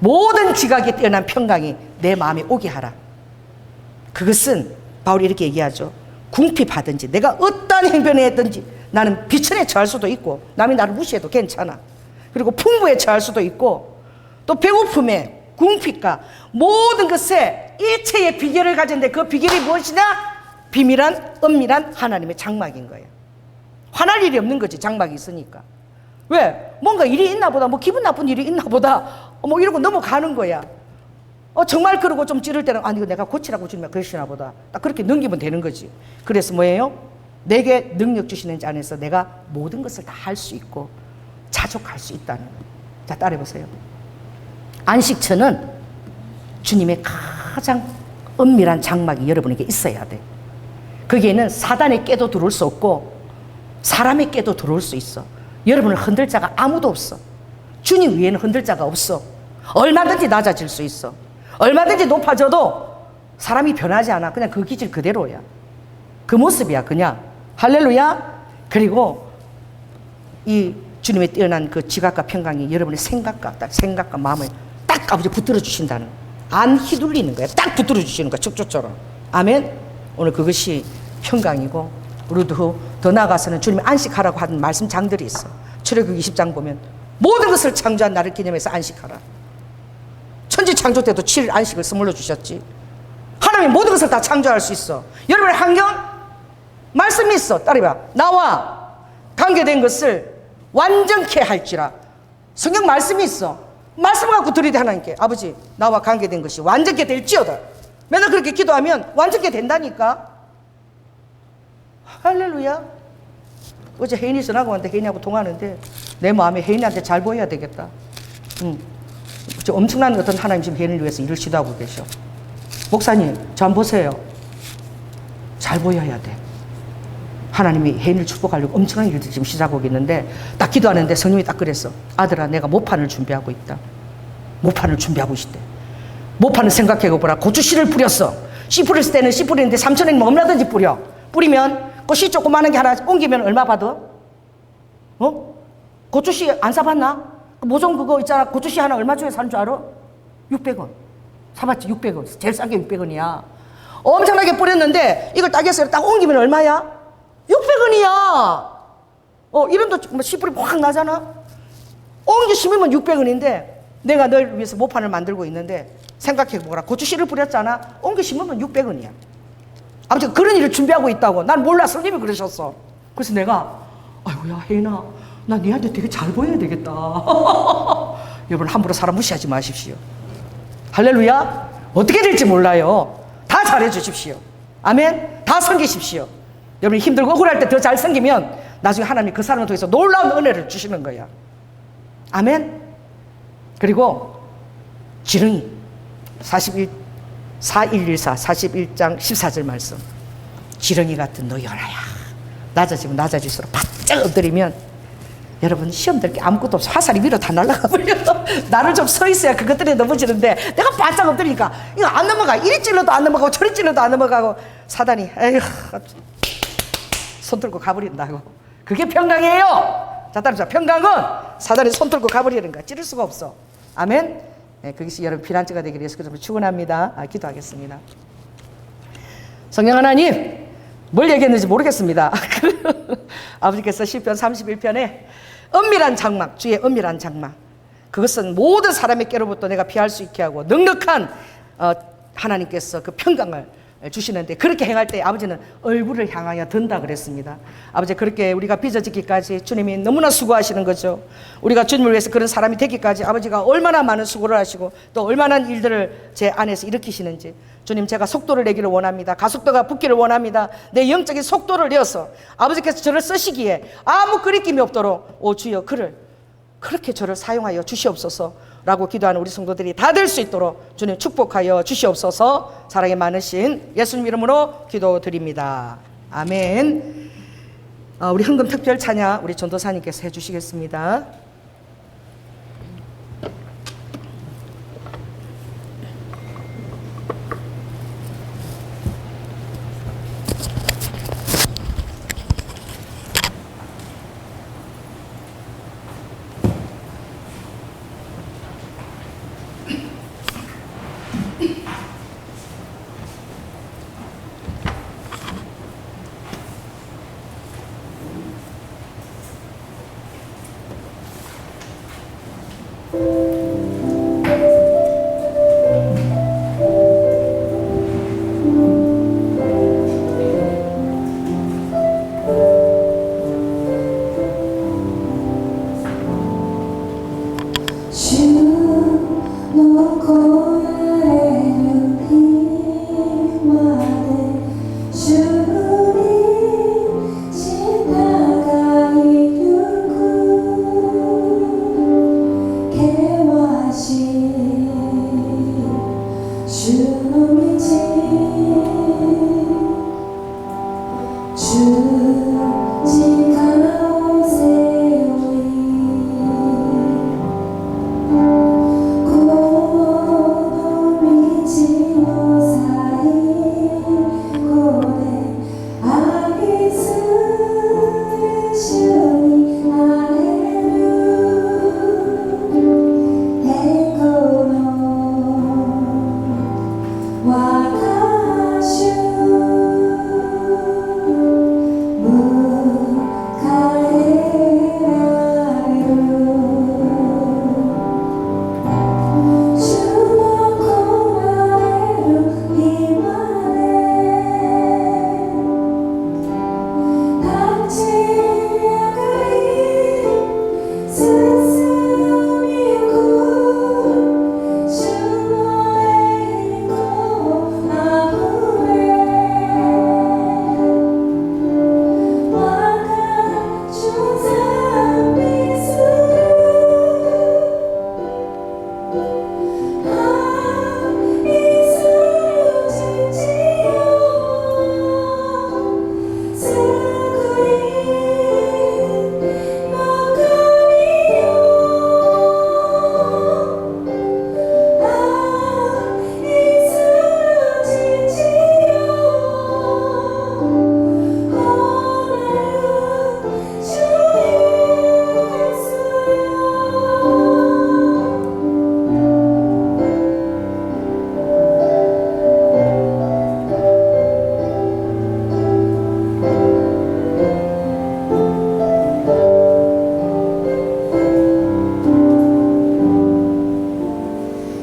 모든 지각에 뛰어난 평강이 내 마음에 오게 하라. 그것은 바울이 이렇게 얘기하죠. 궁핍하든지 내가 어떠한 행변을 했든지 나는 비천에 처할 수도 있고 남이 나를 무시해도 괜찮아. 그리고 풍부에 처할 수도 있고 또 배고픔에 궁핍과 모든 것에 일체의 비결을 가졌는데 그 비결이 무엇이냐? 비밀한 은밀한 하나님의 장막인 거예요. 화날 일이 없는 거지, 장막이 있으니까. 왜? 뭔가 일이 있나 보다, 뭐 기분 나쁜 일이 있나 보다, 뭐 이러고 넘어가는 거야. 정말 그러고 좀 찌를 때는 이거 내가 고치라고 주면 그러시나 보다. 딱 그렇게 넘기면 되는 거지. 그래서 뭐예요? 내게 능력 주시는 자 안에서 내가 모든 것을 다 할 수 있고 자족할 수 있다는 거예요. 자, 따라해보세요. 안식처는 주님의 가장 은밀한 장막이 여러분에게 있어야 돼. 거기에는 사단의 깨도 들어올 수 없고 사람의 깨도 들어올 수 있어. 여러분을 흔들 자가 아무도 없어. 주님 위에는 흔들 자가 없어. 얼마든지 낮아질 수 있어. 얼마든지 높아져도 사람이 변하지 않아. 그냥 그 기질 그대로야. 그 모습이야 그냥. 할렐루야. 그리고 이 주님의 뛰어난 그 지각과 평강이 여러분의 생각과 마음을 딱 아버지 붙들어 주신다는, 안 휘둘리는 거야. 딱 붙들어 주시는 거야. 척조처럼. 아멘. 오늘 그것이 평강이고, 우리도 더 나아가서는 주님이 안식하라고 하는 말씀 장들이 있어. 출애굽기 20장 보면 모든 것을 창조한 나를 기념해서 안식하라. 천지 창조 때도 7일 안식을 선물로 주셨지. 하나님이 모든 것을 다 창조할 수 있어. 여러분의 환경 말씀이 있어. 따라해봐. 나와 관계된 것을 완전케 할지라. 성경 말씀이 있어. 말씀 갖고 드리되 하나님께, 아버지 나와 관계된 것이 완전케 될지어다. 맨날 그렇게 기도하면 완전케 된다니까. 할렐루야. 어제 혜인이 전화가 왔는데 혜인이하고 통화하는데 내 마음에 혜인이한테 잘 보여야 되겠다. 저 엄청난 어떤 하나님 지금 혜인을 위해서 일을 시도하고 계셔. 목사님 저 한번 보세요. 잘 보여야 돼. 하나님이 혜인을 축복하려고 엄청난 일들 지금 시작하고 있는데, 딱 기도하는데 성령이 딱 그랬어. 아들아, 내가 모판을 준비하고 있다. 모판을 준비하고 있대. 모판을 생각해보라. 고추씨를 뿌렸어. 씨 뿌릴 때는 씨 뿌리는데 3,000원이면 얼마든지 뿌려. 뿌리면 그 씨 조그마한 게 하나 옮기면 얼마 받아? 고추씨 안 사봤나? 모종 그거 있잖아. 고추씨 하나 얼마 주에 사는 줄 알아? 600원. 사봤지? 600원. 제일 싼 게 600원이야. 엄청나게 뿌렸는데 이걸 따겠어요. 딱 옮기면 얼마야? 600원이야. 이름도 씨 뿌리 확 나잖아. 옮겨 심으면 600원인데 내가 널 위해서 모판을 만들고 있는데 생각해보라. 고추씨를 뿌렸잖아. 옮겨 심으면 600원이야. 아무튼 그런 일을 준비하고 있다고. 난 몰라. 성님이 그러셨어. 그래서 내가 아이고야 혜인아, 나 니한테 되게 잘 보여야 되겠다. 여러분 함부로 사람 무시하지 마십시오. 할렐루야. 어떻게 될지 몰라요. 다 잘해 주십시오. 아멘. 다 섬기십시오. 여러분이 힘들고 억울할 때 더 잘 섬기면 나중에 하나님이 그 사람을 통해서 놀라운 은혜를 주시는 거야. 아멘. 그리고 지렁이 41장 14절 말씀. 지렁이 같은 너 열아야. 낮아지면 낮아질수록 바짝 엎드리면, 여러분 시험 될 게 아무것도 없어. 화살이 위로 다 날아가 버려. 나를 좀 서 있어야 그것들이 넘어지는데 내가 바짝 엎드리니까 이거 안 넘어가. 이리 찔러도 안 넘어가고 저리 찔러도 안 넘어가고 사단이 에휴 손 들고 가버린다고. 그게 평강이에요. 자, 따라서 평강은 사단이 손 들고 가버리는 거야. 찌를 수가 없어. 아멘. 네, 그것이 여러분 피난처가 되기 위해서 그렇게 축원합니다. 기도하겠습니다. 성령 하나님, 뭘 얘기했는지 모르겠습니다. 아버지께서 시편 31편에 은밀한 장막, 주의 은밀한 장막, 그것은 모든 사람의 깨로부터 내가 피할 수 있게 하고 넉넉한 하나님께서 그 평강을 주시는데, 그렇게 행할 때 아버지는 얼굴을 향하여 든다 그랬습니다. 아버지, 그렇게 우리가 빚어지기까지 주님이 너무나 수고하시는 거죠. 우리가 주님을 위해서 그런 사람이 되기까지 아버지가 얼마나 많은 수고를 하시고 또 얼마나 일들을 제 안에서 일으키시는지. 주님, 제가 속도를 내기를 원합니다. 가속도가 붙기를 원합니다. 내 영적인 속도를 내어서 아버지께서 저를 쓰시기에 아무 거리낌이 없도록 오 주여 그를 그렇게 저를 사용하여 주시옵소서라고 기도하는 우리 성도들이 다 될 수 있도록 주님 축복하여 주시옵소서. 사랑이 많으신 예수님 이름으로 기도드립니다. 아멘. 우리 헌금 특별 찬양 우리 전도사님께서 해주시겠습니다.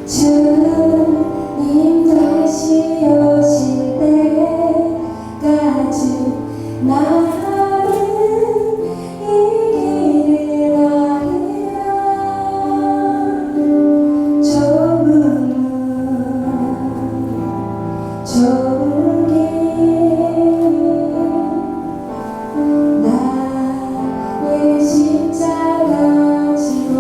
주님 다시 오실 때까지 나는 이 길을 가리라. 좁은 길 나의 십자가 지고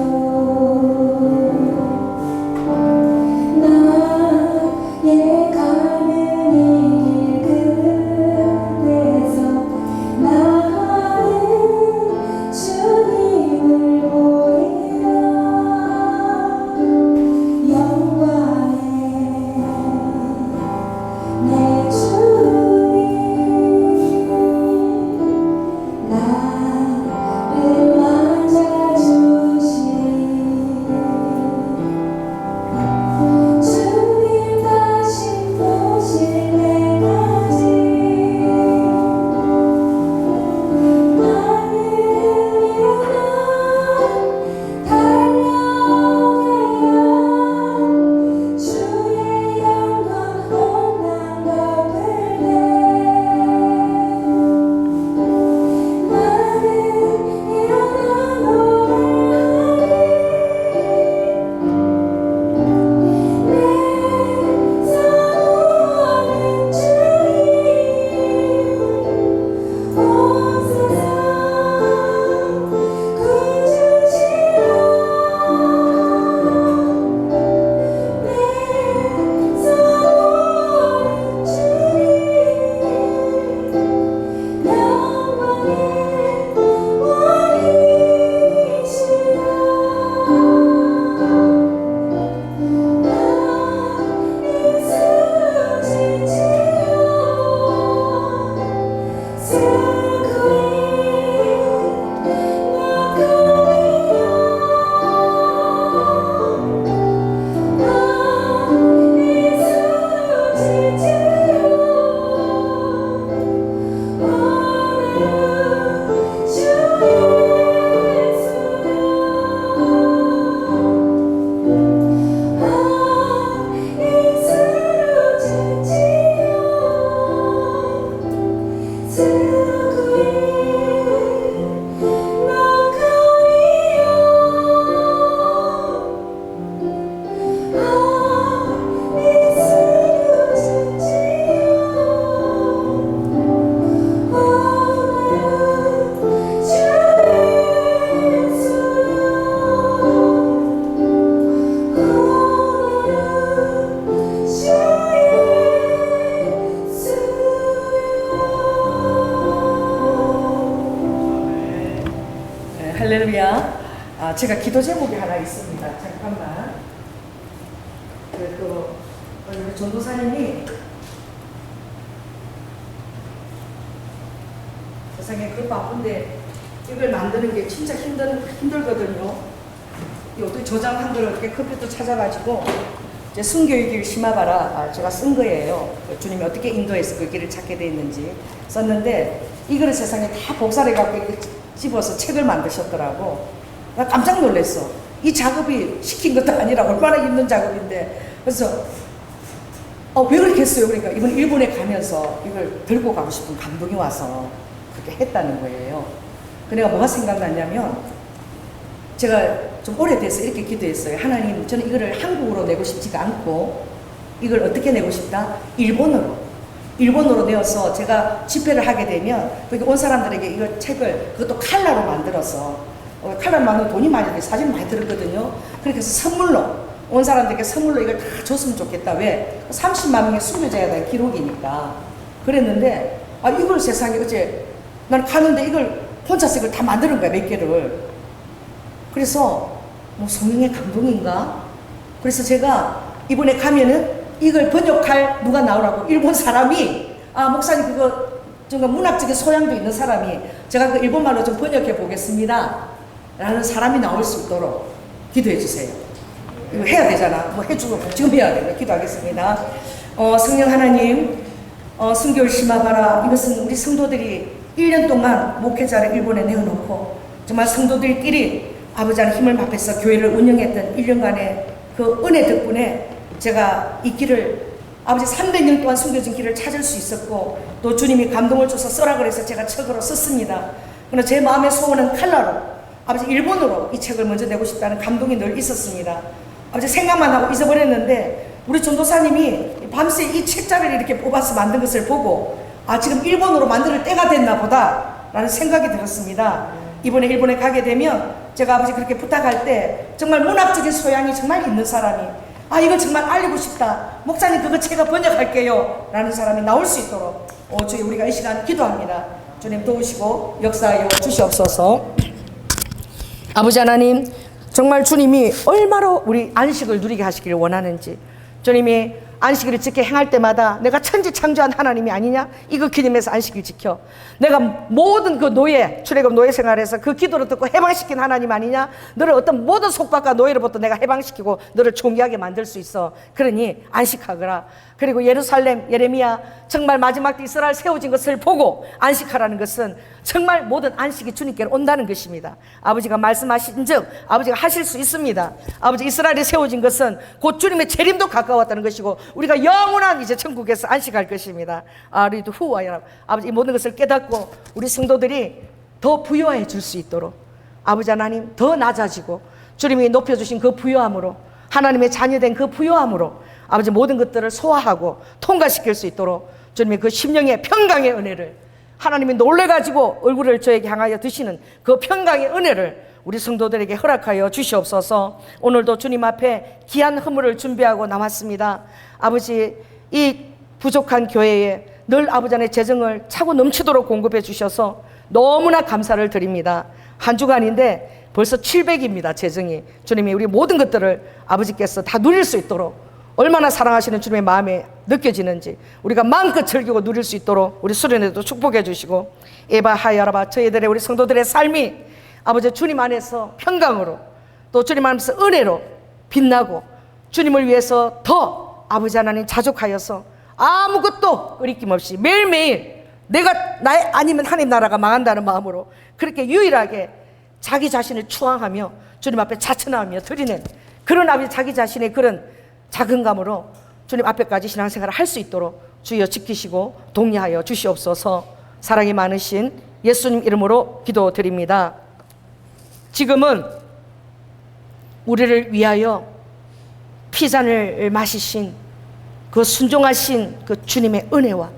나의 가는 이 길 끝에서 나는 주님을 보리라. 영광의 내 주님 나를 만져주시니 주님 다시 오실 때까지 나는 일어나 달려가야 주의 영광 온난 덮을 때 나는 일어나 노래하리. 내 사모하는 주님 온 세상 구주시라. 내 사모하는 주님 영광의 왕이시라. 할렐루야. 제가 기도 제목이 하나 있습니다. 잠깐만. 우리 전도사님이 세상에 그 바쁜데 이걸 만드는 게 진짜 힘들거든요. 이 어떻게 저장한 걸 어떻게 컴퓨터 찾아가지고 이제 순교의 길 심화봐라 제가 쓴 거예요. 주님이 어떻게 인도해서 그 길을 찾게 돼 있는지 썼는데 이거를 세상에 다 복사해갖고 이렇게 집어서 책을 만드셨더라고. 나 깜짝 놀랐어. 이 작업이 시킨 것도 아니라 얼마나 힘든 작업인데. 그래서 왜 그렇게 했어요? 그러니까 이번 일본에 가면서 이걸 들고 가고 싶은 감동이 와서 그렇게 했다는 거예요. 내가 뭐가 생각났냐면 제가 좀 오래돼서 이렇게 기도했어요. 하나님, 저는 이거를 한국어로 내고 싶지가 않고 이걸 어떻게 내고 싶다? 일본어로 내어서 제가 집회를 하게 되면 거기 온 사람들에게 이거 책을 그것도 칼라로 만들어서 칼라로 만들면 돈이 많이 들어요. 사진 많이 들었거든요. 그렇게 해서 선물로 온 사람들에게 선물로 이걸 다 줬으면 좋겠다. 왜? 30만 명의 순교자에 대한 기록이니까. 그랬는데 이걸 세상에 어제 난 가는데 이걸 혼자서 이걸 다 만드는 거야. 몇 개를. 그래서 뭐 성령의 감동인가? 그래서 제가 이번에 가면은 이걸 번역할 누가 나오라고 일본 사람이 목사님 그거 좀 문학적인 소양도 있는 사람이 제가 그 일본말로 좀 번역해 보겠습니다 라는 사람이 나올 수 있도록 기도해 주세요. 이거 해야 되잖아. 뭐 해주고 지금 해야 돼요. 기도하겠습니다. 성령 하나님, 순교를 심화봐라. 이것은 우리 성도들이 1년 동안 목회자를 일본에 내어놓고 정말 성도들끼리 아버지 하나님 힘을 합해서 교회를 운영했던 1년간의 그 은혜 덕분에 제가 이 길을 아버지 300년 동안 숨겨진 길을 찾을 수 있었고 또 주님이 감동을 줘서 써라 그래서 제가 책으로 썼습니다. 그러나 제 마음의 소원은 칼라로 아버지 일본어로 이 책을 먼저 내고 싶다는 감동이 늘 있었습니다. 아버지 생각만 하고 잊어버렸는데 우리 전도사님이 밤새 이 책자를 이렇게 뽑아서 만든 것을 보고 아 지금 일본어로 만들 때가 됐나 보다 라는 생각이 들었습니다. 이번에 일본에 가게 되면 제가 아버지 그렇게 부탁할 때 정말 문학적인 소양이 정말 있는 사람이 아 이거 정말 알리고 싶다 목사님 그거 제가 번역할게요 라는 사람이 나올 수 있도록 주의 우리가 이 시간 기도합니다. 주님 도우시고 역사하여 주시옵소서. 아버지 하나님 정말 주님이 얼마나 우리 안식을 누리게 하시기를 원하는지 주님이 안식일을 지켜 행할 때마다 내가 천지창조한 하나님이 아니냐 이거 기념해서 안식일 지켜 내가 모든 그 노예 출애굽 노예 생활에서 그 기도를 듣고 해방시킨 하나님 아니냐 너를 어떤 모든 속박과 노예로부터 내가 해방시키고 너를 존귀하게 만들 수 있어 그러니 안식하거라. 그리고 예루살렘 예레미야 정말 마지막 때 이스라엘 세워진 것을 보고 안식하라는 것은 정말 모든 안식이 주님께로 온다는 것입니다. 아버지가 말씀하신 즉 아버지가 하실 수 있습니다. 아버지 이스라엘이 세워진 것은 곧 주님의 재림도 가까웠다는 것이고 우리가 영원한 이제 천국에서 안식할 것입니다. 아리도 후와야 아버지 이 모든 것을 깨닫고 우리 성도들이 더 부여해 줄 수 있도록 아버지 하나님 더 낮아지고 주님이 높여주신 그 부여함으로 하나님의 자녀된 그 부여함으로 아버지 모든 것들을 소화하고 통과시킬 수 있도록 주님의 그 심령의 평강의 은혜를 하나님이 놀래가지고 얼굴을 저에게 향하여 드시는 그 평강의 은혜를 우리 성도들에게 허락하여 주시옵소서. 오늘도 주님 앞에 귀한 허물을 준비하고 나왔습니다. 아버지 이 부족한 교회에 늘 아버지 안에 재정을 차고 넘치도록 공급해 주셔서 너무나 감사를 드립니다. 한 주간인데 벌써 700입니다 재정이. 주님이 우리 모든 것들을 아버지께서 다 누릴 수 있도록 얼마나 사랑하시는 주님의 마음에 느껴지는지 우리가 마음껏 즐기고 누릴 수 있도록 우리 수련회도 축복해 주시고 에바 하야라바 저희들의 우리 성도들의 삶이 아버지 주님 안에서 평강으로 또 주님 안에서 은혜로 빛나고 주님을 위해서 더 아버지 하나님 자족하여서 아무것도 끄리낌 없이 매일매일 내가 나의 아니면 하나님 나라가 망한다는 마음으로 그렇게 유일하게 자기 자신을 추앙하며 주님 앞에 자천하며 드리는 그런 아버지 자기 자신의 그런 작은 감으로 주님 앞에까지 신앙생활을 할 수 있도록 주여 지키시고 독려하여 주시옵소서. 사랑이 많으신 예수님 이름으로 기도드립니다. 지금은 우리를 위하여 피잔을 마시신 그 순종하신 그 주님의 은혜와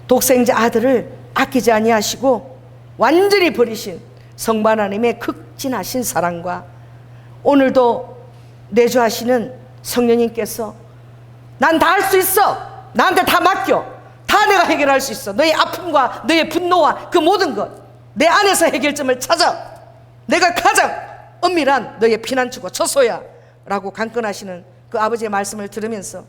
독생자 아들을 아끼지 아니하시고 완전히 버리신 성부 하나님의 극진하신 사랑과 오늘도 내주하시는 성령님께서 난 다 할 수 있어 나한테 다 맡겨 다 내가 해결할 수 있어 너의 아픔과 너의 분노와 그 모든 것 내 안에서 해결점을 찾아 내가 가장 은밀한 너의 피난처고 처소야 라고 강권하시는 그 아버지의 말씀을 들으면서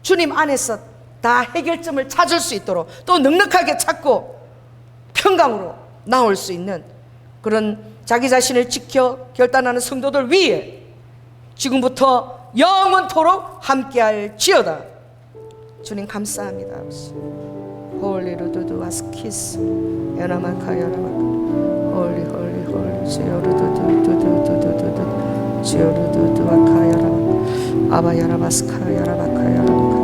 주님 안에서 다 해결점을 찾을 수 있도록 또 넉넉하게 찾고 평강으로 나올 수 있는 그런 자기 자신을 지켜 결단하는 성도들 위에 지금부터 영원토록 함께할 지어다. 주님 감사합니다. 홀리루두두 아스키스 야나마카야라마 홀리 홀리 홀리 지오루두두두두두두두 지오루두두 아카야라마 아바야라바스카야라바카야라마